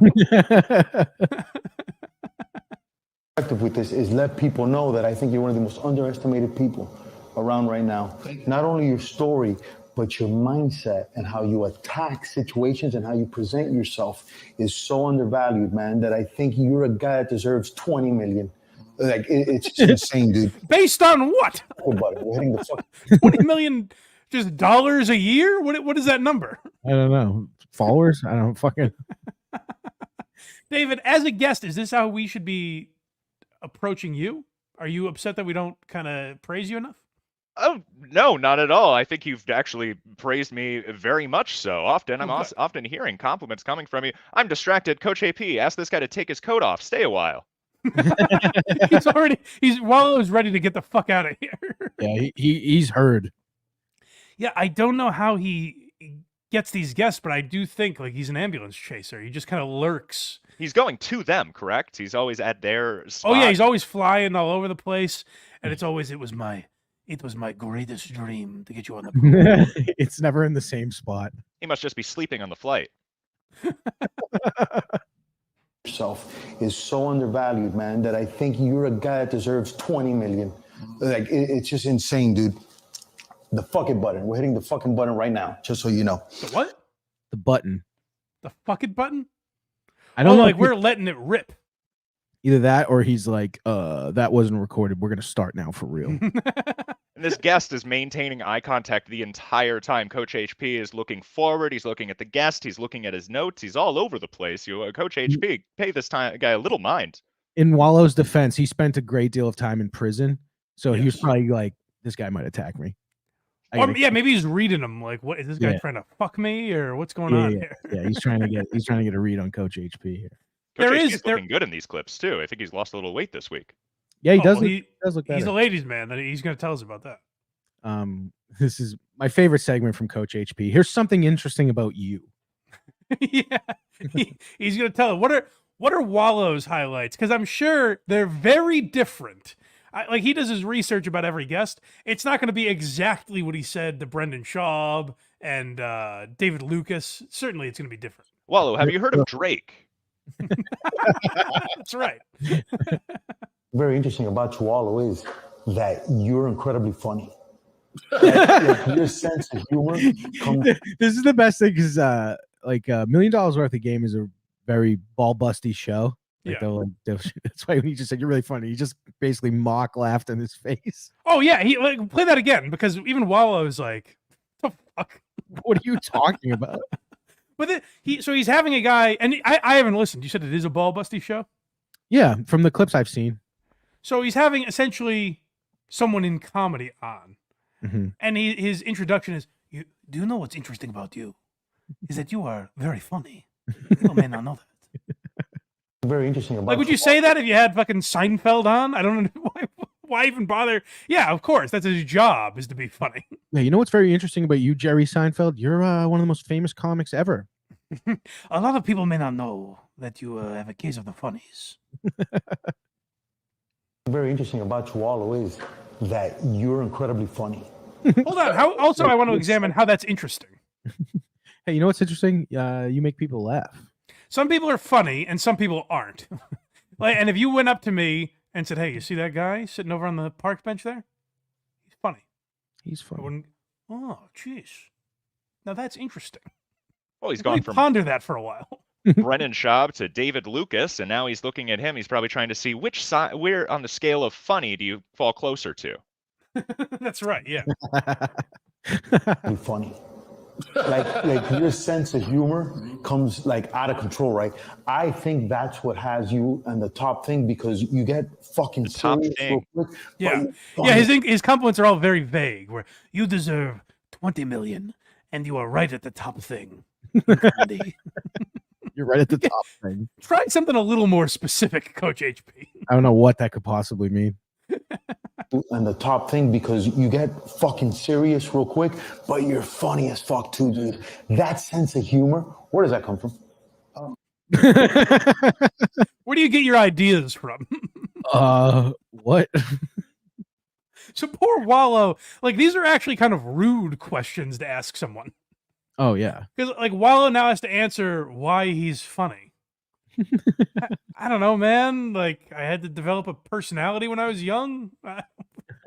With this is let people know that I think you're one of the most underestimated people around right now. Not only your story, but your mindset and how you attack situations and how you present yourself is so undervalued, man, that I think you're a guy that deserves 20 million. Like, it's just insane, dude. Based on what? We're hitting the fuck. 20 million just dollars a year? What is that number? I don't know. Followers? I don't fucking. David, as a guest, is this how we should be approaching you? Are you upset that we don't kind of praise you enough? Oh, no, not at all. I think you've actually praised me very much so. Often, I'm often hearing compliments coming from you. I'm distracted. Coach AP, ask this guy to take his coat off. Stay a while. Wallow's ready to get the fuck out of here. Yeah, he's heard. Yeah, I don't know how he gets these guests, but I do think like he's an ambulance chaser. He just kind of lurks. He's going to them, correct? He's always at their spot. Oh yeah, he's always flying all over the place, and it's always it was my greatest dream to get you on the program. It's never in the same spot. He must just be sleeping on the flight. Yourself is so undervalued, man, that I think you're a guy that deserves 20 million. Like, it's just insane, dude. The fucking button. We're hitting the fucking button right now, just so you know. The what? The button. The fucking button? I don't know. Like we're letting it rip. Either that or he's like, that wasn't recorded. We're going to start now for real. And this guest is maintaining eye contact the entire time. Coach HP is looking forward. He's looking at the guest. He's looking at his notes. He's all over the place. Coach HP, pay this guy a little mind. In Wallow's defense, he spent a great deal of time in prison. So he was probably like, this guy might attack me. Yeah, maybe he's reading them. Like, what is this guy trying to fuck me, or what's going on here? Yeah, he's trying to get a read on Coach HP here. Coach HP's looking good in these clips too. I think he's lost a little weight this week. Yeah, he does. He does look better. He's a ladies' man. That he's going to tell us about that. This is my favorite segment from Coach HP. Here's something interesting about you. Yeah, he's going to tell it. What are Wallow's highlights? Because I'm sure they're very different. Like he does his research about every guest. It's not going to be exactly what he said to Brendan Schaub and David Lucas. Certainly, it's going to be different. Wallow, have you heard of Drake? That's right. Very interesting about you, Wallow, is that you're incredibly funny. Your sense of humor. This is the best thing because like $1 million worth of game is a very ball busty show. Like that's why when he just said you're really funny, he just basically mock laughed in his face. Oh yeah, he play that again because even Wallow's like, "The fuck? What are you talking about?" But he's having a guy, and I haven't listened. You said it is a ball busty show. Yeah, from the clips I've seen. So he's having essentially someone in comedy on, and his introduction is, "Do you know what's interesting about you? Is that you are very funny. People may not know that." Very interesting about like, would you say that if you had fucking Seinfeld on? I don't know why even bother. Yeah, of course, that's his job is to be funny. Yeah, you know what's very interesting about you, Jerry Seinfeld? You're one of the most famous comics ever. A lot of people may not know that you have a case of the funnies. Very interesting about you, Wallow, is that you're incredibly funny. Hold on. I want to examine how that's interesting. Hey, you know what's interesting? You make people laugh. Some people are funny and some people aren't. And if you went up to me and said, "Hey, you see that guy sitting over on the park bench there? He's funny." He's funny. I wouldn't. Oh, jeez. Now that's interesting. Well, he's gone from ponder that for a while. Brennan Schaub to David Lucas, and now he's looking at him. He's probably trying to see which side, where on the scale of funny do you fall closer to? That's right. Yeah. Be funny. like your sense of humor comes like out of control, right? I think that's what has you on the top thing because you get fucking top serious real thing. quick. Yeah, but yeah. His compliments are all very vague. Where you deserve 20 million, and you are right at the top thing. Candy. You're right at the top thing. Try something a little more specific, Coach HP. I don't know what that could possibly mean. and the top thing because you get fucking serious real quick, but you're funny as fuck too, dude. That sense of humor, where does that come from? Where do you get your ideas from? What? So poor Wallow, like these are actually kind of rude questions to ask someone. Oh yeah. Because like Wallow now has to answer why he's funny. I don't know, man. Like I had to develop a personality when I was young. I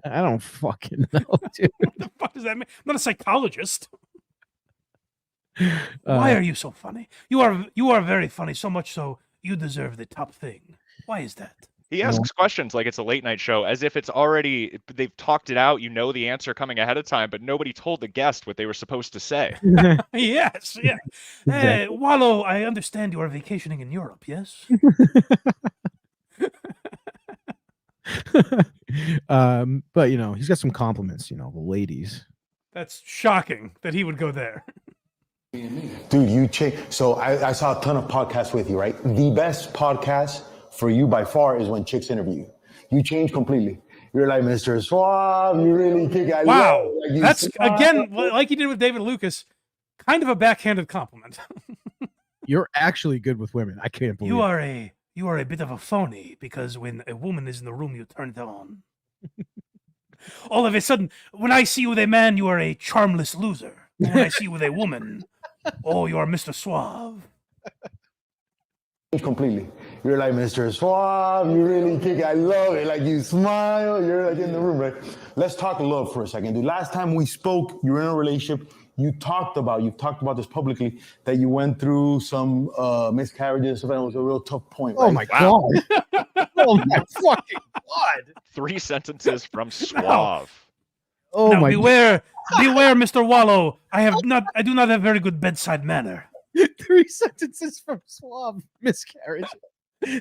don't fucking know, dude. What the fuck does that mean? I'm not a psychologist. Why are you so funny? You are very funny, so much so you deserve the top thing. Why is that? He asks questions like it's a late night show, as if it's already, they've talked it out, you know the answer coming ahead of time, but nobody told the guest what they were supposed to say. Yes, yeah. Exactly. Wallow, I understand you are vacationing in Europe, yes? But you know, he's got some compliments, you know, the ladies. That's shocking that he would go there. Dude, you change. So I saw a ton of podcasts with you, right? The best podcast for you by far is when chicks interview you. You change completely. You're like Mr. Suave. You really kick it. Wow. Like you That's, smile. again, like you did with David Lucas, kind of a backhanded compliment. You're actually good with women. I can't believe You are a bit of a phony because when a woman is in the room, you turn it on. All of a sudden, when I see you with a man, you are a charmless loser. When I see you with a woman, oh, you are Mr. Suave. Completely. You're like Mr. Suave. You really kick it. I love it. Like you smile. You're like in the room, right? Let's talk love for a second, dude. Last time we spoke, you were in a relationship. You've talked about this publicly, that you went through some miscarriages. And it was a real tough point. Right? Oh my God. Oh my fucking God. 3 sentences from Suave. Oh now, my beware, Mr. Wallow. I do not have very good bedside manner. 3 sentences from Suave. Miscarriage.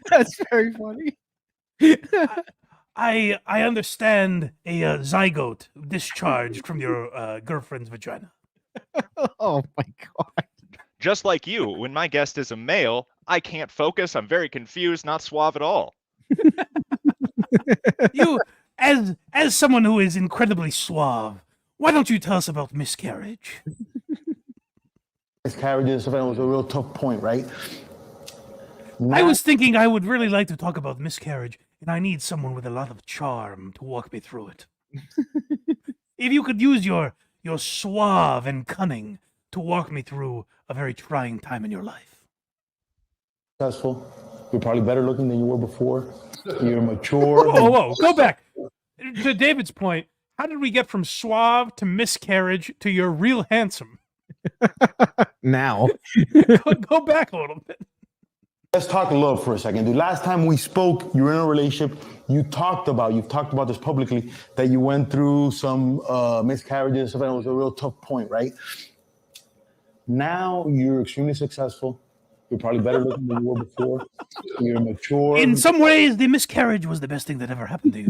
That's very funny. I understand a zygote discharged from your girlfriend's vagina. Oh my God. Just like you, when my guest is a male, I can't focus. I'm very confused, not suave at all. You, as someone who is incredibly suave, why don't you tell us about miscarriage? Miscarriages. And it was a real tough point, right? I was thinking I would really like to talk about miscarriage, and I need someone with a lot of charm to walk me through it. If you could use your suave and cunning to walk me through a very trying time in your life. Successful. You're probably better looking than you were before. You're mature. Whoa, go back. To David's point, how did we get from suave to miscarriage to you're real handsome? Now. Go back a little bit. Let's talk love for a second, dude. Last time we spoke, you were in a relationship. You've talked about this publicly, that you went through some miscarriages. And it was a real tough point, right? Now you're extremely successful. You're probably better looking than you were before. You're mature. In some ways, the miscarriage was the best thing that ever happened to you.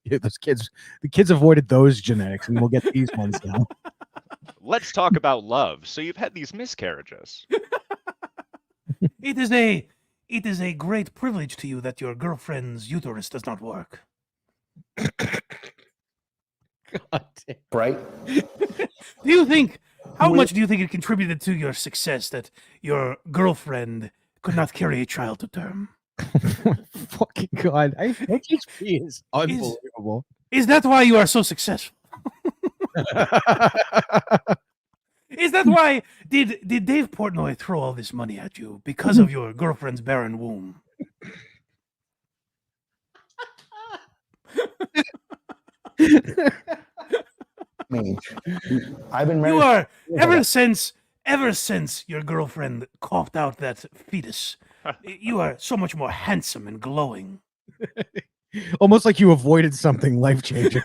Yeah, the kids avoided those genetics, and we'll get these ones now. Let's talk about love. So you've had these miscarriages. It is a great privilege to you that your girlfriend's uterus does not work. God damn. Right? How much do you think it contributed to your success that your girlfriend could not carry a child to term? Fucking God. HHP is unbelievable. Is that why you are so successful? Is that why did Dave Portnoy throw all this money at you because of your girlfriend's barren womb? I've been married. You are ever since your girlfriend coughed out that fetus. You are so much more handsome and glowing. Almost like you avoided something life-changing.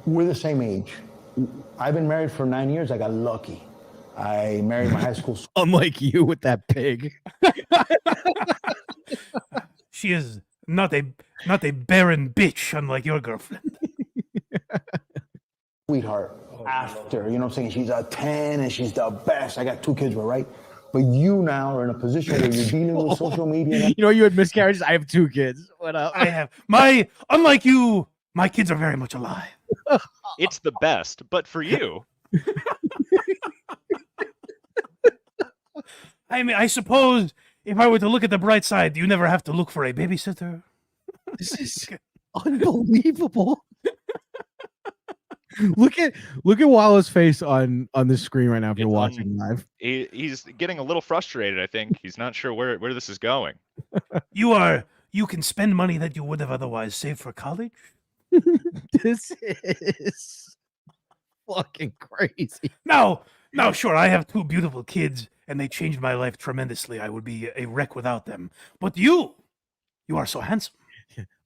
we're the same age. I've been married for 9 years. I got lucky. I married my high school. Unlike you with that pig. She is not a barren bitch, unlike your girlfriend. Sweetheart. After, you know what I'm saying? She's a 10 and she's the best. I got 2 kids, right? But you now are in a position where you're dealing with social media. You know, you had miscarriages. I have 2 kids. What up? I have unlike you, my kids are very much alive. It's the best, but for you. I mean, I suppose if I were to look at the bright side, you never have to look for a babysitter. This is unbelievable. Look at Wallow's face on the screen right now if you're watching live. He's getting a little frustrated, I think. He's not sure where this is going. You can spend money that you would have otherwise saved for college. This is fucking crazy. Now, sure, I have 2 beautiful kids, and they changed my life tremendously. I would be a wreck without them. But you are so handsome.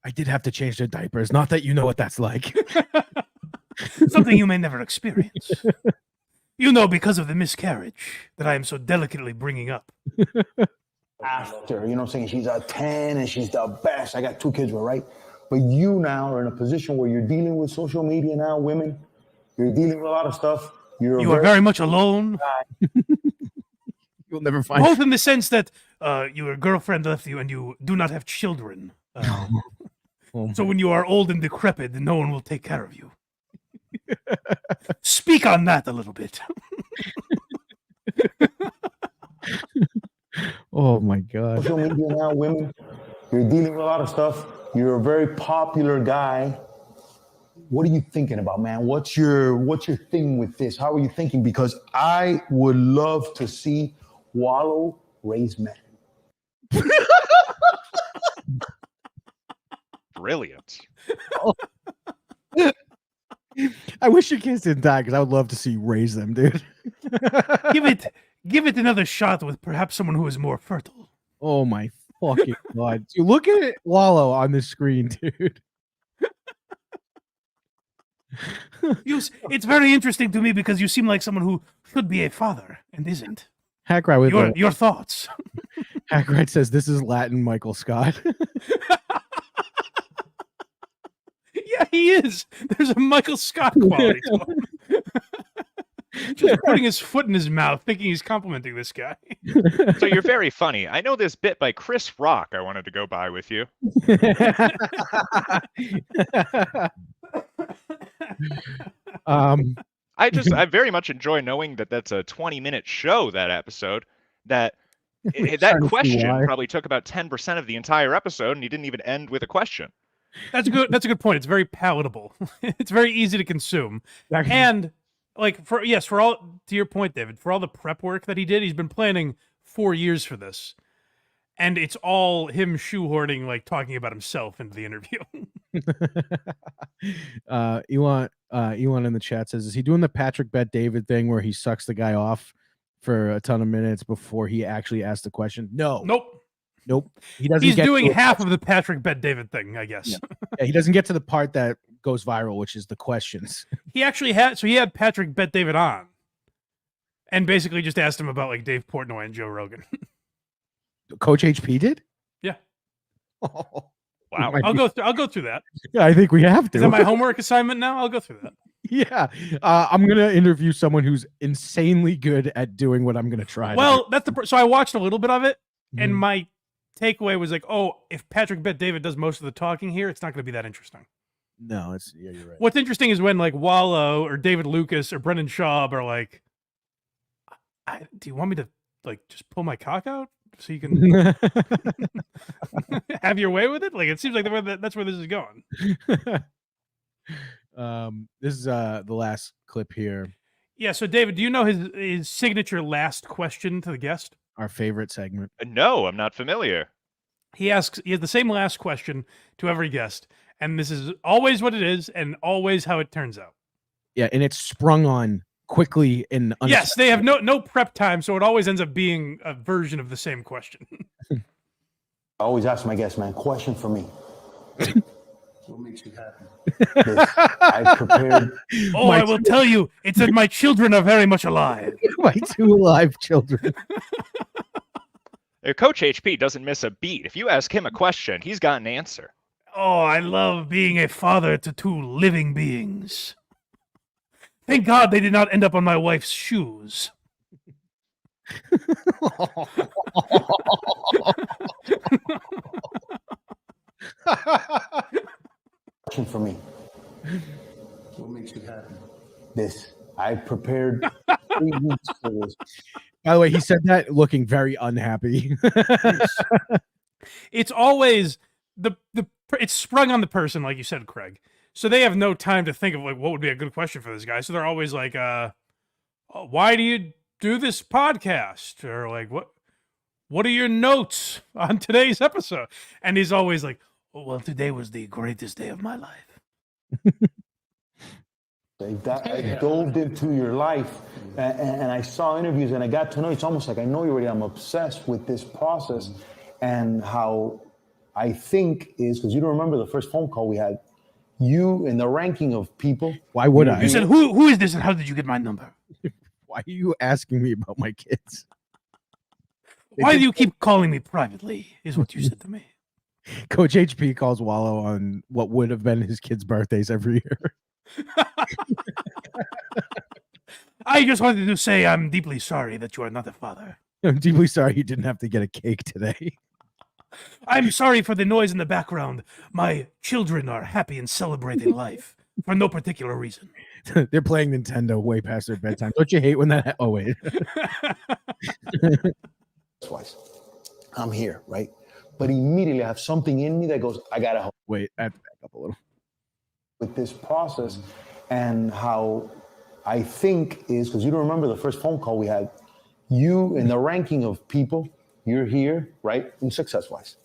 I did have to change their diapers. Not that you know what that's like. Something you may never experience. You know, because of the miscarriage that I am so delicately bringing up. After, you know what I'm saying? She's a 10 and she's the best. I got 2 kids, right? But you now are in a position where you're dealing with social media now, women. You're dealing with a lot of stuff. You are very much alone. You'll never find both in the sense that your girlfriend left you and you do not have children. So when you are old and decrepit, no one will take care of you. Speak on that a little bit. Oh my God. Social media now, women. You're dealing with a lot of stuff. You're a very popular guy. What are you thinking about, man? What's your thing with this? How are you thinking? Because I would love to see Wallow raise men. Brilliant. I wish your kids didn't die because I would love to see you raise them, dude. Give it another shot with perhaps someone who is more fertile. Oh my fucking God. Dude, look at Wallow on the screen, dude. It's very interesting to me because you seem like someone who should be a father and isn't. Hackright with your thoughts. Hackright says this is Latin Michael Scott. Yeah, he is. There's a Michael Scott quality to him. Just putting his foot in his mouth, thinking he's complimenting this guy. So you're very funny. I know this bit by Chris Rock I wanted to go by with you. I very much enjoy knowing that that's a 20-minute show, that episode. That question probably took about 10% of the entire episode, and he didn't even end with a question. That's a good point. It's very palatable. It's very easy to consume. And for all, to your point, David, for all the prep work that he did, he's been planning 4 years for this. And it's all him shoehorning, talking about himself into the interview. Elon in the chat says, is he doing the Patrick Bet David thing where he sucks the guy off for a ton of minutes before he actually asks the question? No. Nope. He doesn't. He's doing half of the Patrick Bet David thing, I guess. Yeah, he doesn't get to the part that goes viral, which is the questions. He actually had Patrick Bet David on, and basically just asked him about Dave Portnoy and Joe Rogan. Coach HP did? Yeah. Oh, wow. I'll go through that. Yeah, I think we have to. Is that my homework assignment now? I'll go through that. Yeah. I'm gonna interview someone who's insanely good at doing what I'm gonna try. Well, so I watched a little bit of it, and my takeaway was if Patrick Bet David does most of the talking here, it's not going to be that interesting. No, you're right. What's interesting is when Wallow or David Lucas or Brendan Schaub are like, do you want me to just pull my cock out so you can have your way with it? It seems like that's where this is going. This is the last clip here. Yeah. So David, do you know his signature last question to the guest? Our favorite segment. No, I'm not familiar. He has the same last question to every guest, and this is always what it is and always how it turns out. Yeah, and it's sprung on quickly and yes, they have no prep time, so it always ends up being a version of the same question. I always ask my guests, man, question for me. makes you happy? This, I prepared. Oh, I will tell you, it's that my children are very much alive. My 2 alive children. Coach HP doesn't miss a beat. If you ask him a question, he's got an answer. Oh, I love being a father to 2 living beings. Thank God they did not end up on my wife's shoes. Question for me. What makes you happy? This. I prepared 3 weeks for this. By the way, he said that looking very unhappy. It's always it's sprung on the person, like you said, Craig. So they have no time to think of like what would be a good question for this guy. So they're always like, why do you do this podcast? Or like, what are your notes on today's episode? And he's always like, oh, well, today was the greatest day of my life. I dove into your life and I saw interviews and I got to know you. It's almost like I know you already. I'm obsessed with this process and how I think is, because you don't remember the first phone call we had, you in the ranking of people. Why would I? You said, who is this and how did you get my number? Why are you asking me about my kids? Why do you keep calling me privately, is what you said to me. Coach HP calls Wallow on what would have been his kids' birthdays every year. I just wanted to say I'm deeply sorry that you are not a father. I'm deeply sorry you didn't have to get a cake today. I'm sorry for the noise in the background. My children are happy and celebrating life for no particular reason. They're playing Nintendo way past their bedtime. Don't you hate when that? Oh, wait. Twice. I'm here, right? But immediately I have something in me that goes, I gotta help. Wait, I have to back up a little. With this process and how I think is, because you don't remember the first phone call we had, you in the ranking of people, you're here, right? In success-wise.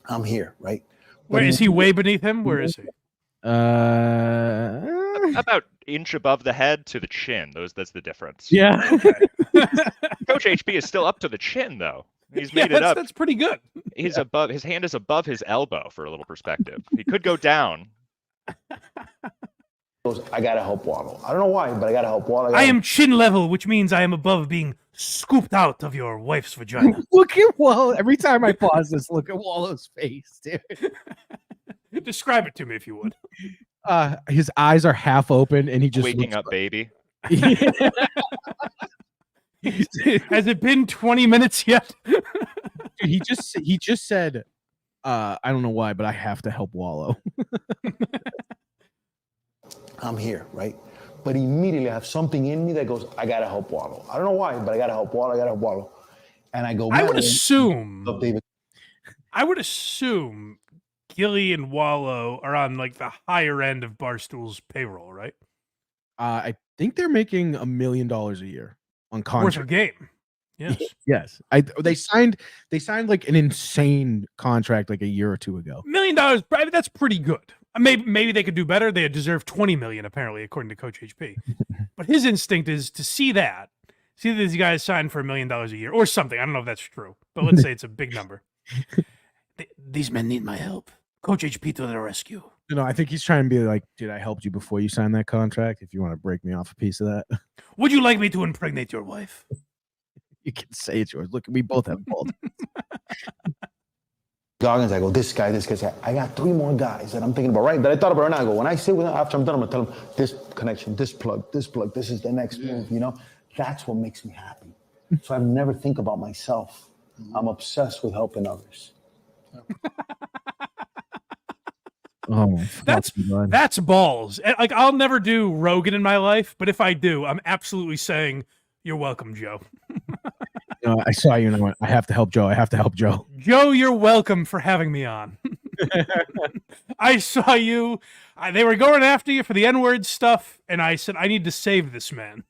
I'm here, right? Where is he way beneath him? Where is he? About inch above the head to the chin. That's the difference. Yeah. Okay. Coach HP is still up to the chin though. He's Yeah, made it up. that's pretty good. He's above. His hand is above his elbow for a little perspective. He could go down. I gotta help Waddle. I don't know why, but I gotta help Waddle. I am chin level, which means I am above being scooped out of your wife's vagina. Look at Wallow. Every time I pause this, look at Wallow's face, dude. Describe it to me if you would. His eyes are half open and he just Waking up, baby. Has it been 20 minutes yet? Dude, he just said, I don't know why, but I have to help Wallow. I'm here, right? But immediately I have something in me that goes, I gotta help Waddle. I don't know why, but I gotta help Waddle. I gotta help Waddle. And I go, I would assume Gilly and Wallow are on like the higher end of Barstool's payroll, right? I think they're making $1 million a year on contract. Worth a game. Yes. Yes. They signed like an insane contract like a year or two ago. $1 million, that's pretty good. Maybe they could do better. They deserve $20 million, apparently, according to Coach HP. But his instinct is to see that these guys signed for $1 million a year or something. I don't know if that's true, but let's say it's a big number. These men need my help. Coach HP to the rescue. No, I think he's trying to be like, dude, I helped you before you signed that contract. If you want to break me off a piece of that, would you like me to impregnate your wife? You can say it's yours. Look, we both have balls. Goggins, I go, this guy. I got 3 more guys that I'm thinking about, right? That I thought about right now. I go, when I sit with them, after I'm done, I'm going to tell them this connection, this plug, this is the next move, you know? That's what makes me happy. So I never think about myself. I'm obsessed with helping others. Oh, that's balls. Like, I'll never do Rogan in my life, but if I do, I'm absolutely saying, you're welcome, Joe. I saw you and I went, I have to help Joe. I have to help Joe. Joe, you're welcome for having me on. I saw you. They were going after you for the N-word stuff, and I said, I need to save this man.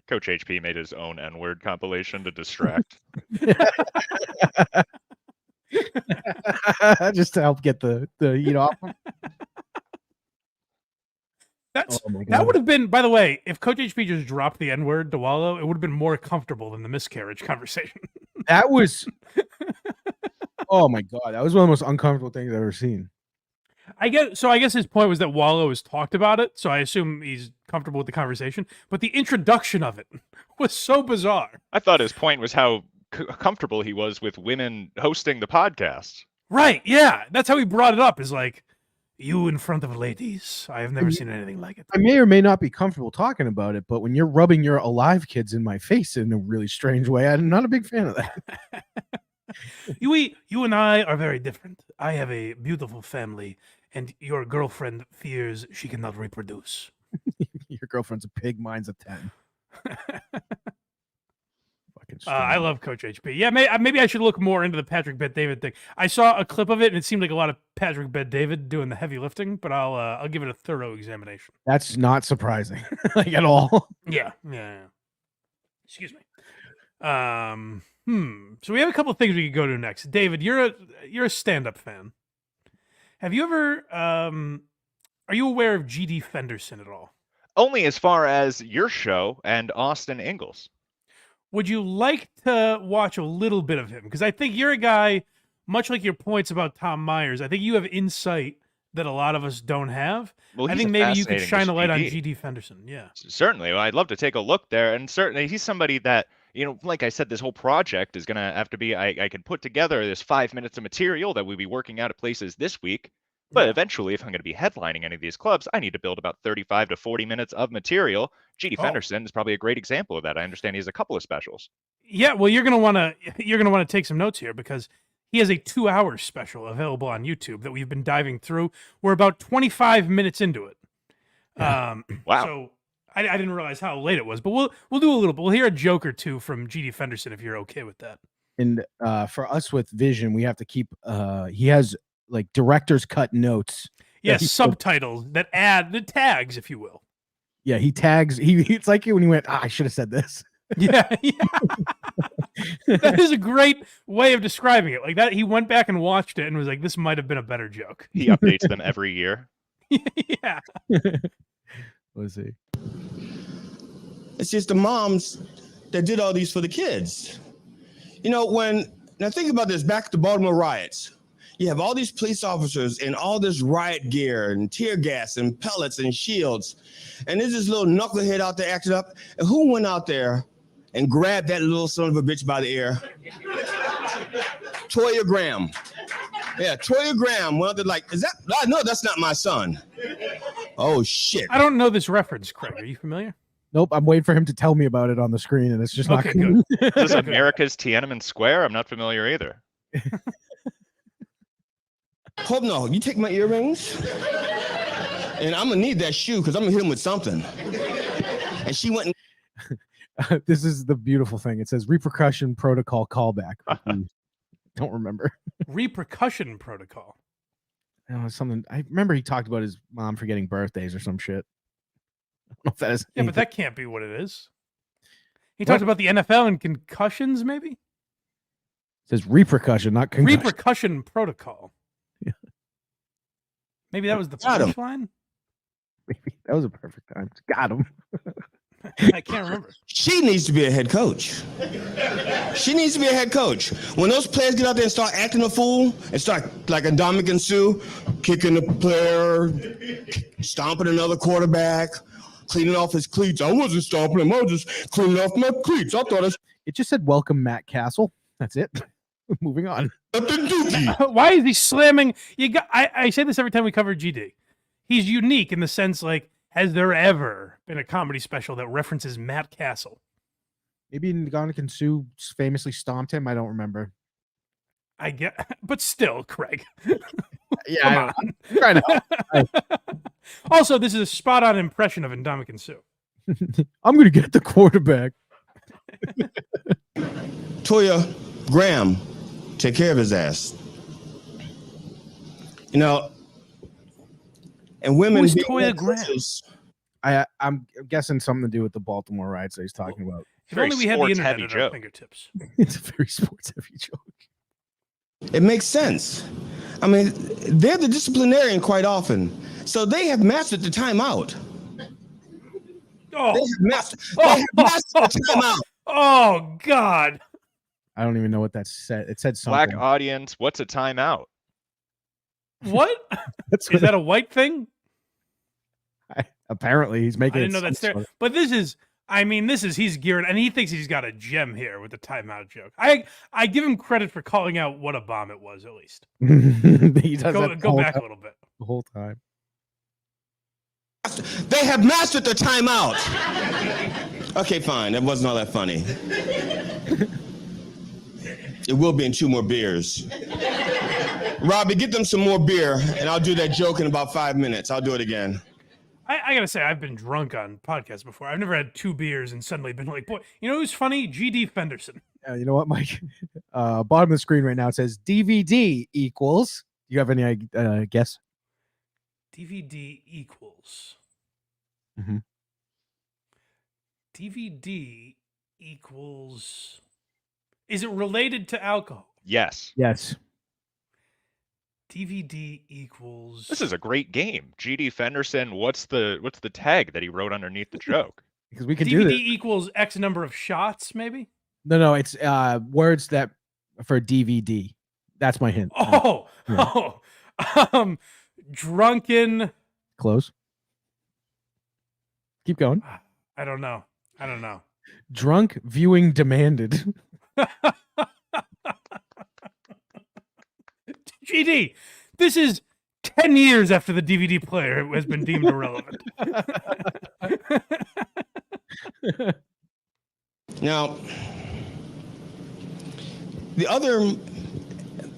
Coach HP made his own N-word compilation to distract. Just to help get the heat off. That would have been, by the way, if Coach HP just dropped the N-word to Wallow, it would have been more comfortable than the miscarriage conversation. That was Oh my god, that was one of the most uncomfortable things I've ever seen. I guess his point was that Wallow has talked about it, so I assume he's comfortable with the conversation. But the introduction of it was so bizarre. I thought his point was how comfortable he was with women hosting the podcast. Right? Yeah, that's how he brought it up. Is like, you in front of ladies. I have never seen anything like it. I may or may not be comfortable talking about it, but when you're rubbing your alive kids in my face in a really strange way, I'm not a big fan of that. You and I are very different. I have a beautiful family, and your girlfriend fears she cannot reproduce. Your girlfriend's a pig, mine's a 10. I love Coach HP. Yeah, maybe I should look more into the Patrick Bet-David thing. I saw a clip of it, and it seemed like a lot of Patrick Bet-David doing the heavy lifting, but I'll give it a thorough examination. That's not surprising, like at all. Yeah. Excuse me. So we have a couple of things we could go to next. David, you're a stand-up fan. Have you ever are you aware of GD Fenderson at all? Only as far as your show and Austin Ingalls. Would you like to watch a little bit of him? Because I think you're a guy, much like your points about Tom Myers, I think you have insight that a lot of us don't have. Well, I think maybe you could shine a light on GD Fenderson. Yeah. Certainly. Well, I'd love to take a look there. And certainly he's somebody that, like I said, this whole project is going to have to be, I can put together this 5 minutes of material that we'll be working out at places this week. But eventually, if I'm going to be headlining any of these clubs, I need to build about 35 to 40 minutes of material. GD Fenderson is probably a great example of that. I understand he has a couple of specials. Yeah, well, you're gonna want to take some notes here because he has a 2-hour special available on YouTube that we've been diving through. We're about 25 minutes into it. Wow. So I didn't realize how late it was, but we'll do a little bit. We'll hear a joke or two from GD Fenderson if you're okay with that. And for us with Vision, we have to keep. He has like director's cut notes. Yes, subtitles that add the tags, if you will. Yeah, he tags. It's like when he went, I should have said this. Yeah. That is a great way of describing it. Like that, he went back and watched it and was like, this might have been a better joke. He updates them every year. Yeah. Let's see. It's just the moms that did all these for the kids. Now think about this, back to Baltimore riots. You have all these police officers in all this riot gear and tear gas and pellets and shields. And there's this little knucklehead out there acting up. And who went out there and grabbed that little son of a bitch by the ear? Toya Graham. Yeah, Toya Graham went out there like, no, that's not my son. Oh, shit. I don't know this reference, Craig. Are you familiar? Nope, I'm waiting for him to tell me about it on the screen, and it's just not good. Is this America's Tiananmen Square? I'm not familiar either. Hope no. You take my earrings, and I'm gonna need that shoe because I'm gonna hit him with something. And she went. This is the beautiful thing. It says repercussion protocol callback. Don't remember. Repercussion protocol. Something. I remember he talked about his mom forgetting birthdays or some shit. I don't know if that is. Yeah, but that can't be what it is. He talked about the NFL and concussions, maybe. It says repercussion, not concussion. Repercussion protocol. Yeah. Maybe that was the punchline. Maybe that was a perfect time. Got him. I can't remember. She needs to be a head coach. She needs to be a head coach. When those players get out there and start acting a fool and start like a Dominican Sue, kicking the player, stomping another quarterback, cleaning off his cleats. I wasn't stomping him. I was just cleaning off my cleats. I thought it just said welcome Matt Castle. That's it. Moving on. Why is he slamming? I say this every time we cover GD. He's unique in the sense, like, has there ever been a comedy special that references Matt Castle? Maybe Ndamukong Suh famously stomped him. I don't remember. I get, but still, Craig. Yeah, I'm trying to. Also, this is a spot-on impression of Ndamukong Suh. I'm going to get the quarterback. Toya Graham, take care of his ass. And women. Who's Toya Graham? I'm guessing something to do with the Baltimore riots that he's talking about. If only we had the internet at our fingertips. It's a very sports-heavy joke. It makes sense. I mean, they're the disciplinarian quite often, so they have mastered the timeout. Oh, they have mastered the timeout. Oh God! I don't even know what that said. It said something. Black audience, what's a timeout? What? Is that a white thing? Apparently, he's making. I didn't know that's there. But this is, he's gearing, and he thinks he's got a gem here with the timeout joke. I give him credit for calling out what a bomb it was, at least. He does go back a little bit. The whole time. They have mastered the timeout. Okay, fine. That wasn't all that funny. It will be in 2 more beers. Robbie, get them some more beer, and I'll do that joke in about 5 minutes. I'll do it again. I gotta say, I've been drunk on podcasts before. I've never had 2 beers and suddenly been like, boy, you know who's funny? G.D. Fenderson. Yeah, you know what, Mike? Bottom of the screen right now, it says DVD equals. Do you have any guess? DVD equals. Mm-hmm. DVD equals. Is it related to alcohol? Yes. Yes. DVD equals. This is a great game. G.D. Fenderson, what's the tag that he wrote underneath the joke? Because we can DVD do this. equals X number of shots, maybe? No, it's words that for DVD. That's my hint. Drunken. Close. Keep going. I don't know. Drunk viewing demanded. GD, this is 10 years after the DVD player has been deemed irrelevant. Now, the other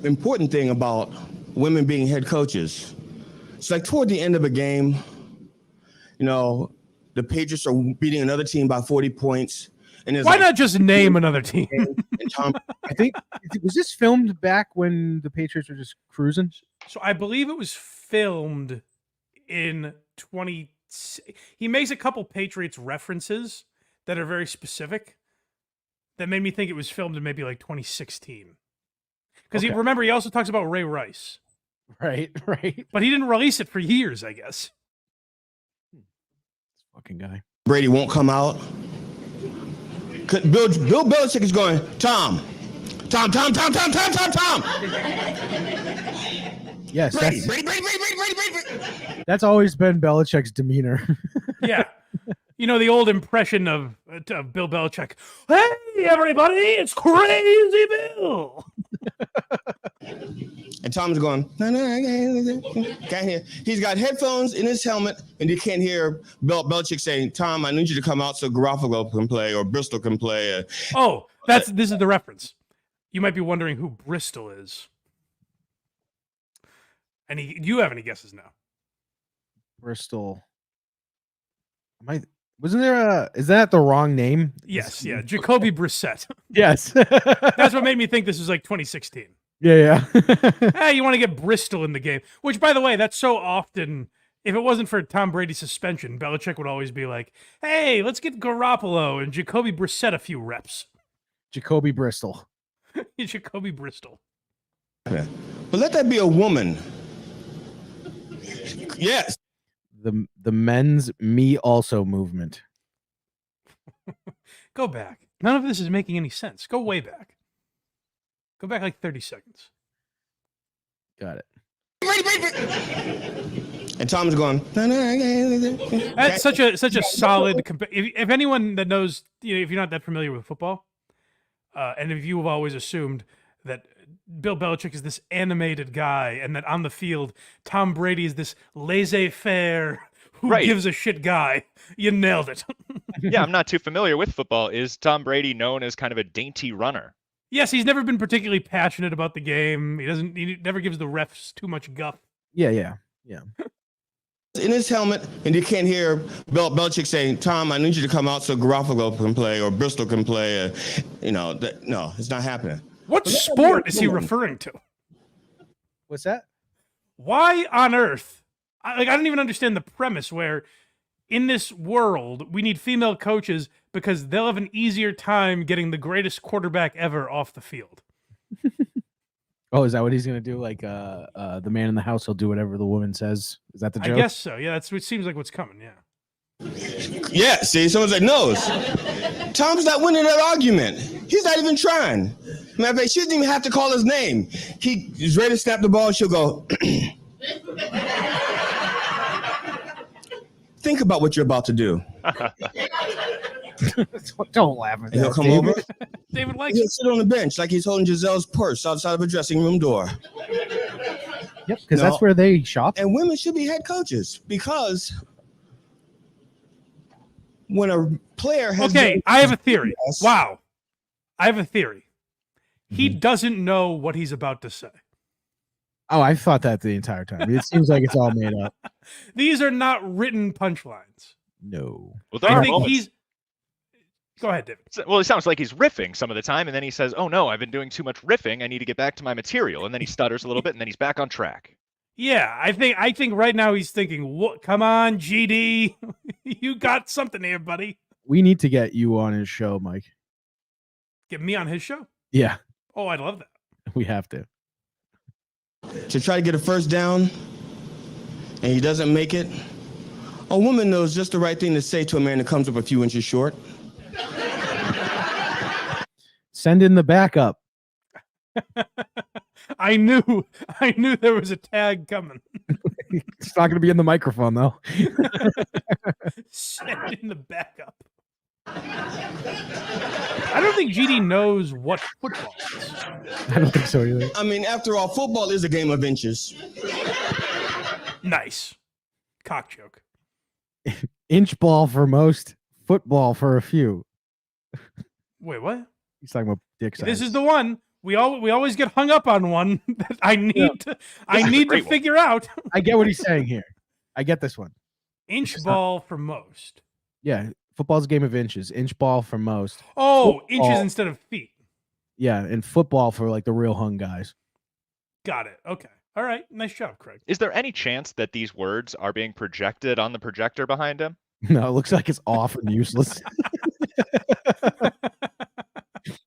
important thing about women being head coaches, it's like toward the end of a game, you know, the Patriots are beating another team by 40 points. And why not just name another team? And Tom, I think, was this filmed back when the Patriots were just cruising? So I believe it was filmed in 20. He makes a couple Patriots references that are very specific that made me think it was filmed in maybe like 2016. Because remember, he also talks about Ray Rice. Right. But he didn't release it for years, I guess. This fucking guy. Brady won't come out. Bill Belichick is going, Tom. Yes, Brady. That's always been Belichick's demeanor. Yeah. You know, the old impression of Bill Belichick. Hey, everybody, it's Crazy Bill. And Tom's going, no, can't hear. He's got headphones in his helmet, and you can't hear Belichick saying, Tom, I need you to come out so Garofalo can play or Bristol can play. This is the reference. You might be wondering who Bristol is. Do you have any guesses now? Bristol. Is that the wrong name? Yes, yeah. Jacoby Brissett. Yes. That's what made me think this was like 2016. Yeah. Hey, you want to get Bristol in the game. Which, by the way, that's so often, if it wasn't for Tom Brady's suspension, Belichick would always be like, hey, let's get Garoppolo and Jacoby Brissett a few reps. Jacoby Bristol. Jacoby Bristol. But let that be a woman. Yes. The men's me also movement. Go back. None of this is making any sense. Go way back. Go back like 30 seconds. Got it. And Tom's going. That's such a solid. If anyone that knows, if you're not that familiar with football, and if you have always assumed that Bill Belichick is this animated guy, and that on the field Tom Brady is this laissez-faire who gives a shit guy, you nailed it. Yeah, I'm not too familiar with football. Is Tom Brady known as kind of a dainty runner? Yes, he's never been particularly passionate about the game. He never gives the refs too much guff. Yeah. In his helmet, and you can't hear Belichick saying, Tom, I need you to come out so Garofalo can play or Bristol can play. No, it's not happening. What sport is he referring to? What's that? Why on earth? I don't even understand the premise where in this world we need female coaches because they'll have an easier time getting the greatest quarterback ever off the field. Oh, is that what he's going to do? Like the man in the house will do whatever the woman says. Is that the joke? I guess so. Yeah, it seems like what's coming. Yeah. Yeah, see, someone's like, no. Tom's not winning that argument. He's not even trying. Matter of fact, she doesn't even have to call his name. He's ready to snap the ball. She'll go. Think about what you're about to do. Don't laugh at that. And he'll come David. over. David likes He'll sit on the bench like he's holding Giselle's purse outside of a dressing room door. Yep, because that's where they shop. And women should be head coaches because when a player has. Okay, I have a theory. Wow. I have a theory. He doesn't know what he's about to say. Oh, I thought that the entire time. It seems like it's all made up. These are not written punchlines. No. Well, there I are think moments. he's. Go ahead, David. Well, it sounds like he's riffing some of the time, and then he says, "Oh no, I've been doing too much riffing. I need to get back to my material." And then he stutters a little bit, and then he's back on track. Yeah, I think right now he's thinking, "What? Come on, GD, you got something here, buddy. We need to get you on his show, Mike. Get me on his show." Yeah, Oh, I'd love that. we have to. To try to get a first down and he doesn't make it, a woman knows just the right thing to say to a man that comes up a few inches short. Send in the backup. I knew there was a tag coming. It's not going to be in the microphone, though. Send in the backup. I don't think GD knows what football is. I don't think so either. I mean, after all, football is a game of inches. Nice. Cock joke. Inch ball for most, football for a few. Wait, what? He's talking about dick size. This is the one. We always get hung up on one that I need to figure out. I get what he's saying here. I get this one. Inch ball for most. Yeah, football's a game of inches. Inch ball for most. Oh, Football- inches instead of feet. Yeah, and football for like the real hung guys. Got it. Okay. All right. Nice job, Craig. Is there any chance that these words are being projected on the projector behind him? No, it looks like it's off and useless.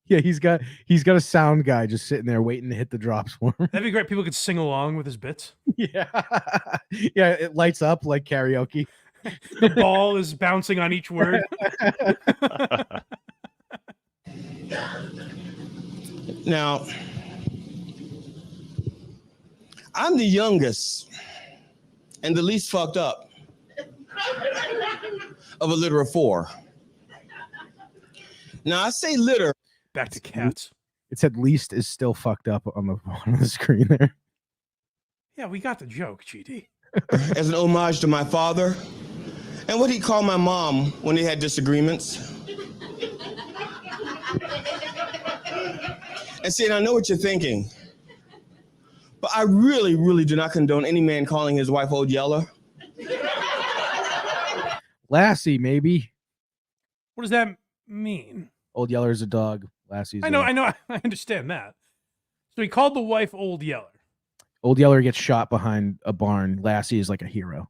Yeah, he's got a sound guy just sitting there waiting to hit the drops for him. That'd be great. People could sing along with his bits. Yeah. Yeah, it lights up like karaoke. The ball is bouncing on each word. Now, I'm the youngest and the least fucked up of a litter of four. Now, I say litter. Back to cats. It said least is still fucked up on the bottom of the screen there. Yeah, we got the joke, GD. As an homage to my father and what he called my mom when they had disagreements. And see, and I know what you're thinking, but I really, really do not condone any man calling his wife Old Yeller. Lassie, maybe. What does that mean? Old Yeller is a dog. Lassie's I know, I understand that. So he called the wife Old Yeller. Old Yeller gets shot behind a barn. Lassie is like a hero.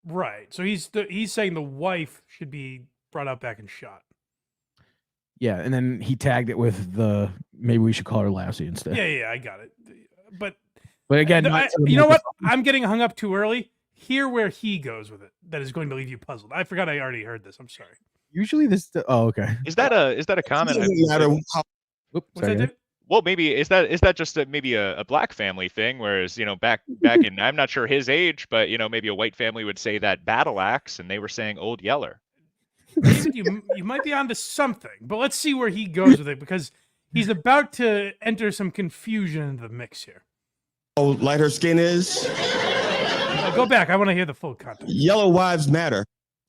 Right. So he's saying the wife should be brought out back and shot. Yeah, and then he tagged it with the maybe we should call her Lassie instead. Yeah, I got it. But again, you know what? I'm getting hung up too early. Hear where he goes with it. That is going to leave you puzzled. I forgot I already heard this. I'm sorry. Usually this. Oh, okay. Is that a comment? What's that, David? Well, maybe is that just maybe a black family thing? Whereas back in I'm not sure his age, but maybe a white family would say that battle axe, and they were saying Old Yeller. David, you might be onto something, but let's see where he goes with it because he's about to enter some confusion into the mix here. How light her skin is. Go back. I want to hear the full context. Yellow wives matter.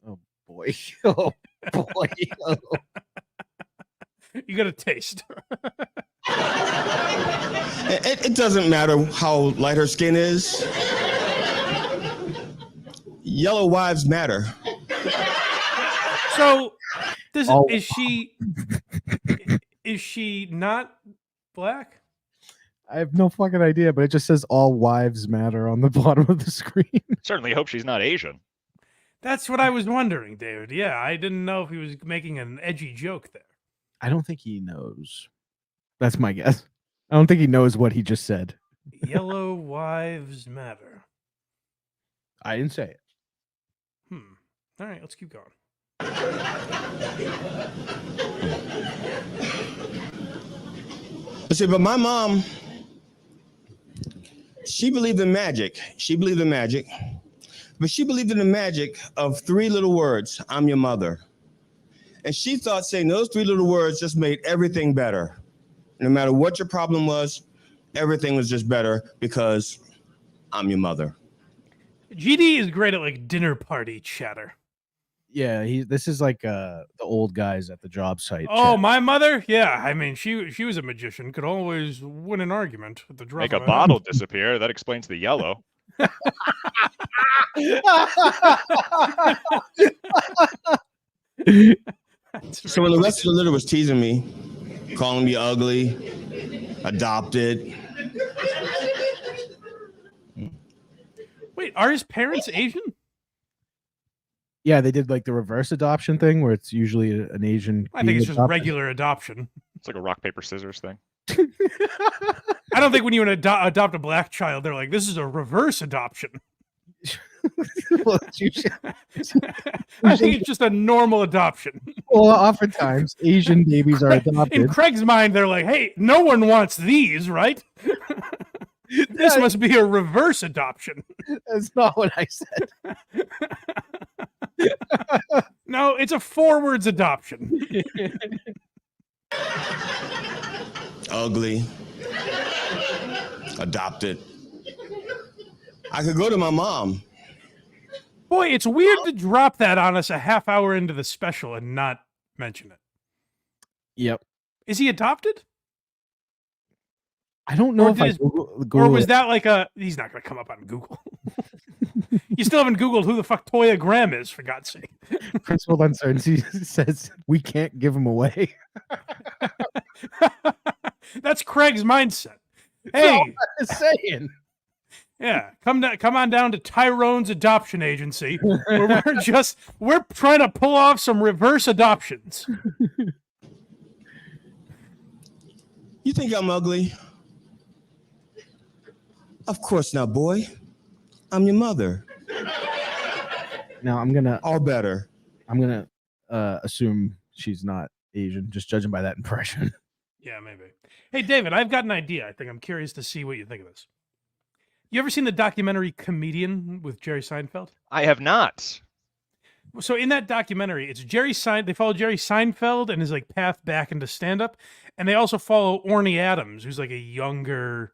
Oh boy. Oh boy. You got a taste. It doesn't matter how light her skin is. Yellow wives matter. So, is she not black? I have no fucking idea, but it just says all wives matter on the bottom of the screen. Certainly hope she's not Asian. That's what I was wondering, David. Yeah, I didn't know if he was making an edgy joke there. I don't think he knows. That's my guess. I don't think he knows what he just said. Yellow wives matter. I didn't say it. All right, let's keep going. But see, but my mom, she believed in magic. She believed in magic. But she believed in the magic of 3 little words, I'm your mother. And she thought saying those 3 little words just made everything better. No matter what your problem was, everything was just better because I'm your mother. GD is great at like dinner party chatter. Yeah, this is like the old guys at the job site. Oh, my mother? Yeah, I mean, she was a magician. Could always win an argument at the drop Make of a hat. bottle disappear. That explains the yellow. So when the rest of the litter was teasing me, calling me ugly, adopted. Wait, are his parents Asian? Yeah, they did like the reverse adoption thing where it's usually an Asian. I think being it's just adopted. regular adoption. It's like a rock, paper, scissors thing. I don't think when you adopt a black child, they're like, this is a reverse adoption. Well, I think it's just a normal adoption. Well, oftentimes Asian babies are adopted. In Craig's mind, they're like, hey, no one wants these, right? This must be a reverse adoption. That's not what I said. No, it's a forwards adoption. Ugly, adopted. I could go to my mom. Boy, it's weird to drop that on us a half hour into the special and not mention it. Yep. Is he adopted? I don't know Or if I did- Google Or was it. that like a... He's not going to come up on Google. You still haven't Googled who the fuck Toya Graham is, for God's sake. Principled Uncertainty says we can't give him away. That's Craig's mindset. That's all Hey, I'm saying. yeah, come on down to Tyrone's adoption agency, where we're trying to pull off some reverse adoptions. You think I'm ugly? Of course not, boy. I'm your mother. Now I'm gonna All better. assume she's not Asian, just judging by that impression. Yeah, maybe. Hey, David, I've got an idea. I think I'm curious to see what you think of this. You ever seen the documentary Comedian with Jerry Seinfeld? I have not. So in that documentary, it's they follow Jerry Seinfeld and his like path back into stand-up, and they also follow Orny Adams, who's like a younger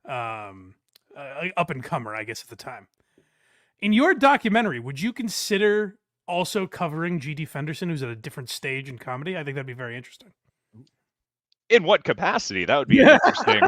up-and-comer, I guess, at the time. In your documentary, would you consider also covering G.D. Fenderson, who's at a different stage in comedy? I think that'd be very interesting. In what capacity? That would be interesting.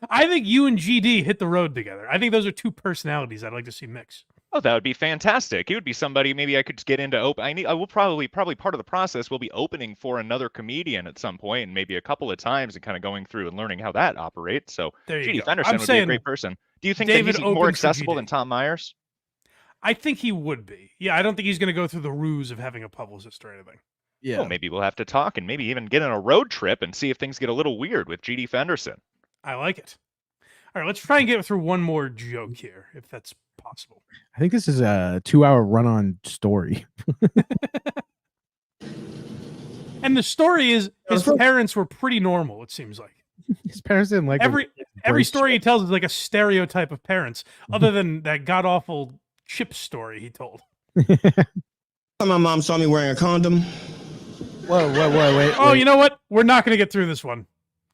I think you and GD hit the road together. I think those are two personalities I'd like to see mix. Oh, that would be fantastic. It would be somebody maybe I could get into open. I will probably part of the process will be opening for another comedian at some point, and maybe a couple of times, and kind of going through and learning how that operates. So There you G.D. go. Fenderson I'm would be a saying great person. Do you think David that he's more opens for accessible GD. than Tom Myers? I think he would be. Yeah, I don't think he's going to go through the ruse of having a publicist or anything. Yeah. Well, maybe we'll have to talk and maybe even get on a road trip and see if things get a little weird with G.D. Fenderson. I like it. All right, let's try and get through one more joke here, if that's possible. I think this is a 2-hour run-on story. And the story is his parents were pretty normal, it seems like. His parents didn't like Every story he tells is like a stereotype of parents, other than that god-awful chip story he told. My mom saw me wearing a condom. Wait. Oh, you know what? We're not going to get through this one.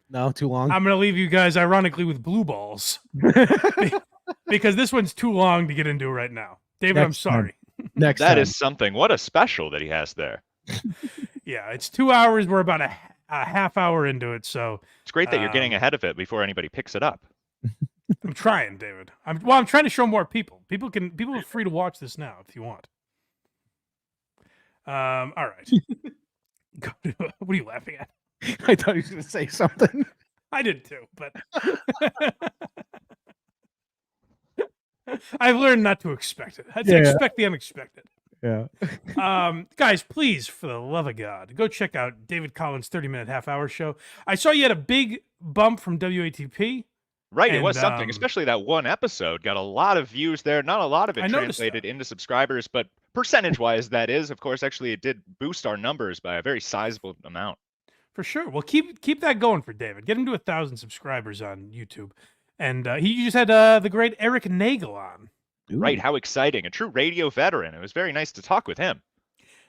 No, too long. I'm going to leave you guys, ironically, with blue balls. Because this one's too long to get into right now. David, I'm sorry. Next That time. is something. What a special that he has there. Yeah, it's 2 hours. We're about a half hour into it, so It's great that you're getting ahead of it before anybody picks it up. I'm trying, David. I'm trying to show more people. People are free to watch this now if you want. All right. What are you laughing at? I thought he was going to say something. I did too, but I've learned not to expect it. To expect the unexpected. Yeah. Guys, please, for the love of God, go check out David Collins' 30-minute half-hour show. I saw you had a big bump from WATP. Right, it And, was something, especially that one episode. Got a lot of views there. Not a lot of it I noticed translated into subscribers, but percentage-wise, that is. Of course, actually, it did boost our numbers by a very sizable amount. For sure. Well, keep that going for David. Get him to 1,000 subscribers on YouTube. And he just had the great Eric Nagel on. Right, how exciting. A true radio veteran. It was very nice to talk with him.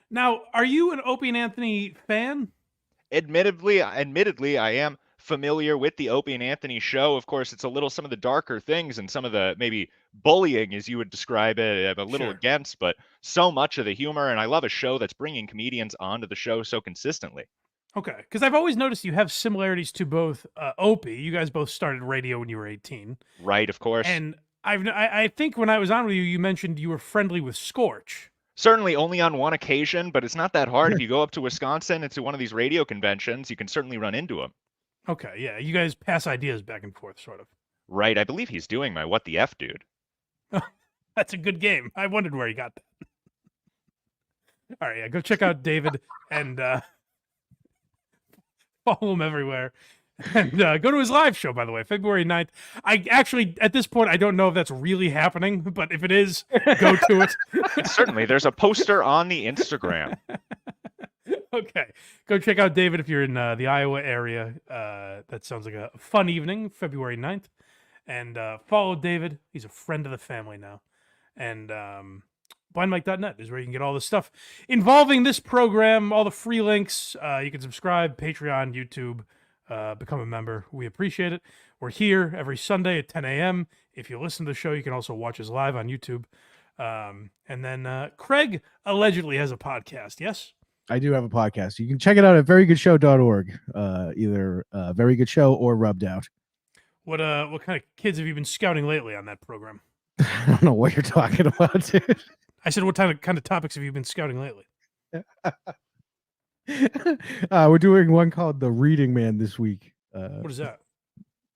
Now, are you an Opie and Anthony fan? Admittedly, I am familiar with the Opie and Anthony show. Of course, it's some of the darker things and some of the maybe bullying, as you would describe it, I'm a little against, but so much of the humor. And I love a show that's bringing comedians onto the show so consistently. Okay, because I've always noticed you have similarities to both Opie. You guys both started radio when you were 18. Right, of course. And I think when I was on with you, you mentioned you were friendly with Scorch. Certainly only on one occasion, but it's not that hard. If you go up to Wisconsin and to one of these radio conventions, you can certainly run into him. Okay, yeah. You guys pass ideas back and forth, sort of. Right. I believe he's doing my What the F, dude. That's a good game. I wondered where he got that. All right, yeah. Go check out David and follow him everywhere. And go to his live show, by the way, February 9th. I actually, at this point, I don't know if that's really happening, but if it is, go to it. Certainly. There's a poster on the Instagram. Okay. Go check out David if you're in the Iowa area. That sounds like a fun evening, February 9th. And follow David. He's a friend of the family now. And blindmike.net is where you can get all the stuff involving this program, all the free links. You can subscribe, Patreon, YouTube. Become a member. We appreciate it. We're here every Sunday at 10 a.m. If you listen to the show, you can also watch us live on YouTube. And then Craig allegedly has a podcast, yes? I do have a podcast. You can check it out at verygoodshow.org. Either Very Good Show or Rubbed Out. What kind of kids have you been scouting lately on that program? I don't know what you're talking about, dude. I said, what kind of topics have you been scouting lately? We're doing one called The Reading Man this week. What is that?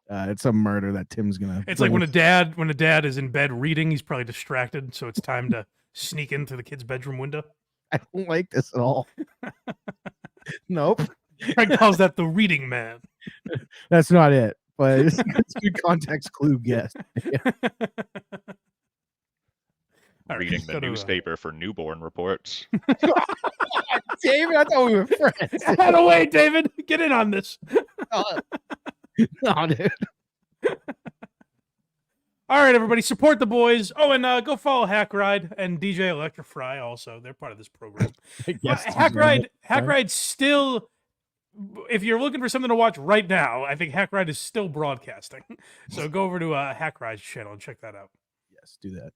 It's a murder that Tim's gonna. It's like when a dad is in bed reading, he's probably distracted, so it's time to sneak in through the kid's bedroom window. I don't like this at all. Nope. Craig calls that The Reading Man. That's not it, but it's a good context clue guess. Reading the newspaper for newborn reports. David, I thought we were friends. Out of way, David. Get in on this. No, dude. All right, everybody, support the boys. Oh, and go follow Hack Ride and DJ Electrify also. They're part of this program. Hack Ride still, if you're looking for something to watch right now, I think Hack Ride is still broadcasting. So go over to Hack Ride's channel and check that out. Yes, do that.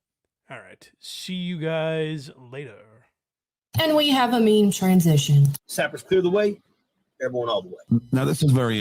All right. See you guys later. And we have a mean transition. Sappers clear the way. Everyone all the way. Now, this is very